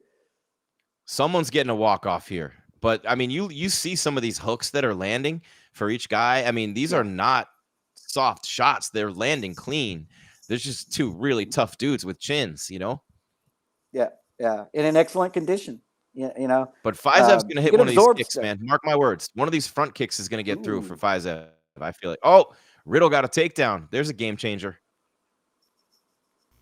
Someone's getting a walk off here. But I mean, you see some of these hooks that are landing for each guy. I mean, these are not soft shots. They're landing clean. There's just 2 really tough dudes with chins, Yeah. In an excellent condition. But Faizev's going to hit one of these kicks, stuff. man. Mark my words. One of these front kicks is going to get through for Faizev. I feel like. Oh, Riddle got a takedown. There's a game changer.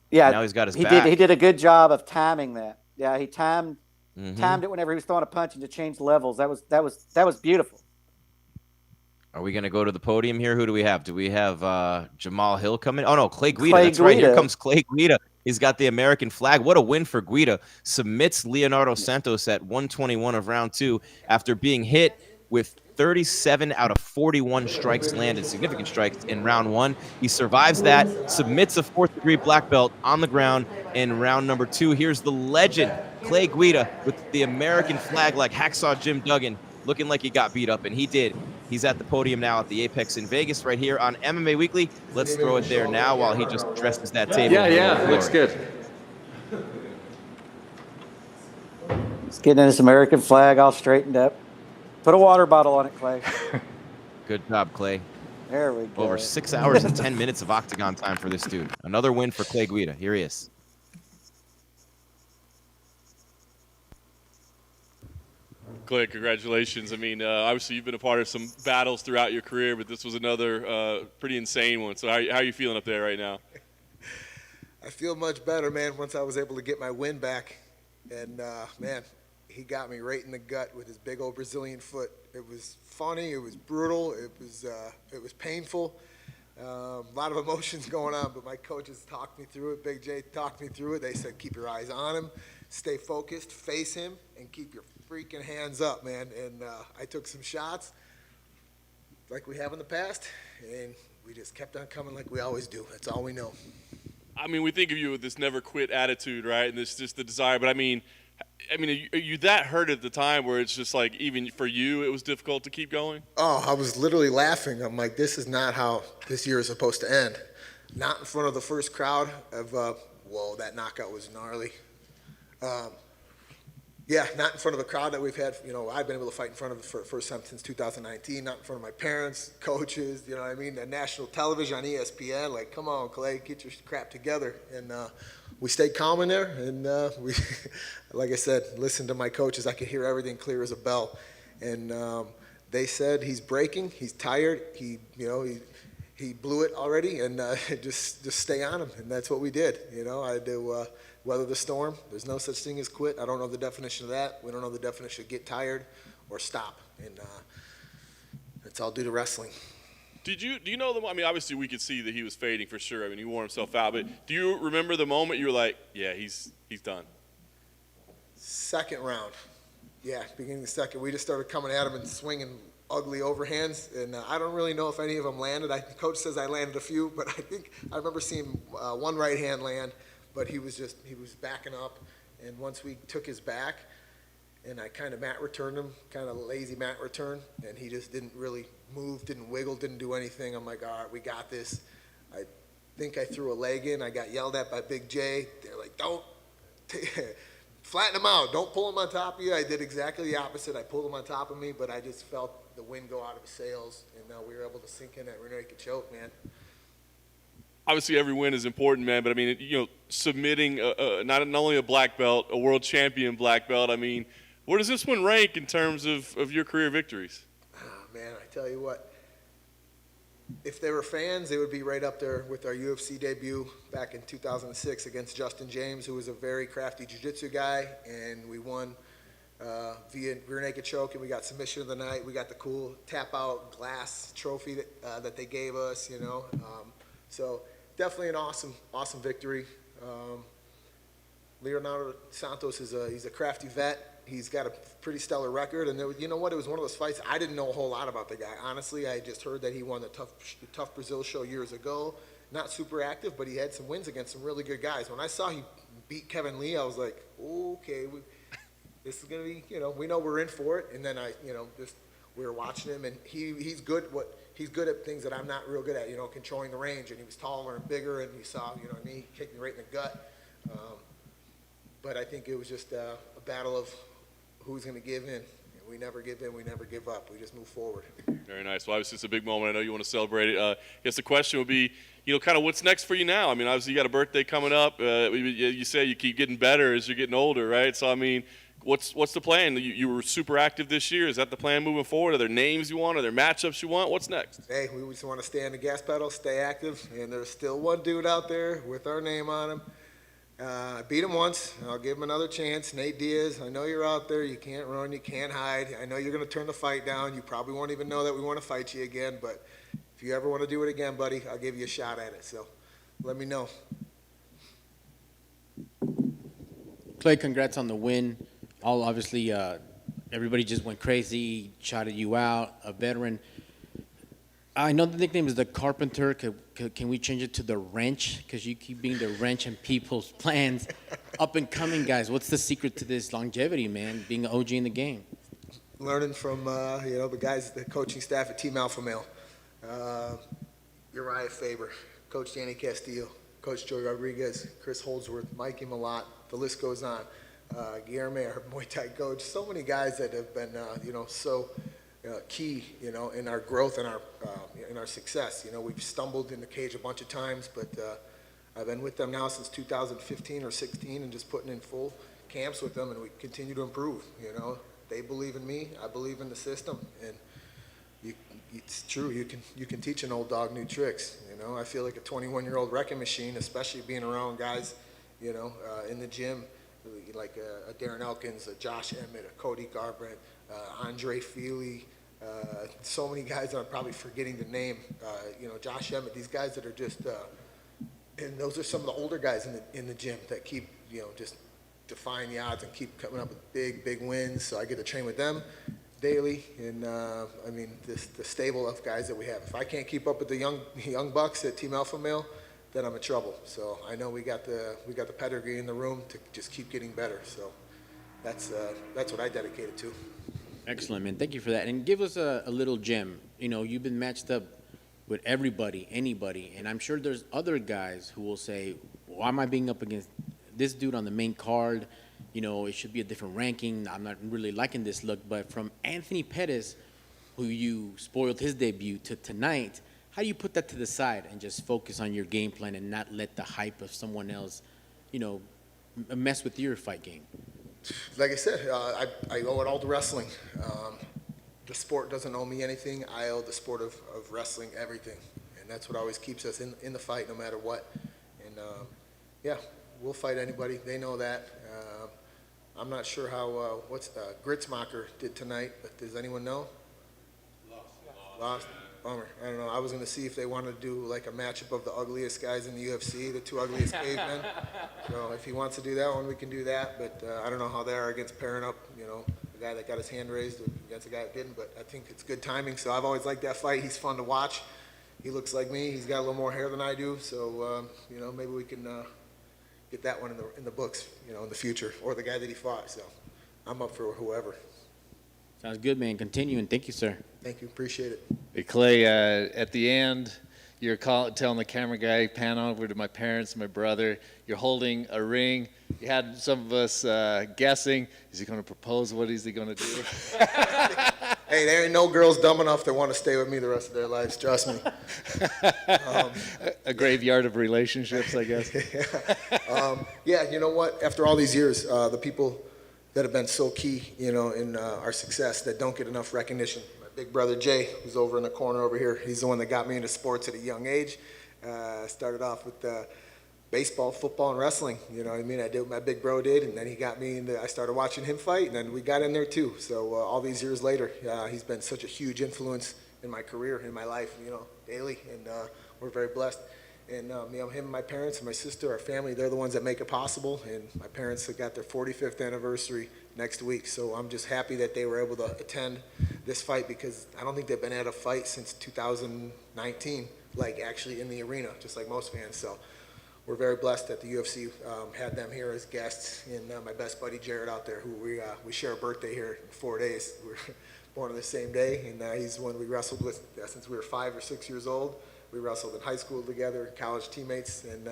Yeah. Now he's got his back. He did a good job of timing that. Yeah, he timed it whenever he was throwing a punch and to change levels. That was beautiful. Are we going to go to the podium here? Who do we have? Do we have Jamal Hill coming? Oh, no, Clay Guida. That's right. Here comes Clay Guida. He's got the American flag. What a win for Guida. Submits Leonardo Santos at 121 of round 2 after being hit with 37 out of 41 strikes landed, significant strikes in round 1. He survives that, submits a 4th-degree black belt on the ground in round number 2. Here's the legend, Clay Guida, with the American flag like Hacksaw Jim Duggan, looking like he got beat up, and he did. He's at the podium now at the Apex in Vegas right here on MMA Weekly. Let's throw it there now while he just dresses that table. Yeah, looks good. He's getting this American flag all straightened up. Put a water bottle on it, Clay. Good job, Clay. There we go. Over 6 hours and 10 minutes of octagon time for this dude. Another win for Clay Guida. Here he is. Clay, congratulations. I mean, obviously you've been a part of some battles throughout your career, but this was another pretty insane one. So how are you feeling up there right now? I feel much better, man, once I was able to get my win back. And, man, he got me right in the gut with his big old Brazilian foot. It was funny. It was brutal. It was painful. A lot of emotions going on, but my coaches talked me through it. Big J talked me through it. They said, keep your eyes on him, stay focused, face him, and keep your freaking hands up, man. And I took some shots like we have in the past, and we just kept on coming like we always do. That's all we know. I mean, we think of you with this never quit attitude, right? And this just the desire. But I mean, are you that hurt at the time where it's just like even for you it was difficult to keep going? Oh, I was literally laughing. I'm like, this is not how this year is supposed to end. Not in front of the first crowd of, whoa, that knockout was gnarly. Yeah, not in front of the crowd that we've had. I've been able to fight in front of for the first time since 2019. Not in front of my parents, coaches. You know what I mean? The national television on ESPN. Like, come on, Clay, get your crap together. And we stayed calm in there. And we, like I said, listened to my coaches. I could hear everything clear as a bell. And they said he's breaking. He's tired. He blew it already. And just stay on him. And that's what we did. I had to. Weather the storm. There's no such thing as quit. I don't know the definition of that. We don't know the definition of get tired or stop. And it's all due to wrestling. Do you know the? I mean, obviously we could see that he was fading for sure. I mean, he wore himself out. But do you remember the moment you were like, yeah, he's done? Second round. Yeah, beginning of the second. We just started coming at him and swinging ugly overhands. And I don't really know if any of them landed. The coach says I landed a few, but I remember seeing one right hand land, but he was backing up. And once we took his back, and I kind of mat returned him, kind of lazy mat return, and he just didn't really move, didn't wiggle, didn't do anything. I'm like, all right, we got this. I think I threw a leg in. I got yelled at by Big J. They're like, don't flatten him out. Don't pull him on top of you. I did exactly the opposite. I pulled him on top of me, but I just felt the wind go out of his sails, and we were able to sink in that rear naked choke, man. Obviously, every win is important, man. But I mean, submitting not only a black belt, a world champion black belt. I mean, where does this one rank in terms of your career victories? Oh, man, I tell you what. If they were fans, they would be right up there with our UFC debut back in 2006 against Justin James, who was a very crafty jiu-jitsu guy, and we won via rear naked choke, and we got submission of the night. We got the cool tap-out glass trophy that they gave us, So definitely an awesome victory. Leonardo Santos he's a crafty vet. He's got a pretty stellar record, and you know what? It was one of those fights I didn't know a whole lot about the guy. Honestly, I just heard that he won the Tough Brazil show years ago. Not super active, but he had some wins against some really good guys. When I saw he beat Kevin Lee, I was like, okay, this is gonna be, we know we're in for it. And then we were watching him, and he's good. He's good at things that I'm not real good at, controlling the range. And he was taller and bigger, and you saw, he kicked me right in the gut. But I think it was just a battle of who's going to give in. We never give in. We never give up. We just move forward. Very nice. Well, obviously, it's a big moment. I know you want to celebrate it. I guess the question would be, kind of what's next for you now? I mean, obviously, you got a birthday coming up. You say you keep getting better as you're getting older, right? So, I mean, what's the plan? You were super active this year. Is that the plan moving forward? Are there names you want? Are there matchups you want? What's next? Hey, we just want to stay on the gas pedal, stay active. And there's still one dude out there with our name on him. I beat him once. I'll give him another chance. Nate Diaz, I know you're out there. You can't run. You can't hide. I know you're going to turn the fight down. You probably won't even know that we want to fight you again. But if you ever want to do it again, buddy, I'll give you a shot at it. So let me know. Clay, congrats on the win. Obviously, everybody just went crazy, shouted you out, a veteran. I know the nickname is the Carpenter. Can we change it to the Wrench? Because you keep being the wrench in people's plans. Up and coming guys, what's the secret to this longevity, man? Being an OG in the game. Learning from the guys, the coaching staff at Team Alpha Male. Uriah Faber, Coach Danny Castillo, Coach Joey Rodriguez, Chris Holdsworth, Mikey Malott. The list goes on. Guillermo, our Muay Thai coach. So many guys that have been so key, in our growth and in our success. We've stumbled in the cage a bunch of times, but I've been with them now since 2015 or 16, and just putting in full camps with them, and we continue to improve. They believe in me, I believe in the system, and it's true. You can teach an old dog new tricks. I feel like a 21-year-old wrecking machine, especially being around guys, in the gym, like a Darren Elkins, a Josh Emmett, a Cody Garbrandt, Andre Feely, so many guys that I'm probably forgetting the name. Josh Emmett, these guys that are just, and those are some of the older guys in the gym that keep, just defying the odds and keep coming up with big wins. So I get to train with them daily, and the stable of guys that we have. If I can't keep up with the young bucks at Team Alpha Male, then I'm in trouble. So I know we got the pedigree in the room to just keep getting better. So that's what I dedicate it to. Excellent, man. Thank you for that. And give us a little gem. You've been matched up with everybody, anybody, and I'm sure there's other guys who will say, why am I being up against this dude on the main card? It should be a different ranking. I'm not really liking this look. But from Anthony Pettis, who you spoiled his debut, to tonight, how do you put that to the side and just focus on your game plan and not let the hype of someone else, mess with your fight game? Like I said, I owe it all to wrestling. The sport doesn't owe me anything. I owe the sport of wrestling everything. And that's what always keeps us in the fight no matter what. And, we'll fight anybody. They know that. I'm not sure how Gritzmacher did tonight, but does anyone know? Lost. Bummer. I don't know. I was going to see if they wanted to do like a matchup of the ugliest guys in the UFC, the two ugliest cavemen. So if he wants to do that one, we can do that. But I don't know how they are against pairing up, a guy that got his hand raised against a guy that didn't. But I think it's good timing. So I've always liked that fight. He's fun to watch. He looks like me. He's got a little more hair than I do. So, maybe we can get that one in the books, in the future. Or the guy that he fought. So I'm up for whoever. Sounds good, man. Continue, and thank you, sir. Thank you. Appreciate it. Hey, Clay, at the end, you're telling the camera guy, pan over to my parents, my brother. You're holding a ring. You had some of us guessing, is he going to propose? What is he going to do? Hey, there ain't no girls dumb enough that want to stay with me the rest of their lives. Trust me. A graveyard of relationships, I guess. Yeah, you know what? After all these years, the people that have been so key, in our success that don't get enough recognition. My big brother Jay, who's over in the corner over here, he's the one that got me into sports at a young age. Started off with baseball, football, and wrestling. You know what I mean? I did what my big bro did, and then he got me into. I started watching him fight, and then we got in there too. So all these years later, he's been such a huge influence in my career, in my life, daily, and we're very blessed. And him and my parents and my sister, our family, they're the ones that make it possible. And my parents have got their 45th anniversary next week. So I'm just happy that they were able to attend this fight because I don't think they've been at a fight since 2019, like actually in the arena, just like most fans. So we're very blessed that the UFC had them here as guests. And my best buddy Jared out there, who we share a birthday here in 4 days. We're born on the same day. And he's the one we wrestled with since we were 5 or 6 years old. We wrestled in high school together, college teammates, and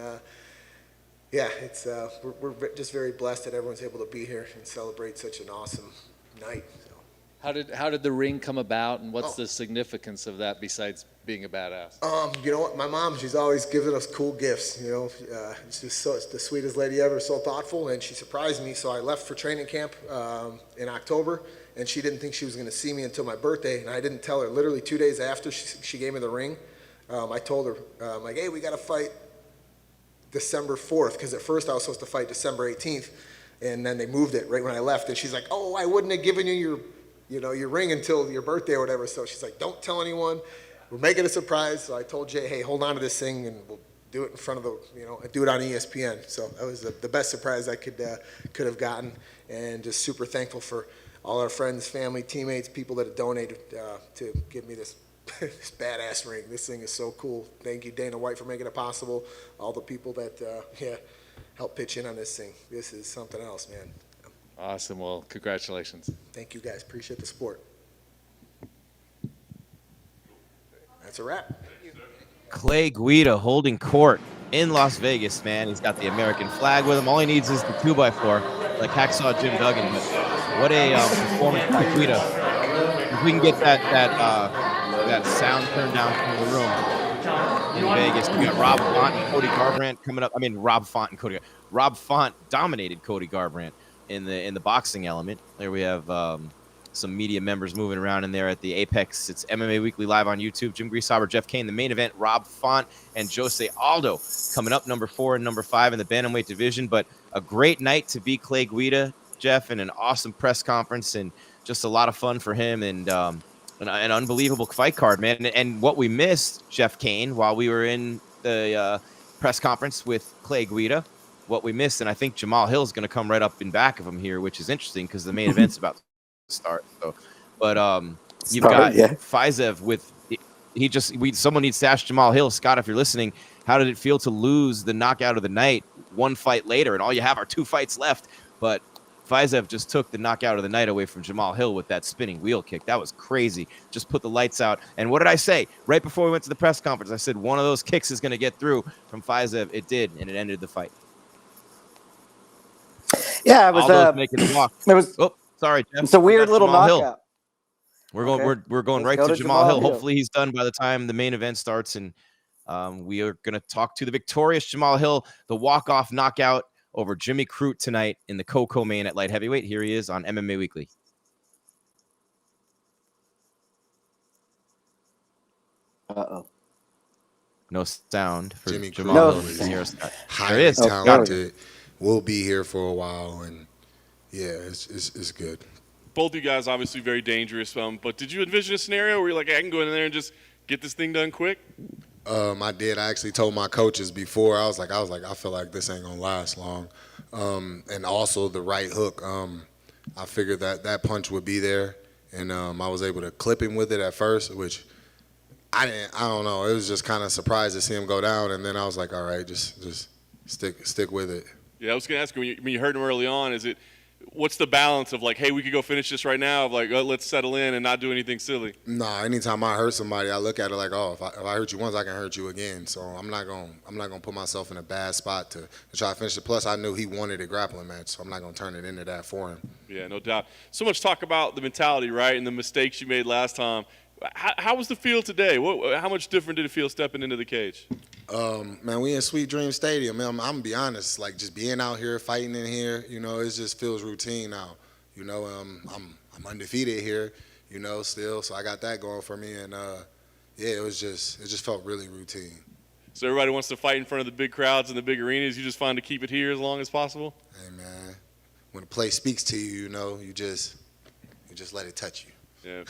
it's we're just very blessed that everyone's able to be here and celebrate such an awesome night. So. How did the ring come about, and what's the significance of that besides being a badass? You know what? My mom, she's always given us cool gifts. It's just it's the sweetest lady ever, so thoughtful, and she surprised me. So I left for training camp in October, and she didn't think she was going to see me until my birthday, and I didn't tell her. Literally 2 days after she gave me the ring. I told her, hey, we got to fight December 4th, because at first I was supposed to fight December 18th, and then they moved it right when I left, and she's like, oh, I wouldn't have given you your ring until your birthday or whatever, so she's like, don't tell anyone, we're making a surprise. So I told Jay, hey, hold on to this thing, and we'll do it in front of do it on ESPN. So that was the best surprise I could have gotten, and just super thankful for all our friends, family, teammates, people that have donated to give me this this badass ring. This thing is so cool. Thank you, Dana White, for making it possible. All the people that helped pitch in on this thing. This is something else, man. Awesome. Well, congratulations. Thank you, guys. Appreciate the support. That's a wrap. Clay Guida holding court in Las Vegas, man. He's got the American flag with him. All he needs is the 2x4, like Hacksaw Jim Duggan. But what a performance by Guida. If we can get that sound turned down from the room in Vegas. We got Rob Font and Cody Garbrandt coming up. I mean, Rob Font dominated Cody Garbrandt in the boxing element. There we have some media members moving around in there at the Apex. It's MMA Weekly live on YouTube. Jim Griesauber, Jeff Kane. The main event, Rob Font and Jose Aldo coming up, number 4 and number 5 in the bantamweight division. But a great night to beat Clay Guida, Jeff, and an awesome press conference, and just a lot of fun for him, and an unbelievable fight card, man. And what we missed, Jeff Kane, while we were in the press conference with Clay Guida, what we missed, and I think Jamal Hill is going to come right up in back of him here, which is interesting because the main event's about to start. So, but you've got Faizev with someone needs to ask Jamal Hill. Scott, if you're listening, how did it feel to lose the knockout of the night one fight later, and all you have are 2 fights left? But Faizev just took the knockout of the night away from Jamal Hill with that spinning wheel kick. That was crazy. Just put the lights out. And what did I say? Right before we went to the press conference, I said one of those kicks is going to get through from Faizev. It did, and it ended the fight. Yeah, it was Aldo's making the walk. It was. Oh, sorry, Jeff. It's a weird little Jamal knockout. Hill. We're going. Okay. We're going Let's right go to to Jamal Hill. Hill. Hopefully, he's done by the time the main event starts, and we are going to talk to the victorious Jamal Hill, the walk-off knockout over Jimmy Crute tonight in the co-main at light heavyweight. Here he is on MMA Weekly. Uh-oh. No sound for Jimmy Jamal Crute Hill. is There highly it is. talented. We'll be here for a while, and yeah, it's good. both of you guys obviously very dangerous. But did you envision a scenario where you're like, hey, I can go in there and just get this thing done quick? I did. I actually told my coaches before. I was like, I feel like this ain't gonna last long. And also the right hook. I figured that punch would be there, and I was able to clip him with it at first, which I don't know. It was just kind of surprised to see him go down, and then I was like, all right, just stick with it. Yeah, I was gonna ask you when you heard him early on. What's the balance of like, hey, we could go finish this right now, of like, oh, let's settle in and not do anything silly? Nah, anytime I hurt somebody, I look at it like, oh, if I hurt you once, I can hurt you again. So I'm not gonna put myself in a bad spot to try to finish it. Plus, I knew he wanted a grappling match, so I'm not gonna turn it into that for him. Yeah, no doubt. So much talk about the mentality, right, and the mistakes you made last time. How was the feel today? How much different did it feel stepping into the cage? Man, we in Sweet Dream Stadium. Man, I'm gonna be honest. Like just being out here, fighting in here, it just feels routine now. I'm undefeated here, still. So I got that going for me, and yeah, it just felt really routine. So everybody wants to fight in front of the big crowds and the big arenas. You just find to keep it here as long as possible. Hey man, when a place speaks to you, you just let it touch you. Yeah.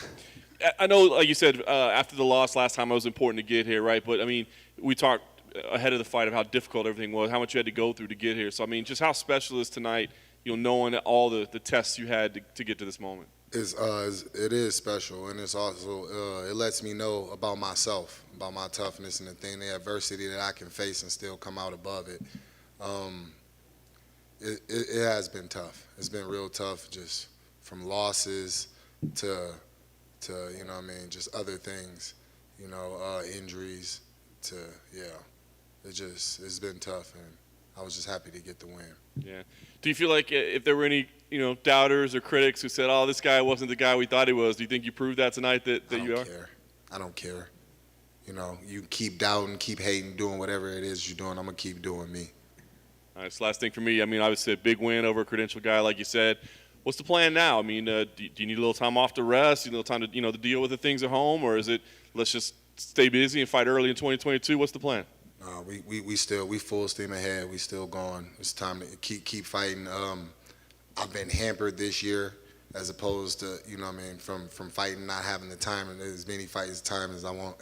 I know, like you said, after the loss last time, it was important to get here, right? But, I mean, we talked ahead of the fight of how difficult everything was, how much you had to go through to get here. So, I mean, just how special is tonight, knowing all the tests you had to get to this moment? It is special, and it's also it lets me know about myself, about my toughness and the adversity that I can face and still come out above it. It has been tough. It's been real tough, just from losses to just other things, injuries it's been tough, and I was just happy to get the win. Yeah. Do you feel like if there were any, doubters or critics who said, oh, this guy wasn't the guy we thought he was, do you think you proved that tonight that you are? I don't care. You keep doubting, keep hating, doing whatever it is you're doing, I'm going to keep doing me. All right, so last thing for me, I mean, obviously a big win over a credentialed guy, like you said. What's the plan now? I mean, do you need a little time off to rest, a little time to, to deal with the things at home, or is it let's just stay busy and fight early in 2022? What's the plan? We full steam ahead. We still going. It's time to keep fighting. I've been hampered this year as opposed to, from fighting, not having the time and as many fights time as I want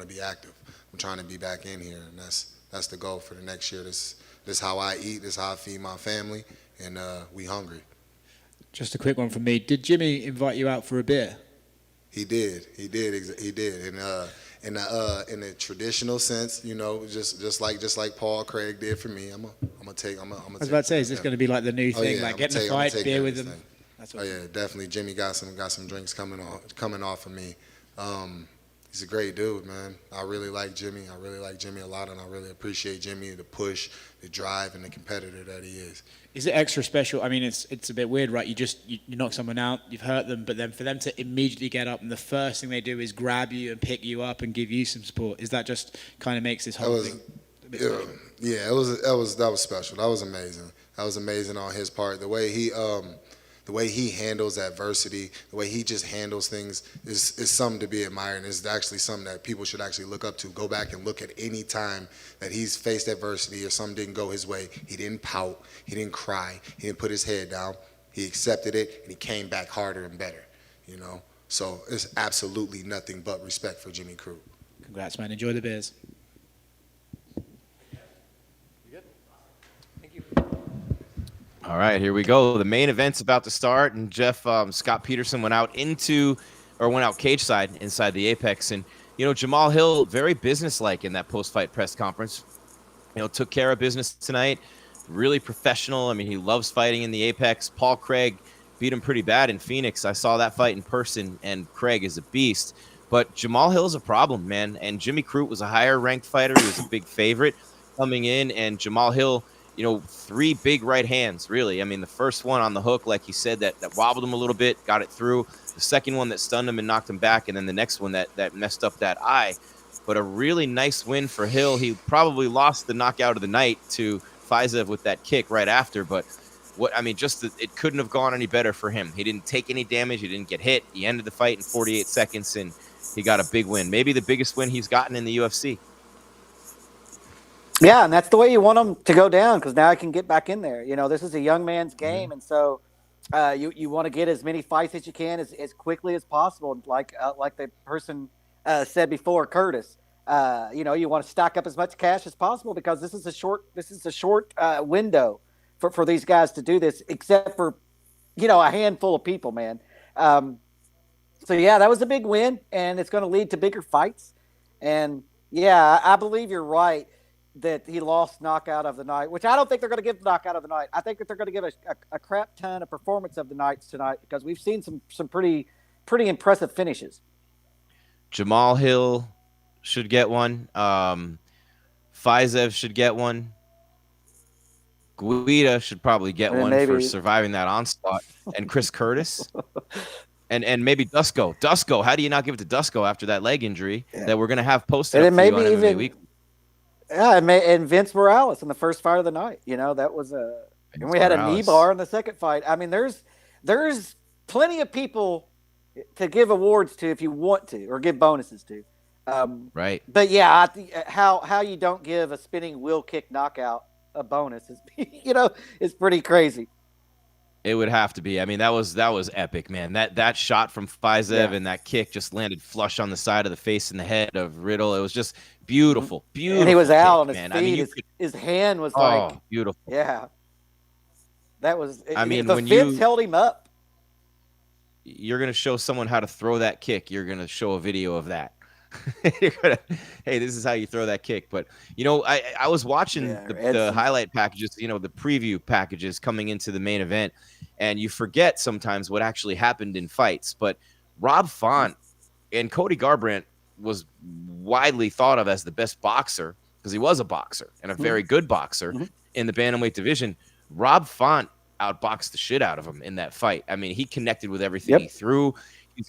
to be active. I'm trying to be back in here, and that's the goal for the next year. This is how I eat. This is how I feed my family, and we hungry. Just a quick one from me. Did Jimmy invite you out for a beer? He did. And in the traditional sense, just like Paul Craig did for me, I'm gonna take. I was about to say, is this going to be like the new thing, like getting a fight, beer with him? Oh yeah, definitely. Jimmy got some drinks coming off of me. He's a great dude, man. I really like Jimmy. I really like Jimmy a lot, and I really appreciate Jimmy, the push, the drive, and the competitor that he is. Is it extra special? I mean, it's a bit weird, right? You knock someone out, you've hurt them, but then for them to immediately get up and the first thing they do is grab you and pick you up and give you some support. Is that just kind of makes this whole thing a bit special? Yeah, that was special. That was amazing. That was amazing on his part. The way he handles adversity, the way he just handles things is something to be admired, and it's actually something that people should actually look up to. Go back and look at any time that he's faced adversity or something didn't go his way. He didn't pout. He didn't cry. He didn't put his head down. He accepted it, and he came back harder and better, So it's absolutely nothing but respect for Jimmy Crute. Congrats, man. Enjoy the beers. All right, here we go. The main event's about to start, and Scott Peterson went out cage side inside the Apex, and Jamal Hill very businesslike in that post-fight press conference. Took care of business tonight, really professional. I mean, he loves fighting in the Apex. Paul Craig beat him pretty bad in Phoenix. I saw that fight in person, and Craig is a beast. But Jamal Hill's a problem, man. And Jimmy Crute was a higher-ranked fighter. He was a big favorite coming in, and Jamal Hill. 3 big right hands, really. I mean, the first one on the hook, like he said, that wobbled him a little bit, got it through. The second one that stunned him and knocked him back, and then the next one that messed up that eye. But a really nice win for Hill. He probably lost the knockout of the night to Faiza with that kick right after. But it couldn't have gone any better for him. He didn't take any damage. He didn't get hit. He ended the fight in 48 seconds, and he got a big win. Maybe the biggest win he's gotten in the UFC. Yeah, and that's the way you want him to go down, because now I can get back in there. This is a young man's game, and so You want to get as many fights as you can as quickly as possible. Like the person said before, Curtis. You want to stack up as much cash as possible because this is a short window for these guys to do this, except for a handful of people, man. So yeah, that was a big win, and it's going to lead to bigger fights. And yeah, I believe you're right that he lost knockout of the night, which I don't think they're going to give knockout of the night. I think that they're going to give a crap ton of performance of the nights tonight because we've seen some pretty impressive finishes. Jamal Hill should get one. Faizev should get one. Guida should probably get one for surviving that onslaught. And Chris Curtis. And maybe Dusko. Dusko, how do you not give it to Dusko after that leg injury that we're going to have posted and up for you on MMA Weekly? Yeah, and Vince Morales in the first fight of the night. That was and we had a knee bar in the second fight. I mean, there's plenty of people to give awards to if you want to, or give bonuses to. Right. But yeah, how you don't give a spinning wheel kick knockout a bonus is is pretty crazy. It would have to be. I mean, that was epic, man. That shot from Faizev and that kick just landed flush on the side of the face and the head of Riddle. It was just beautiful, beautiful. And he was out on his man. feet. I mean, his hand was beautiful. Yeah. That was. I mean, the when fence held him up. You're gonna show someone how to throw that kick. You're gonna show a video of that. Hey, this is how you throw that kick. But I was watching the highlight packages, the preview packages coming into the main event, and you forget sometimes what actually happened in fights. But Rob Font and Cody Garbrandt was widely thought of as the best boxer because he was a boxer and a very good boxer in the bantamweight division. Rob Font outboxed the shit out of him in that fight. I mean, he connected with everything he threw.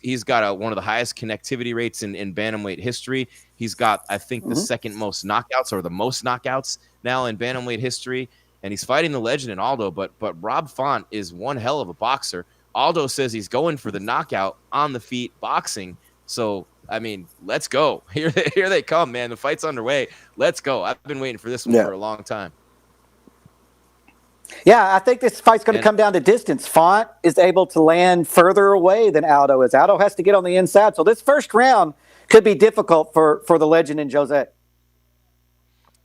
He's got one of the highest connectivity rates in bantamweight history. He's got, I think, the second most knockouts or the most knockouts now in bantamweight history. And he's fighting the legend in Aldo. But Rob Font is one hell of a boxer. Aldo says he's going for the knockout on the feet boxing. So, I mean, let's go. Here they come, man. The fight's underway. Let's go. I've been waiting for this one for a long time. Yeah, I think this fight's going to come down to distance. Font is able to land further away than Aldo is. Aldo has to get on the inside. So this first round could be difficult for the legend in Jose.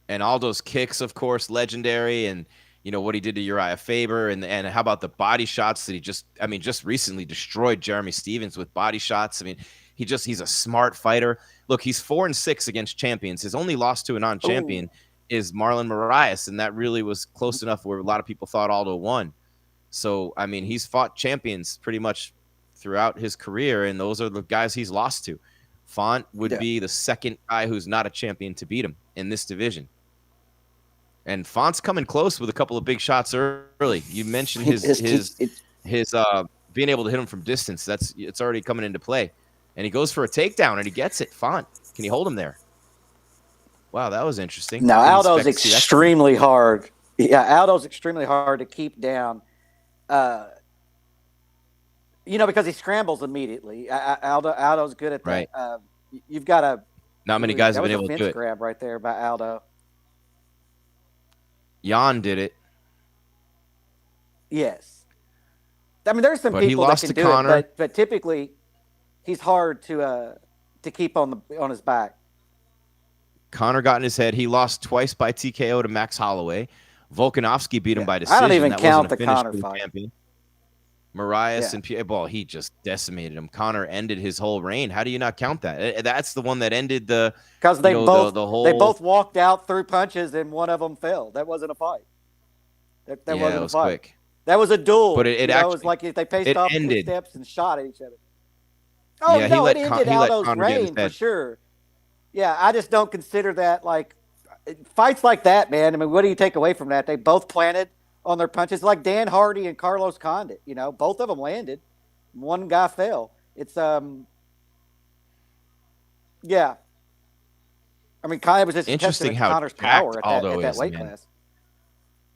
And Aldo's kicks, of course, legendary. And, what he did to Uriah Faber. And how about the body shots that he just recently destroyed Jeremy Stevens with body shots. I mean, he's a smart fighter. Look, he's 4-6 against champions. His only loss to a non-champion is Marlon Moraes, and that really was close enough where a lot of people thought Aldo won. So, I mean, he's fought champions pretty much throughout his career, and those are the guys he's lost to. Font would be the second guy who's not a champion to beat him in this division. And Font's coming close with a couple of big shots early. You mentioned his being able to hit him from distance. It's already coming into play. And he goes for a takedown, and he gets it. Font, can he hold him there? Wow, that was interesting. Now, Aldo's extremely hard. Yeah, Aldo's extremely hard to keep down. Because he scrambles immediately. Aldo's good at that. Right. You've got to. Not many guys have been able to do it. Grab right there by Aldo. Jan did it. Yes. I mean, there's some people that can do it, but typically he's hard to keep on his back. Connor got in his head. He lost twice by TKO to Max Holloway. Volkanovski beat him by decision. I don't even count the Connor fight. Moraes and Pierre, he just decimated him. Connor ended his whole reign. How do you not count that? That's the one that ended the because they both walked out through punches and one of them fell. That wasn't a fight. That wasn't a fight. Quick. That was a duel. But it actually was like if they paced off 2 steps and shot at each other. Oh no, it ended Aldo's reign for sure. Yeah, I just don't consider that like fights like that, man. I mean, what do you take away from that? They both planted on their punches, like Dan Hardy and Carlos Condit. Both of them landed. One guy fell. It's yeah. I mean, Kai was just interesting how Connor's power at that weight class.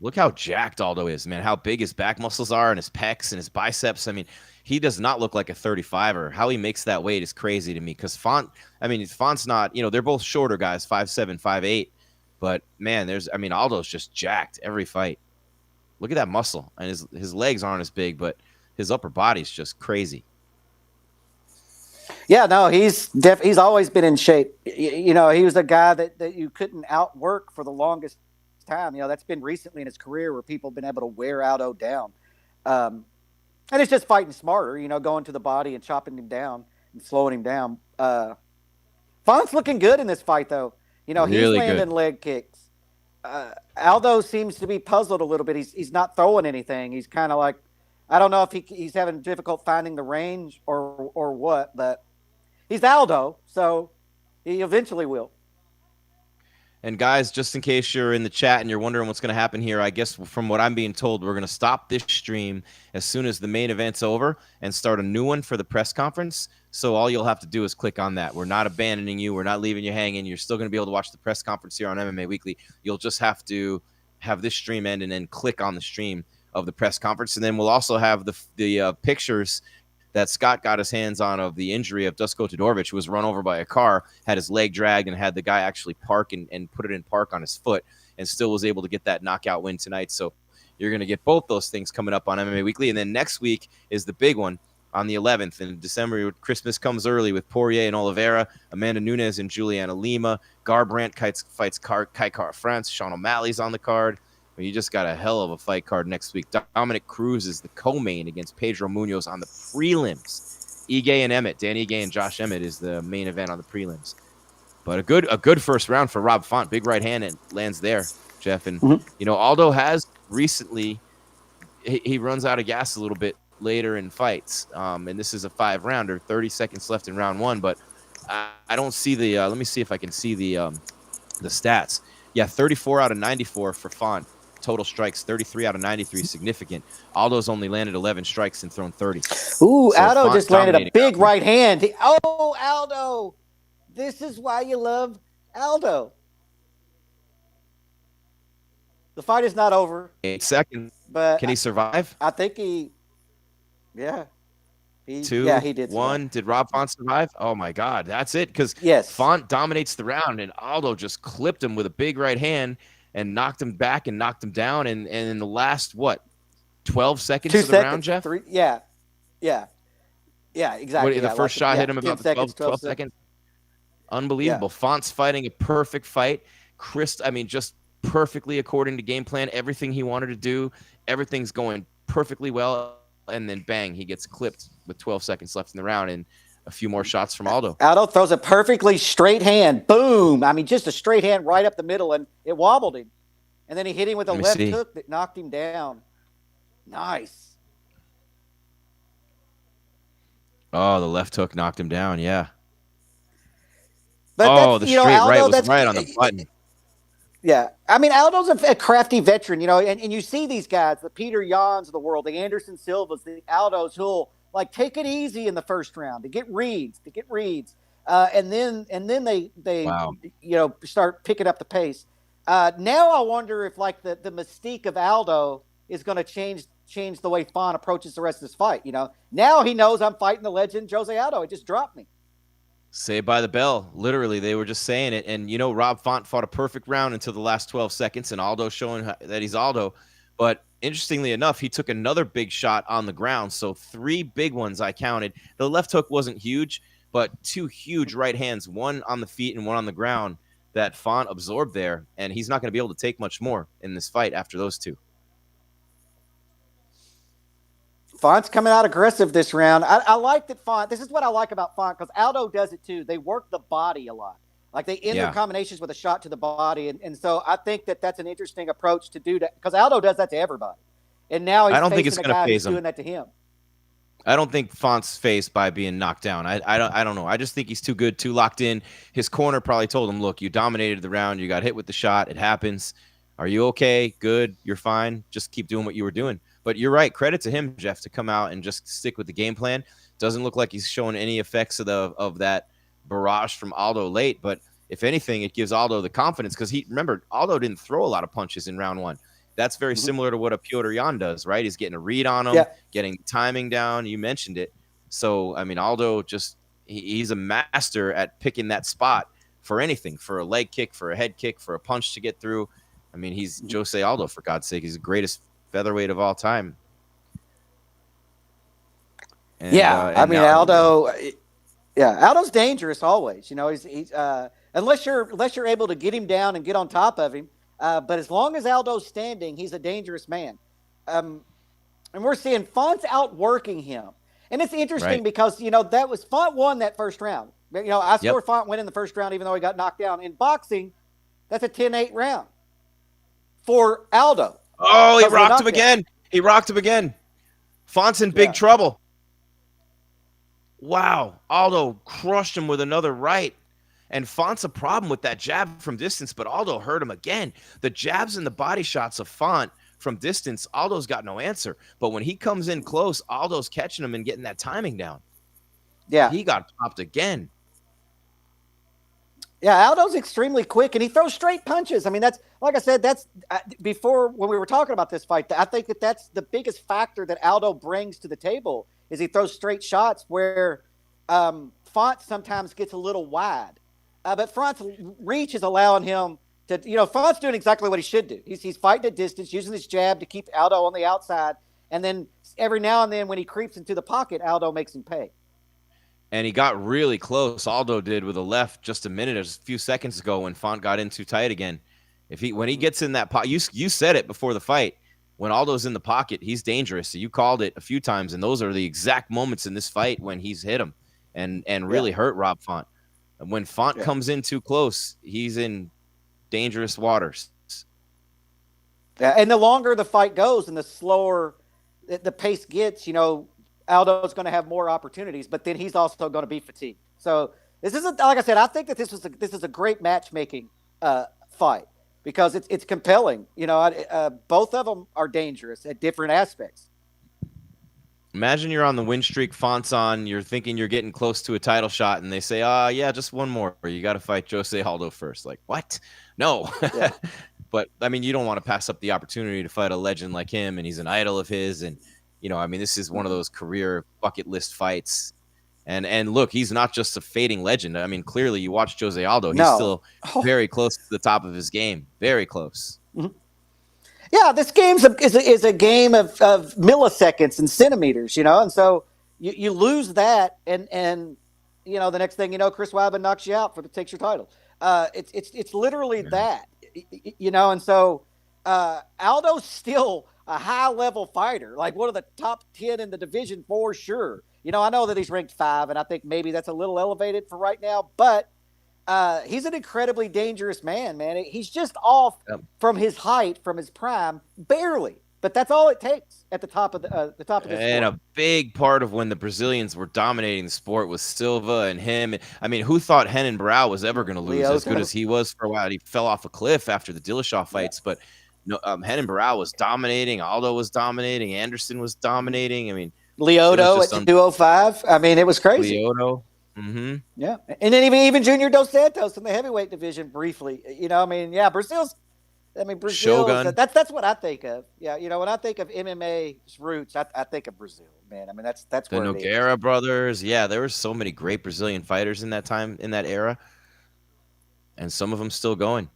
Look how jacked Aldo is, man. How big his back muscles are and his pecs and his biceps. I mean, he does not look like a 35er. How he makes that weight is crazy to me because Font's not, they're both shorter guys, 5'7", 5'8". But, man, Aldo's just jacked every fight. Look at that muscle. And his legs aren't as big, but, his upper body's just crazy. Yeah, no, he's always been in shape. You know, he was a guy that you couldn't outwork for the longest time. You know, that's been recently in his career where people have been able to wear Aldo down. And it's just fighting smarter, you know, going to the body and chopping him down and slowing him down. Font's looking good in this fight, though. You know, he's Really landing good. leg kicks. Aldo seems to be puzzled a little bit. He's not throwing anything. He's kind of like, I don't know if he's having difficult finding the range or what, but he's Aldo, so he eventually will. And guys, just in case you're in the chat and you're wondering what's going to happen here, I guess from what I'm being told, we're going to stop this stream as soon as the main event's over and start a new one for the press conference. So all you'll have to do is click on that. We're not abandoning you. We're not leaving you hanging. You're still going to be able to watch the press conference here on MMA Weekly. You'll just have to have this stream end and then click on the stream of the press conference. And then we'll also have the pictures that Scott got his hands on of the injury of Dusko Todorovic, who was run over by a car, had his leg dragged, and had the guy actually park and put it in park on his foot, and still was able to get that knockout win tonight. So you're going to get both those things coming up on MMA Weekly. And then next week is the big one on the 11th. In December, Christmas comes early with Poirier and Oliveira, Amanda Nunes and Juliana Lima, Garbrandt fights Kai Kara France, Sean O'Malley's on the card. But you just got a hell of a fight card next week. Dominic Cruz is the co-main against Pedro Munoz on the prelims. Ige and Emmett, Dan Ige and Josh Emmett is the main event on the prelims. But a good first round for Rob Font. Big right hand and lands there, Jeff. And, you know, Aldo has recently, he runs out of gas a little bit later in fights. And this is a 5-rounder, 30 seconds left in round 1. But I don't see the, let me see if I can see the stats. Yeah, 34 out of 94 for Font. Total strikes, 33 out of 93, significant. Aldo's only landed 11 strikes and thrown 30. Ooh, So Aldo Font just landed a dominating big Aldo. right hand. Aldo. This is why you love Aldo. The fight is not over. 8 seconds. But can he survive? I think yeah. He 2, yeah, he did 1. survive. Did Rob Font survive? Oh, my God. That's it. Because yes. Font dominates the round, and Aldo just clipped him with a big right hand and knocked him back and knocked him down. And in the last, 12 seconds of the round, Jeff? 3, yeah, exactly. The first shot hit him about the 12 seconds. Unbelievable. Yeah. Font's fighting a perfect fight. Just perfectly according to game plan. Everything he wanted to do. Everything's going perfectly well. And then, bang, he gets clipped with 12 seconds left in the round and a few more shots from Aldo. Aldo throws a perfectly straight hand. Boom. I mean, just a straight hand right up the middle, and it wobbled him. And then he hit him with a left hook that knocked him down. Nice. Oh, the left hook knocked him down, yeah. But the straight right was right on the button. Yeah. I mean, Aldo's a crafty veteran, you know, and you see these guys, the Peter Yans of the world, the Anderson Silvas, the Aldos, who'll like take it easy in the first round to get reads. And then they wow. you know, start picking up the pace. Now I wonder if like the mystique of Aldo is going to change the way Font approaches the rest of this fight. You know, now he knows I'm fighting the legend Jose Aldo. It just dropped me. Saved by the bell. Literally, they were just saying it. And, you know, Rob Font fought a perfect round until the last 12 seconds, and Aldo showing that he's Aldo. But interestingly enough, he took another big shot on the ground. So 3 big ones I counted. The left hook wasn't huge, but 2 huge right hands, one on the feet and one on the ground that Font absorbed there. And he's not going to be able to take much more in this fight after those 2. Font's coming out aggressive this round. I like that Font. This is what I like about Font, because Aldo does it too. They work the body a lot. Like they end their combinations with a shot to the body. And so I think that's an interesting approach to do that, because Aldo does that to everybody. And now he's facing a guy who's doing that to him. I don't think Font's phased by being knocked down. I don't know. I just think he's too good, too locked in. His corner probably told him, look, you dominated the round. You got hit with the shot. It happens. Are you okay? Good. You're fine. Just keep doing what you were doing. But you're right. Credit to him, Jeff, to come out and just stick with the game plan. Doesn't look like he's showing any effects of that barrage from Aldo late. But if anything, it gives Aldo the confidence, because remember, Aldo didn't throw a lot of punches in round 1. That's very similar to what a Piotr Jan does, right? He's getting a read on him, getting timing down. You mentioned it. So, I mean, Aldo he's a master at picking that spot for anything, for a leg kick, for a head kick, for a punch to get through. I mean, he's Jose Aldo, for God's sake. He's the greatest featherweight of all time. And, I and mean, now, Aldo. Yeah, Aldo's dangerous always. You know, he's unless you're able to get him down and get on top of him. But as long as Aldo's standing, he's a dangerous man. And we're seeing Font's outworking him. And it's interesting right. because, that was Font won that first round. I Yep. scored Font win in the first round, even though he got knocked down. In boxing, that's a 10-8 round for Aldo. Oh, he because of the rocked him knockdown. again. He rocked him again. Font's in big Yeah. trouble. Wow. Aldo crushed him with another right. And Font's a problem with that jab from distance, but Aldo hurt him again. The jabs and the body shots of Font from distance, Aldo's got no answer. But when he comes in close, Aldo's catching him and getting that timing down. Yeah. He got popped again. Yeah, Aldo's extremely quick, and he throws straight punches. I mean, that's like I said. That's before when we were talking about this fight. I think that's the biggest factor that Aldo brings to the table is he throws straight shots where Font sometimes gets a little wide, but Font's reach is allowing him to. Font's doing exactly what he should do. He's fighting at distance, using his jab to keep Aldo on the outside, and then every now and then when he creeps into the pocket, Aldo makes him pay. And he got really close. Aldo did with a left just a few seconds ago when Font got in too tight again. When he gets in that pocket, you said it before the fight. When Aldo's in the pocket, he's dangerous. So you called it a few times, and those are the exact moments in this fight when he's hit him and really hurt Rob Font. And when Font comes in too close, he's in dangerous waters. Yeah, and the longer the fight goes and the slower the pace gets, Aldo's going to have more opportunities, but then he's also going to be fatigued. So this isn't, like I said, I think that this is a great matchmaking fight because it's compelling. Both of them are dangerous at different aspects. Imagine you're on the win streak, Font's on, you're thinking you're getting close to a title shot, and they say, yeah, just one more. You got to fight Jose Aldo first. Like, what? No. Yeah. But, I mean, you don't want to pass up the opportunity to fight a legend like him, and he's an idol of his, and this is one of those career bucket list fights. And look, he's not just a fading legend. I mean, clearly you watch Jose Aldo. He's still very close to the top of his game. Very close. Mm-hmm. Yeah, this game is a game of milliseconds and centimeters, and so you lose that, and the next thing you know, Chris Weidman knocks you out takes your title. It's literally that, and so Aldo's still a high-level fighter, like one of the top 10 in the division for sure. I know that he's ranked 5, and I think maybe that's a little elevated for right now, but he's an incredibly dangerous man. He's just off from his height, from his prime, barely. But that's all it takes at the top of the top of this And sport. a big part of when the Brazilians were dominating the sport was Silva and him. I mean, who thought Renan Barão was ever going to lose as good as he was for a while? He fell off a cliff after the Dillashaw fights, but Renan Barão was dominating. Aldo was dominating. Anderson was dominating. I mean, Lyoto at 205. I mean, it was crazy. Lyoto. Mm-hmm. Yeah, and then even Junior Dos Santos in the heavyweight division briefly. Brazil's. Brazil. Shogun. That's what I think of. Yeah, when I think of MMA's roots, I think of Brazil. Man, I mean that's The where it is. Nogueira brothers. Yeah, there were so many great Brazilian fighters in that time, in that era, and some of them still going.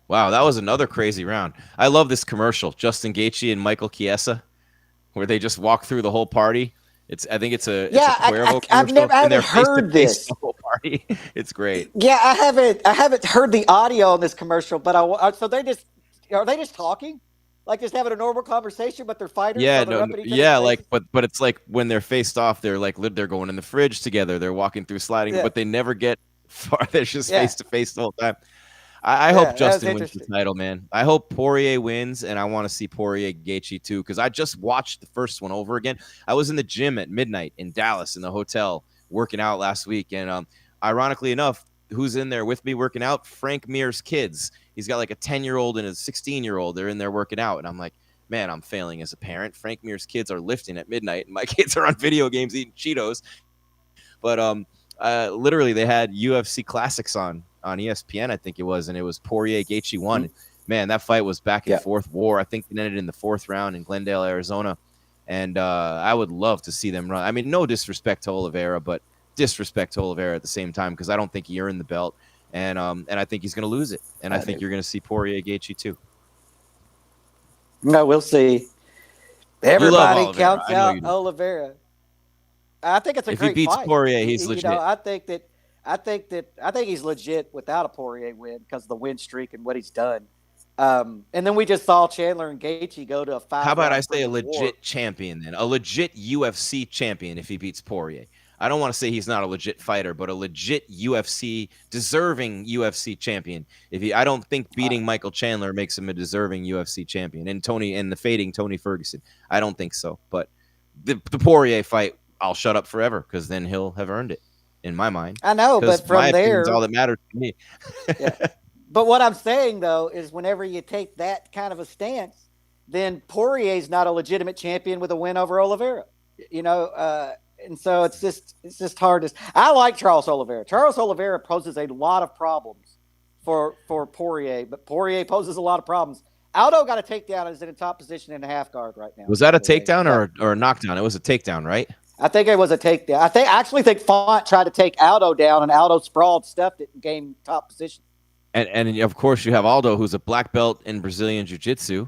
Wow, that was another crazy round. I love this commercial, Justin Gaethje and Michael Chiesa, where they just walk through the whole party. I think it's a Cuervo commercial, I and they're haven't heard face-to-face this. the whole party. It's great. Yeah, I haven't heard the audio on this commercial, but so are they just talking, like just having a normal conversation, but they're fighters. Yeah, so they're up in each yeah, other's like, faces? but it's like when they're faced off, they're going in the fridge together, they're walking through sliding, Yeah. but they never get far. They're just Yeah. face to face the whole time. I Yeah, hope that was Justin wins the interesting. title, man. I hope Poirier wins, and I want to see Poirier Gaethje too, because I just watched the first one over again. I was in the gym at midnight in Dallas in the hotel working out last week, and ironically enough, who's in there with me working out? Frank Mir's kids. He's got like a 10-year-old and a 16-year-old. They're in there working out, and I'm like, man, I'm failing as a parent. Frank Mir's kids are lifting at midnight, and my kids are on video games eating Cheetos. But literally, they had UFC Classics on ESPN, I think it was, and it was Poirier Gaethje won. Man, that fight was back and forth war. I think it ended in the 4th round in Glendale, Arizona, and I would love to see them run. I mean, no disrespect to Oliveira, but disrespect to Oliveira at the same time, because I don't think he earned the belt, and I think he's going to lose it, and I think you're going to see Poirier Gaethje too. No, we'll see. Everybody Oliveira. counts I know out you do. Oliveira. I think it's a If he great beats fight. Poirier, he's You legit. know, I think he's legit without a Poirier win because of the win streak and what he's done. And then we just saw Chandler and Gaethje go to a 5-round How about I say a freaking legit war. champion then? A legit UFC champion if he beats Poirier. I don't want to say he's not a legit fighter, but a legit UFC deserving UFC champion. I don't think beating Michael Chandler makes him a deserving UFC champion. And the fading Tony Ferguson. I don't think so. But the Poirier fight, I'll shut up forever because then he'll have earned it in my mind. I know, but from my opinion's there, all that matters to me. yeah. But what I'm saying though is, whenever you take that kind of a stance, then Poirier's not a legitimate champion with a win over Oliveira. You know, and so it's just hard to. I like Charles Oliveira. Charles Oliveira poses a lot of problems for Poirier, but Poirier poses a lot of problems. Aldo got a takedown and is in a top position in a half guard right now. Was that a takedown or a knockdown? It was a takedown, right? I think it was a takedown. I actually think Font tried to take Aldo down, and Aldo sprawled, stuffed it, and gained top position. And of course you have Aldo, who's a black belt in Brazilian Jiu-Jitsu.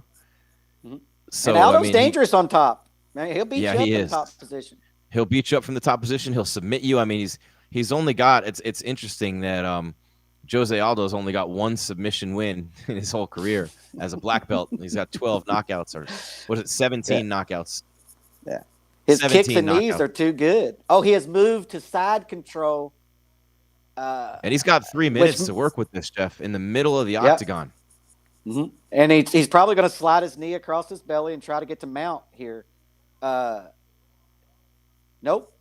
So and Aldo's dangerous on top. Man, he'll beat you up in is. top position. He'll beat you up from the top position. He'll submit you. I mean, he's only got. It's interesting that Jose Aldo's only got one submission win in his whole career as a black belt. He's got 12 knockouts, or what is it, 17 knockouts. Yeah, his kicks and knees knockouts. are too good. Oh, he has moved to side control. And he's got 3 minutes to work with this, Jeff, in the middle of the octagon. Mm-hmm. And he's probably going to slide his knee across his belly and try to get to mount here. Nope.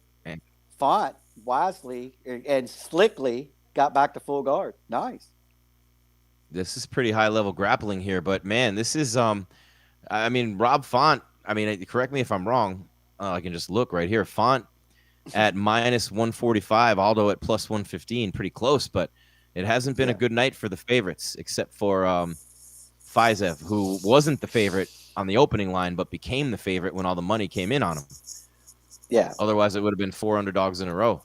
Font wisely and slickly got back to full guard. Nice. This is pretty high level grappling here, but man, this is I mean, Rob Font. I mean, correct me if I'm wrong. I can just look right here. Font at minus 145, Aldo at plus 115, pretty close, but it hasn't been a good night for the favorites, except for Faizev, who wasn't the favorite on the opening line, but became the favorite when all the money came in on him. Yeah. Otherwise, it would have been 4 underdogs in a row.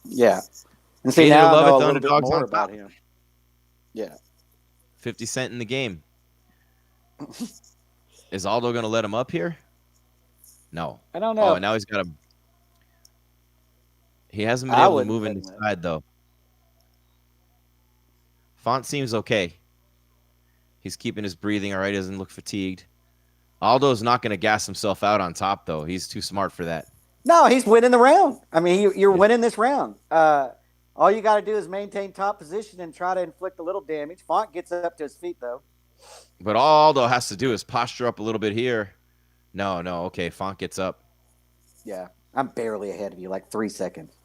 Yeah. And see, now I know a little bit more on about top. him. Yeah. 50 Cent in the game. Is Aldo going to let him up here? No. I don't know. Oh, and now he's got him. He hasn't been able to move inside, though. Font seems okay. He's keeping his breathing all right. He doesn't look fatigued. Aldo's not going to gas himself out on top, though. He's too smart for that. No, he's winning the round. I mean, you're winning this round. All you got to do is maintain top position and try to inflict a little damage. Font gets up to his feet, though. But all Aldo has to do is posture up a little bit here. No. Okay, Font gets up. Yeah, I'm barely ahead of you, like 3 seconds.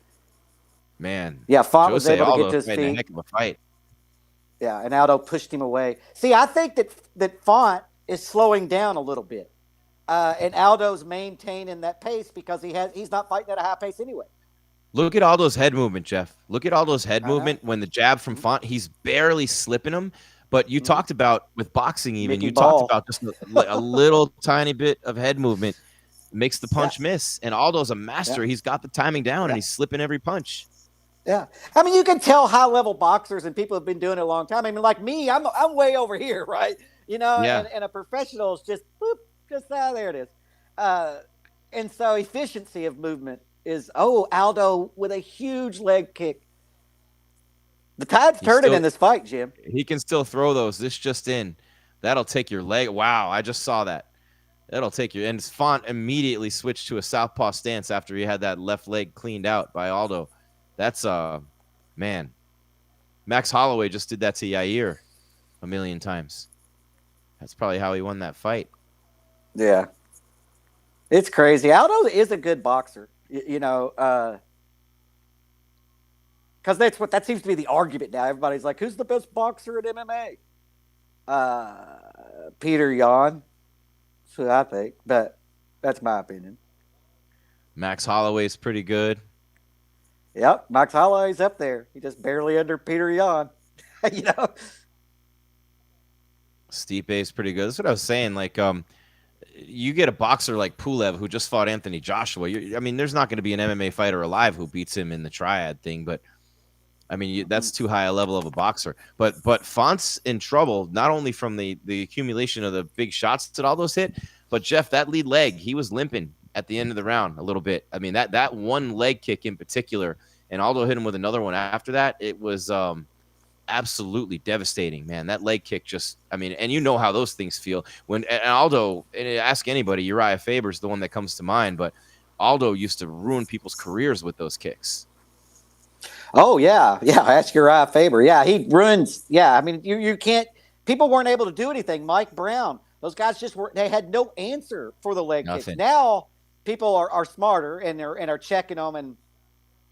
Man. Yeah, Font was able to get to his made a feet. heck of a fight. Yeah, and Aldo pushed him away. See, I think that Font is slowing down a little bit. And Aldo's maintaining that pace because he's not fighting at a high pace anyway. Look at Aldo's head movement, Jeff. Look at Aldo's head movement when the jab from Font, he's barely slipping him. But you talked about, with boxing even, Mickey Ball. talked about just a little tiny bit of head movement makes the punch miss. And Aldo's a master. He's got the timing down, and he's slipping every punch. Yeah. I mean, you can tell high-level boxers and people have been doing it a long time. I mean, like me, I'm way over here, right? You know, and a professional is just, there it is. And so efficiency of movement is, Aldo with a huge leg kick. The tide's turning in this fight, Jim. He can still throw those. This just in. That'll take your leg. Wow, I just saw that. That'll take you. And Font immediately switched to a southpaw stance after he had that left leg cleaned out by Aldo. That's, man. Max Holloway just did that to Yair a million times. That's probably how he won that fight. Yeah. It's crazy. Aldo is a good boxer, you know, because that seems to be the argument now. Everybody's like, who's the best boxer at MMA? Peter Yan. That's who I think, but that's my opinion. Max Holloway's pretty good. Yep, Max Holloway's up there. He just barely under Peter Yan. You know, Stipe's pretty good. That's what I was saying. Like, you get a boxer like Pulev who just fought Anthony Joshua. I mean, there's not going to be an MMA fighter alive who beats him in the triad thing, but I mean, that's too high a level of a boxer. But Font's in trouble, not only from the accumulation of the big shots that Aldo's hit, but Jeff, that lead leg, he was limping at the end of the round a little bit. I mean, that one leg kick in particular, and Aldo hit him with another one after that. It was absolutely devastating, man. That leg kick just, I mean, and you know how those things feel. When and Aldo, and ask anybody, Uriah Faber's the one that comes to mind, but Aldo used to ruin people's careers with those kicks. Oh yeah, ask Uriah Faber. Yeah, he ruins. Yeah, I mean, you can't. People weren't able to do anything. Mike Brown, those guys just were. They had no answer for the leg kicks. Now people are smarter and are checking them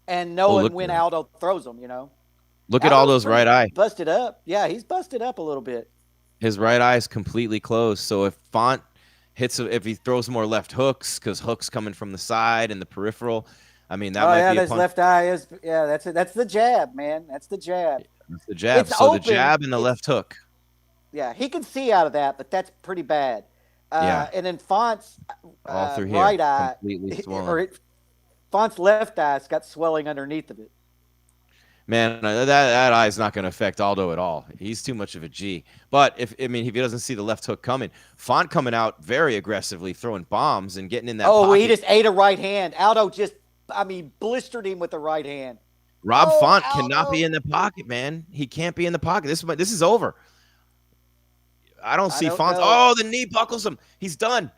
and knowing when Aldo throws them. You know, look at Aldo's right eye busted up. Yeah, he's busted up a little bit. His right eye is completely closed. So if Font hits, if he throws more left hooks, because hooks coming from the side and the peripheral. I mean, that might be a punch. Left eye is, that's it. That's the jab, man. That's the jab. That's the jab. It's so open. The jab and the left hook. Yeah, he can see out of that, but that's pretty bad. And then Font's all through right here, eye, completely swollen. Font's left eye's got swelling underneath of it. Man, that eye is not going to affect Aldo at all. He's too much of a G. But if he doesn't see the left hook coming, Font coming out very aggressively, throwing bombs and getting in that. Oh, pocket. He just ate a right hand. Aldo just, blistered him with the right hand. Rob Font cannot be in the pocket, man. He can't be in the pocket. This is over. I don't see Font. Oh, the knee buckles him. He's done.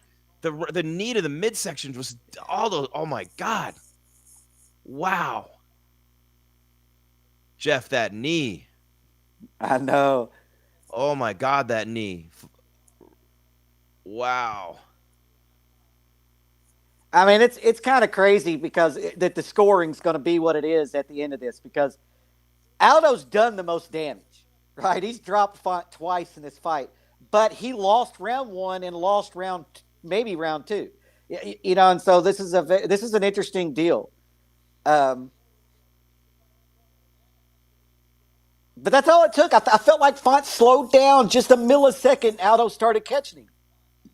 The knee to the midsection was Aldo. Oh my God! Wow, Jeff, that knee. I know. Oh my God, that knee. Wow. I mean, it's kind of crazy because that the scoring's going to be what it is at the end of this, because Aldo's done the most damage, right? He's dropped Font twice in this fight, but he lost round one and lost maybe round two, you know. And so this is an interesting deal. But that's all it took. I felt like Font slowed down just a millisecond. Aldo started catching him.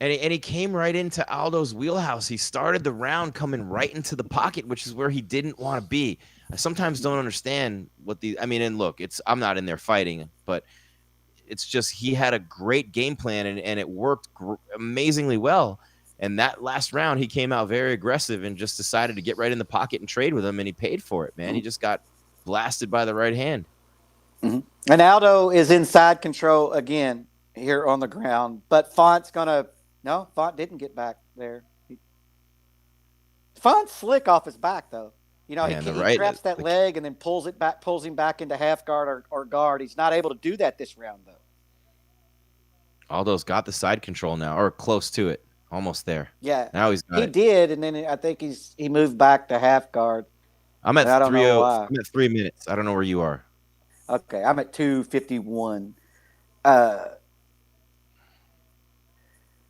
And he came right into Aldo's wheelhouse. He started the round coming right into the pocket, which is where he didn't want to be. I sometimes don't understand and look, I'm not in there fighting, but it's just he had a great game plan and it worked amazingly well. And that last round, he came out very aggressive and just decided to get right in the pocket and trade with him, and he paid for it, man. Mm-hmm. He just got blasted by the right hand. Mm-hmm. And Aldo is inside control again here on the ground, but Font's No, Font didn't get back there. Font's slick off his back, though. You know, he traps that leg and then pulls him back into half guard or guard. He's not able to do that this round, though. Aldo's got the side control now, or close to it, almost there. Yeah, now he's got he did, and then I think he moved back to half guard. I'm at 3 minutes. I don't know where you are. Okay, I'm at 2:51.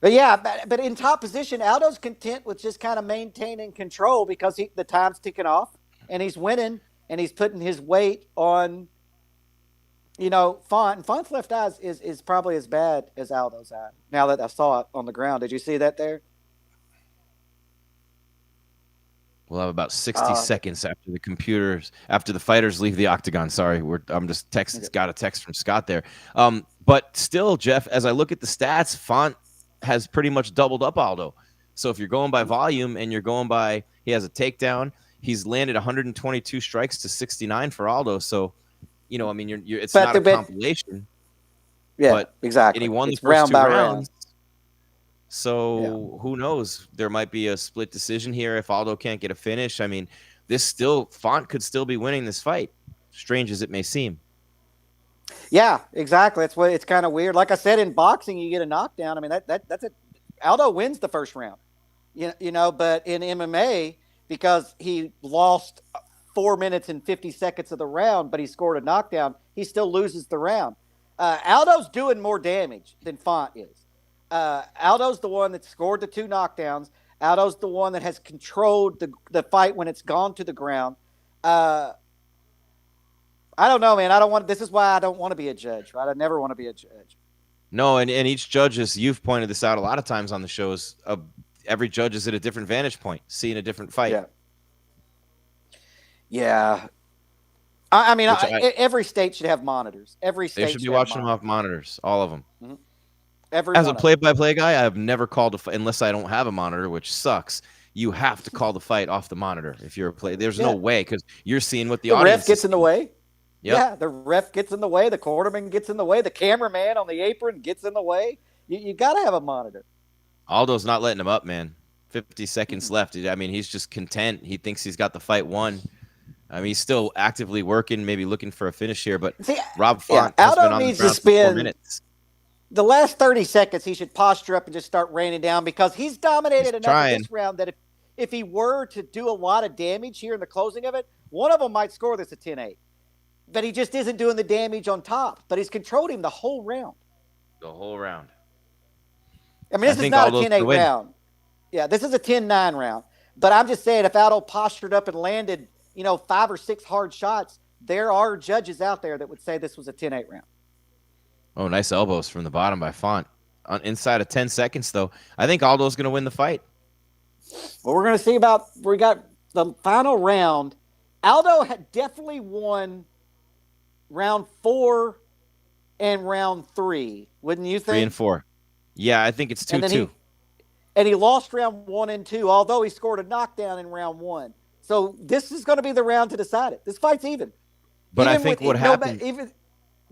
But yeah, but in top position, Aldo's content with just kind of maintaining control because the time's ticking off and he's winning and he's putting his weight on, Font. And Font's left eye is probably as bad as Aldo's eye. Now that I saw it on the ground, did you see that there? We'll have about 60 seconds after the fighters leave the octagon. Sorry, I'm just got a text from Scott there. But still, Jeff, as I look at the stats, Font has pretty much doubled up Aldo. So if you're going by volume and you're going by, he has a takedown. He's landed 122 strikes to 69 for Aldo. So, it's not a compilation. Yeah, but exactly. And he won the first 2 rounds. Round. So who knows? There might be a split decision here if Aldo can't get a finish. I mean, Font could still be winning this fight, strange as it may seem. Yeah, exactly. That's what it's kind of weird. Like I said, in boxing, you get a knockdown. I mean, that's it. Aldo wins the first round, but in MMA, because he lost 4 minutes and 50 seconds of the round, but he scored a knockdown, he still loses the round. Aldo's doing more damage than Font is. Aldo's the one that scored the 2 knockdowns. Aldo's the one that has controlled the fight when it's gone to the ground. I don't know, man. This is why I don't want to be a judge, right? I never want to be a judge. No, and each judge, as you've pointed this out a lot of times on the shows, every judge is at a different vantage point, seeing a different fight. Yeah. I mean, every state should have monitors. Every state They should be watching them off monitors, all of them. Mm-hmm. Every As one a of play-by-play guy, I've never called a fight unless I don't have a monitor, which sucks. You have to call the fight off the monitor if you're a play. There's no way because you're seeing what the audience ref gets in the way. Yep. Yeah, the ref gets in the way. The quarterman gets in the way. The cameraman on the apron gets in the way. You got to have a monitor. Aldo's not letting him up, man. 50 seconds left. I mean, he's just content. He thinks he's got the fight won. I mean, he's still actively working, maybe looking for a finish here. But Rob Font has been on the ground for 4 minutes. The last 30 seconds, he should posture up and just start raining down because he's dominated enough in this round that if he were to do a lot of damage here in the closing of it, one of them might score this a 10-8. But he just isn't doing the damage on top. But he's controlled him the whole round. The whole round. I mean, this is not a 10-8 round. Yeah, this is a 10-9 round. But I'm just saying, if Aldo postured up and landed, 5 or 6 hard shots, there are judges out there that would say this was a 10-8 round. Oh, nice elbows from the bottom by Font. Inside of 10 seconds, though, I think Aldo's going to win the fight. Well, we're going to see we got the final round. Aldo had definitely won round 4 and round 3, wouldn't you think? 3 and 4. Yeah, I think it's 2-2. And he lost round 1 and 2, although he scored a knockdown in round 1. So this is going to be the round to decide it. This fight's even. But I think what happened.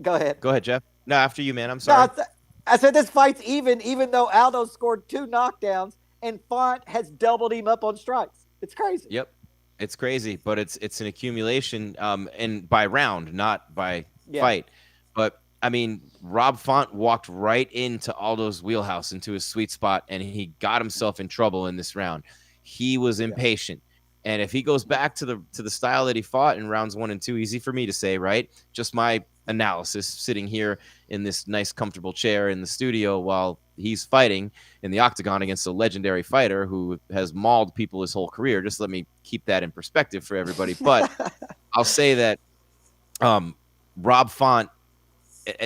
Go ahead. Go ahead, Jeff. No, after you, man. I'm sorry. No, I said this fight's even though Aldo scored 2 knockdowns and Font has doubled him up on strikes. It's crazy. Yep. It's crazy, but it's an accumulation and by round, not by fight. But I mean, Rob Font walked right into Aldo's wheelhouse, into his sweet spot, and he got himself in trouble in this round. He was impatient. And if he goes back to the style that he fought in rounds 1 and 2, easy for me to say, right? Just my analysis, sitting here in this nice, comfortable chair in the studio while he's fighting in the octagon against a legendary fighter who has mauled people his whole career. Just let me keep that in perspective for everybody. But I'll say that Rob Font,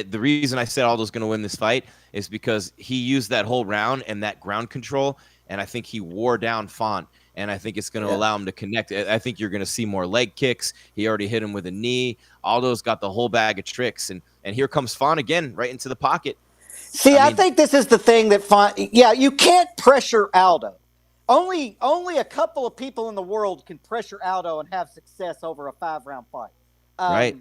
the reason I said Aldo's going to win this fight is because he used that whole round and that ground control, and I think he wore down Font. And I think it's going to allow him to connect. I think you're going to see more leg kicks. He already hit him with a knee. Aldo's got the whole bag of tricks. And here comes Font again, right into the pocket. See, I think this is the thing that Font, you can't pressure Aldo. Only a couple of people in the world can pressure Aldo and have success over a 5-round fight. Right.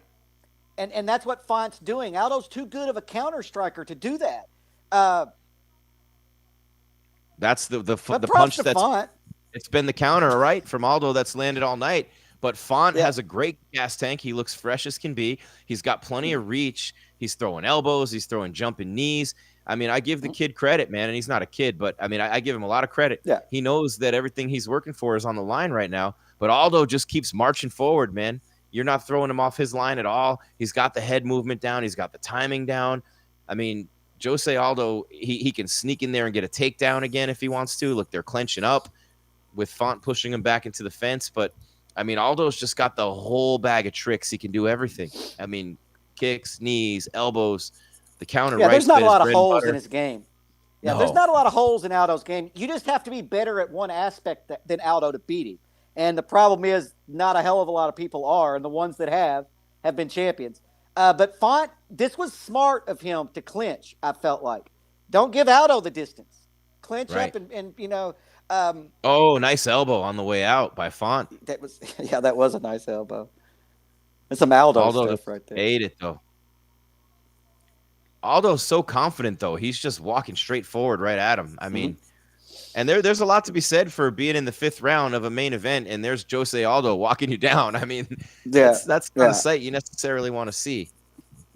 And that's what Font's doing. Aldo's too good of a counter striker to do that. That's the props punch to that's Font. It's been the counter, right, from Aldo that's landed all night. But Font has a great gas tank. He looks fresh as can be. He's got plenty of reach. He's throwing elbows. He's throwing jumping knees. I mean, I give the kid credit, man, and he's not a kid, but I mean, I give him a lot of credit. Yeah. He knows that everything he's working for is on the line right now. But Aldo just keeps marching forward, man. You're not throwing him off his line at all. He's got the head movement down. He's got the timing down. I mean, Jose Aldo, he can sneak in there and get a takedown again if he wants to. Look, they're clenching up with Font pushing him back into the fence. But, I mean, Aldo's just got the whole bag of tricks. He can do everything. I mean, kicks, knees, elbows, the counter. Yeah, there's not a lot of holes in his game. Yeah, No. there's not a lot of holes in Aldo's game. You just have to be better at one aspect than Aldo to beat him. And the problem is not a hell of a lot of people are, and the ones that have been champions. But Font, this was smart of him to clinch, I felt like. Don't give Aldo the distance. Clinch Right. up and Oh, nice elbow on the way out by Font. that was a nice elbow. That's some Aldo stuff right there. Ate it, though. Aldo's so confident, though. He's just walking straight forward right at him. I mean, and there's a lot to be said for being in the 5th round of a main event, and there's Jose Aldo walking you down. I mean, that's not a sight you necessarily want to see.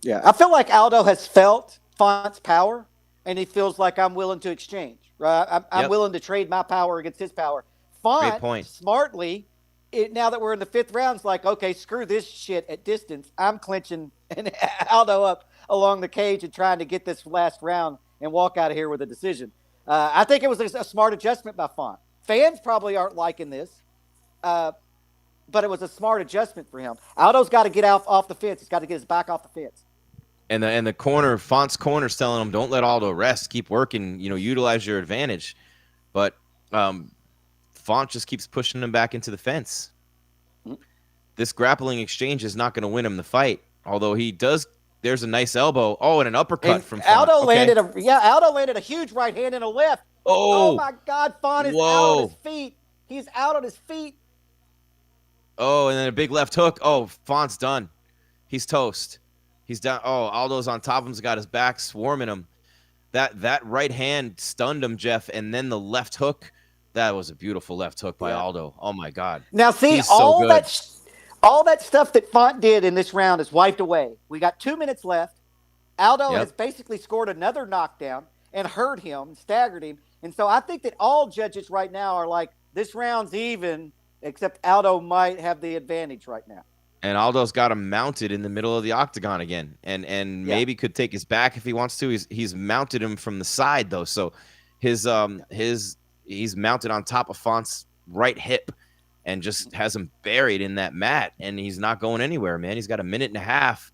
Yeah, I feel like Aldo has felt Font's power, and he feels like I'm willing to exchange. Right, I'm willing to trade my power against his power. Font, smartly, now that we're in the 5th round, it's like, okay, screw this shit at distance. I'm clinching and Aldo up along the cage and trying to get this last round and walk out of here with a decision. I think it was a smart adjustment by Font. Fans probably aren't liking this, but it was a smart adjustment for him. Aldo's got to get off the fence. He's got to get his back off the fence. And the corner, Font's corner's telling him, don't let Aldo rest. Keep working, utilize your advantage. But Font just keeps pushing him back into the fence. this grappling exchange is not going to win him the fight. Although he does, there's a nice elbow. Oh, and an uppercut And from Font. Aldo Okay. Aldo landed a huge right hand and a left. Oh my God, Font is out on his feet. He's out on his feet. Oh, and then a big left hook. Oh, Font's done. He's toast. He's down. Oh, Aldo's on top of him. He's got his back swarming him. That right hand stunned him, Jeff, and then the left hook. That was a beautiful left hook by Aldo. Oh my God. Now see, He's so good. all that stuff that Font did in this round is wiped away. We got 2 minutes left. Aldo has basically scored another knockdown and hurt him, staggered him. And so I think that all judges right now are like, this round's even, except Aldo might have the advantage right now. And Aldo's got him mounted in the middle of the octagon again, and maybe could take his back if he wants to. He's mounted him from the side though, so he's mounted on top of Font's right hip, and just has him buried in that mat, and he's not going anywhere, man. He's got a minute and a half,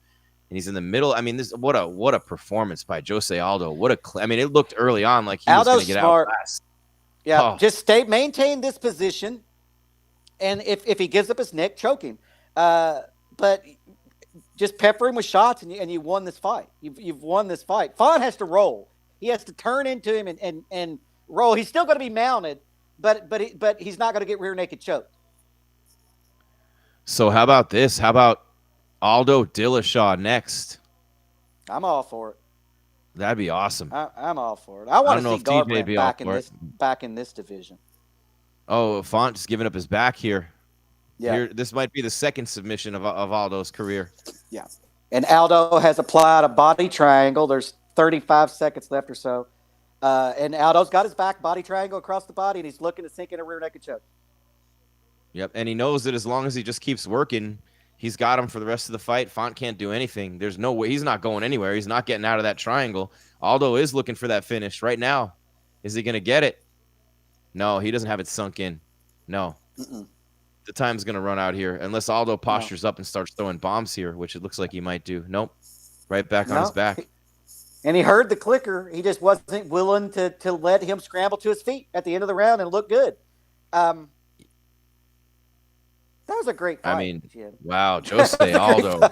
and he's in the middle. I mean, what a performance by Jose Aldo. It looked early on like he was going to get out fast. Yeah, just maintain this position, and if he gives up his neck, choke him. But just pepper him with shots, and you won this fight. You've won this fight. Font has to roll. He has to turn into him and roll. He's still going to be mounted, but he's not going to get rear naked choked. So how about this? How about Aldo Dillashaw next? I'm all for it. That'd be awesome. I'm all for it. I want to see Garbrandt back in this division. Oh, Font just giving up his back here. Yeah. This might be the second submission of Aldo's career. Yeah. And Aldo has applied a body triangle. There's 35 seconds left or so. And Aldo's got his back body triangle across the body, and he's looking to sink in a rear naked choke. Yep. And he knows that as long as he just keeps working, he's got him for the rest of the fight. Font can't do anything. There's no way. He's not going anywhere. He's not getting out of that triangle. Aldo is looking for that finish right now. Is he going to get it? No, he doesn't have it sunk in. No. The time's going to run out here unless Aldo postures up and starts throwing bombs here, which it looks like he might do. Nope. Right back on his back. And he heard the clicker. He just wasn't willing to let him scramble to his feet at the end of the round and look good. That was a great fight. I mean, wow, Jose Aldo.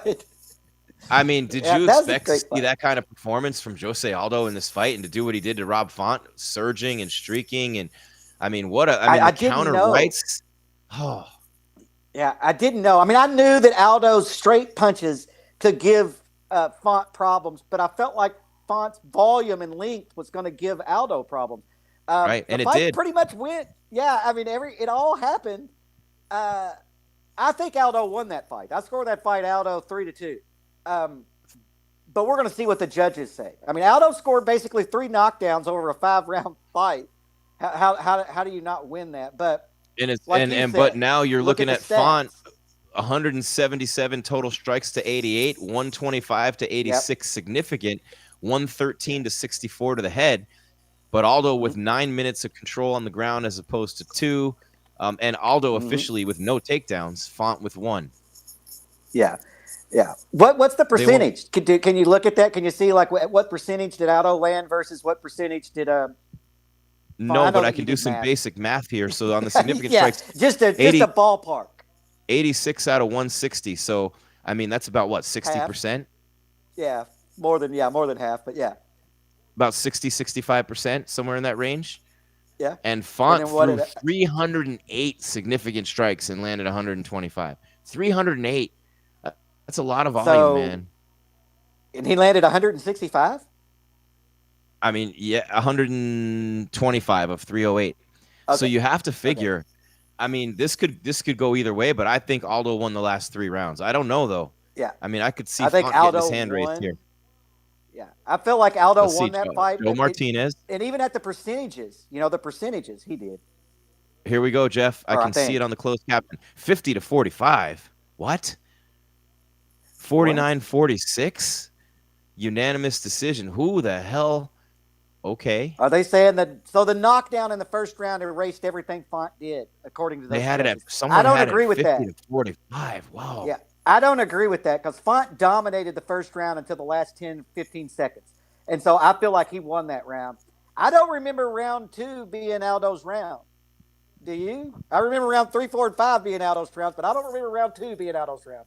I mean, did you expect to see that kind of performance from Jose Aldo in this fight and to do what he did to Rob Font, surging and streaking? And I mean, the counter rights. Oh. Yeah, I didn't know. I mean, I knew that Aldo's straight punches could give Font problems, but I felt like Font's volume and length was going to give Aldo problems. Right, and it did. Pretty much went. Yeah, I mean, it all happened. I think Aldo won that fight. I scored that fight Aldo 3-2. But we're going to see what the judges say. I mean, Aldo scored basically 3 knockdowns over a 5-round fight. How do you not win that? But but now you're looking at Font, 177 total strikes to 88, 125 to 86 significant, 113 to 64 to the head. But Aldo with 9 minutes of control on the ground as opposed to 2. And Aldo officially with no takedowns, Font with 1. Yeah. Yeah. What's the percentage? Can you look at that? Can you see like what percentage did Aldo land versus what percentage did No, but I can do some basic math here. So on the significant strikes, just a ballpark. 86 out of 160. So I mean that's about what, 60%? Yeah, more than half, but yeah. About 60-65%, somewhere in that range. Yeah. And Font threw 308 significant strikes and landed 125. 308. That's a lot of volume, man. And he landed 165? I mean, 125 of 308. Okay. So you have to figure. Okay. I mean, this could go either way, but I think Aldo won the last 3 rounds. I don't know though. Yeah. I mean, I could see Font getting his hand raised here. Yeah, I feel like Aldo won that fight. Joe Martinez. And even at the percentages, he did. Here we go, Jeff. I can see it on the closed caption. 50-45. What? 49-46? Unanimous decision. Who the hell? Okay. Are they saying that? So the knockdown in the first round erased everything Font did, according to those. They had judges. it at. Someone I don't had agree it with that. 50-45. Wow. Yeah, I don't agree with that because Font dominated the first round until the last 10-15 seconds, and so I feel like he won that round. I don't remember round 2 being Aldo's round. Do you? I remember round 3, 4, and 5 being Aldo's rounds, but I don't remember round 2 being Aldo's round.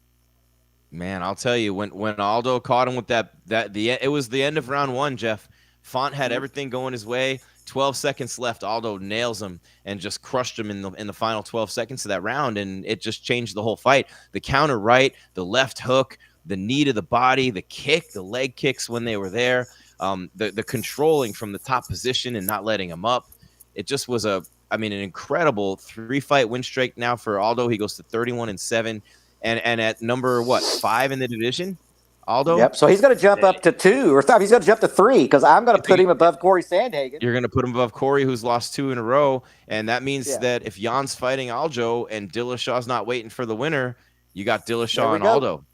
Man, I'll tell you, when Aldo caught him with it was the end of round 1, Jeff. Font had everything going his way. 12 seconds left. Aldo nails him and just crushed him in the final 12 seconds of that round, and it just changed the whole fight. The counter right, the left hook, the knee to the body, the kick, the leg kicks when they were there, the controlling from the top position and not letting him up. It just was an incredible 3-fight win streak now for Aldo. He goes to 31-7. And at number 5 in the division, Aldo. Yep. So he's going to jump up to 2 or 3. He's going to jump to 3 because I'm going to put him above Corey Sandhagen. You're going to put him above Corey, who's lost 2 in a row, and that means that if Jan's fighting Aldo and Dillashaw's not waiting for the winner, you got Dillashaw and Aldo.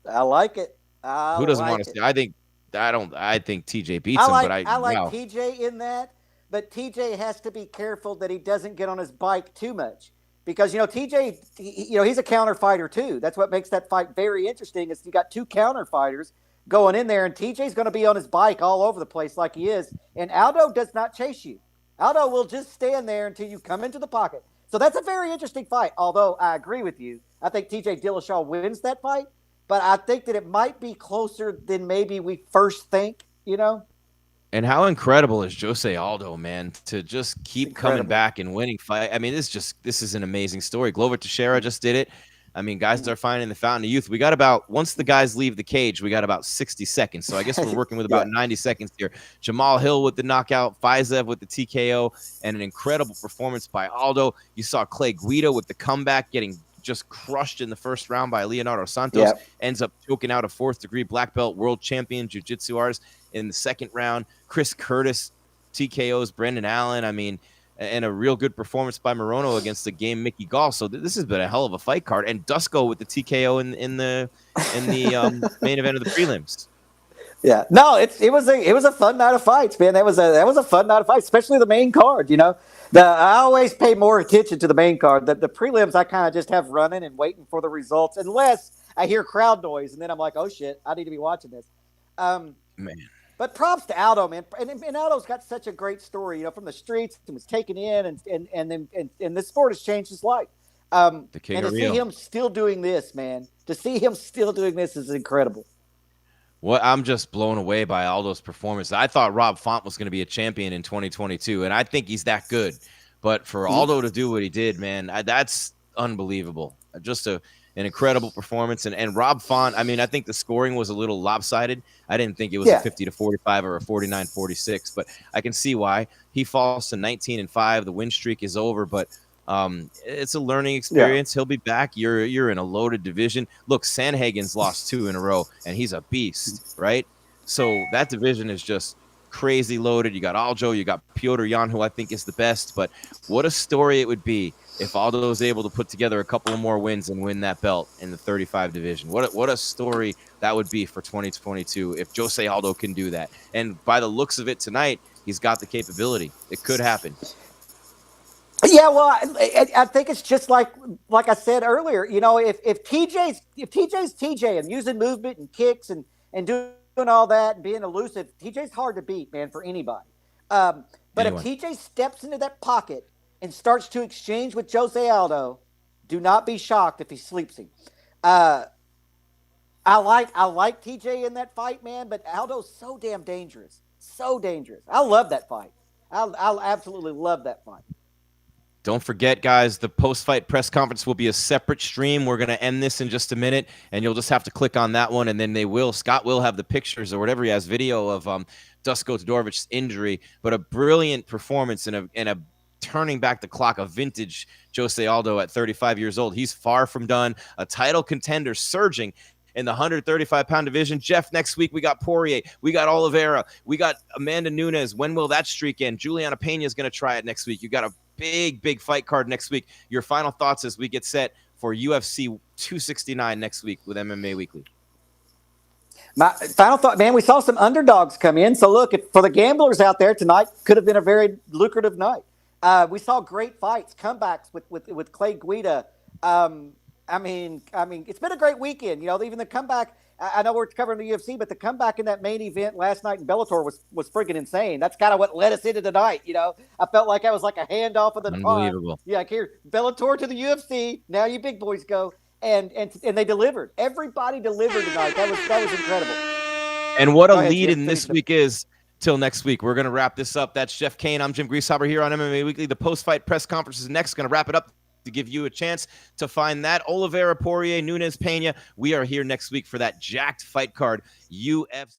I like it. Who doesn't want to see? I think TJ beats him, but I like TJ in that, but TJ has to be careful that he doesn't get on his bike too much. Because, TJ, he's a counter fighter, too. That's what makes that fight very interesting is you got 2 counter fighters going in there, and TJ's going to be on his bike all over the place like he is. And Aldo does not chase you. Aldo will just stand there until you come into the pocket. So that's a very interesting fight, although I agree with you. I think TJ Dillashaw wins that fight, but I think that it might be closer than maybe we first think, And how incredible is Jose Aldo, man, to just keep coming back and winning fight. I mean, this is an amazing story. Glover Teixeira just did it. I mean, guys are finding the fountain of youth. We got once the guys leave the cage, we got about 60 seconds. So I guess we're working with about 90 seconds here. Jamal Hill with the knockout, Faizev with the TKO, and an incredible performance by Aldo. You saw Clay Guida with the comeback, getting just crushed in the first round by Leonardo Santos, ends up choking out a 4th-degree black belt world champion jiu-jitsu artist in the second round. Chris Curtis TKO's Brendan Allen. I mean, and a real good performance by Morono against the game Mickey Gall. So this has been a hell of a fight card. And Dusko with the TKO in the main event of the prelims. Yeah, no, it was a fun night of fights, man. That was a fun night of fights, especially the main card. I always pay more attention to the main card. The prelims I kind of just have running and waiting for the results, unless I hear crowd noise, and then I'm like, oh shit, I need to be watching this. Man. But props to Aldo, man. And Aldo's got such a great story, from the streets and was taken in, and this sport has changed his life. And to see him still doing this, man, is incredible. Well, I'm just blown away by Aldo's performance. I thought Rob Font was going to be a champion in 2022, and I think he's that good. But for Aldo to do what he did, man, that's unbelievable. Just an incredible performance. And Rob Font, I think the scoring was a little lopsided. I didn't think it was a 50-45 or a 49-46, but I can see why. He falls to 19-5. The win streak is over, but it's a learning experience. He'll be back. You're in a loaded division. Look, Sandhagen's lost 2 in a row, and he's a beast, right? So that division is just crazy loaded. You got Aldo, you got Petr Yan, who I think is the best. But what a story it would be if Aldo was able to put together a couple of more wins and win that belt in the 35 division. What a story that would be for 2022 if Jose Aldo can do that. And by the looks of it tonight, he's got the capability. It could happen. Yeah, well, I think it's just like I said earlier. If TJ's TJ and using movement and kicks and doing all that and being elusive, TJ's hard to beat, man, for anybody. But if TJ steps into that pocket and starts to exchange with Jose Aldo, do not be shocked if he sleeps him. I like TJ in that fight, man, but Aldo's so damn dangerous. So dangerous. I love that fight. I absolutely love that fight. Don't forget, guys, the post-fight press conference will be a separate stream. We're going to end this in just a minute, and you'll just have to click on that one, and then Scott will have the pictures or whatever he has, video of Dusko Todorovic's injury, but a brilliant performance and a turning back the clock, a vintage Jose Aldo at 35 years old. He's far from done, a title contender surging in the 135-pound division. Jeff, next week we got Poirier, we got Oliveira, we got Amanda Nunes. When will that streak end? Juliana Pena is going to try it next week. You got a big fight card next week. Your final thoughts as we get set for UFC 269 next week with MMA Weekly. My final thought, man, we saw some underdogs come in. So look, for the gamblers out there, tonight could have been a very lucrative night. We saw great fights, comebacks with Clay Guida. It's been a great weekend. Even the comeback I know we're covering the UFC, but the comeback in that main event last night in Bellator was freaking insane. That's kind of what led us into tonight. I felt like I was like a handoff of the Unbelievable. Yeah, like here, Bellator to the UFC. Now you big boys go, and they delivered. Everybody delivered tonight. That was incredible. And what a Go ahead, lead Jim. in this week is. Till next week, we're going to wrap this up. That's Jeff Kane. I'm Jim Greasehaber here on MMA Weekly. The post-fight press conference is next. Going to wrap it up to give you a chance to find that. Oliveira, Poirier, Nunes, Pena. We are here next week for that jacked fight card. UFC.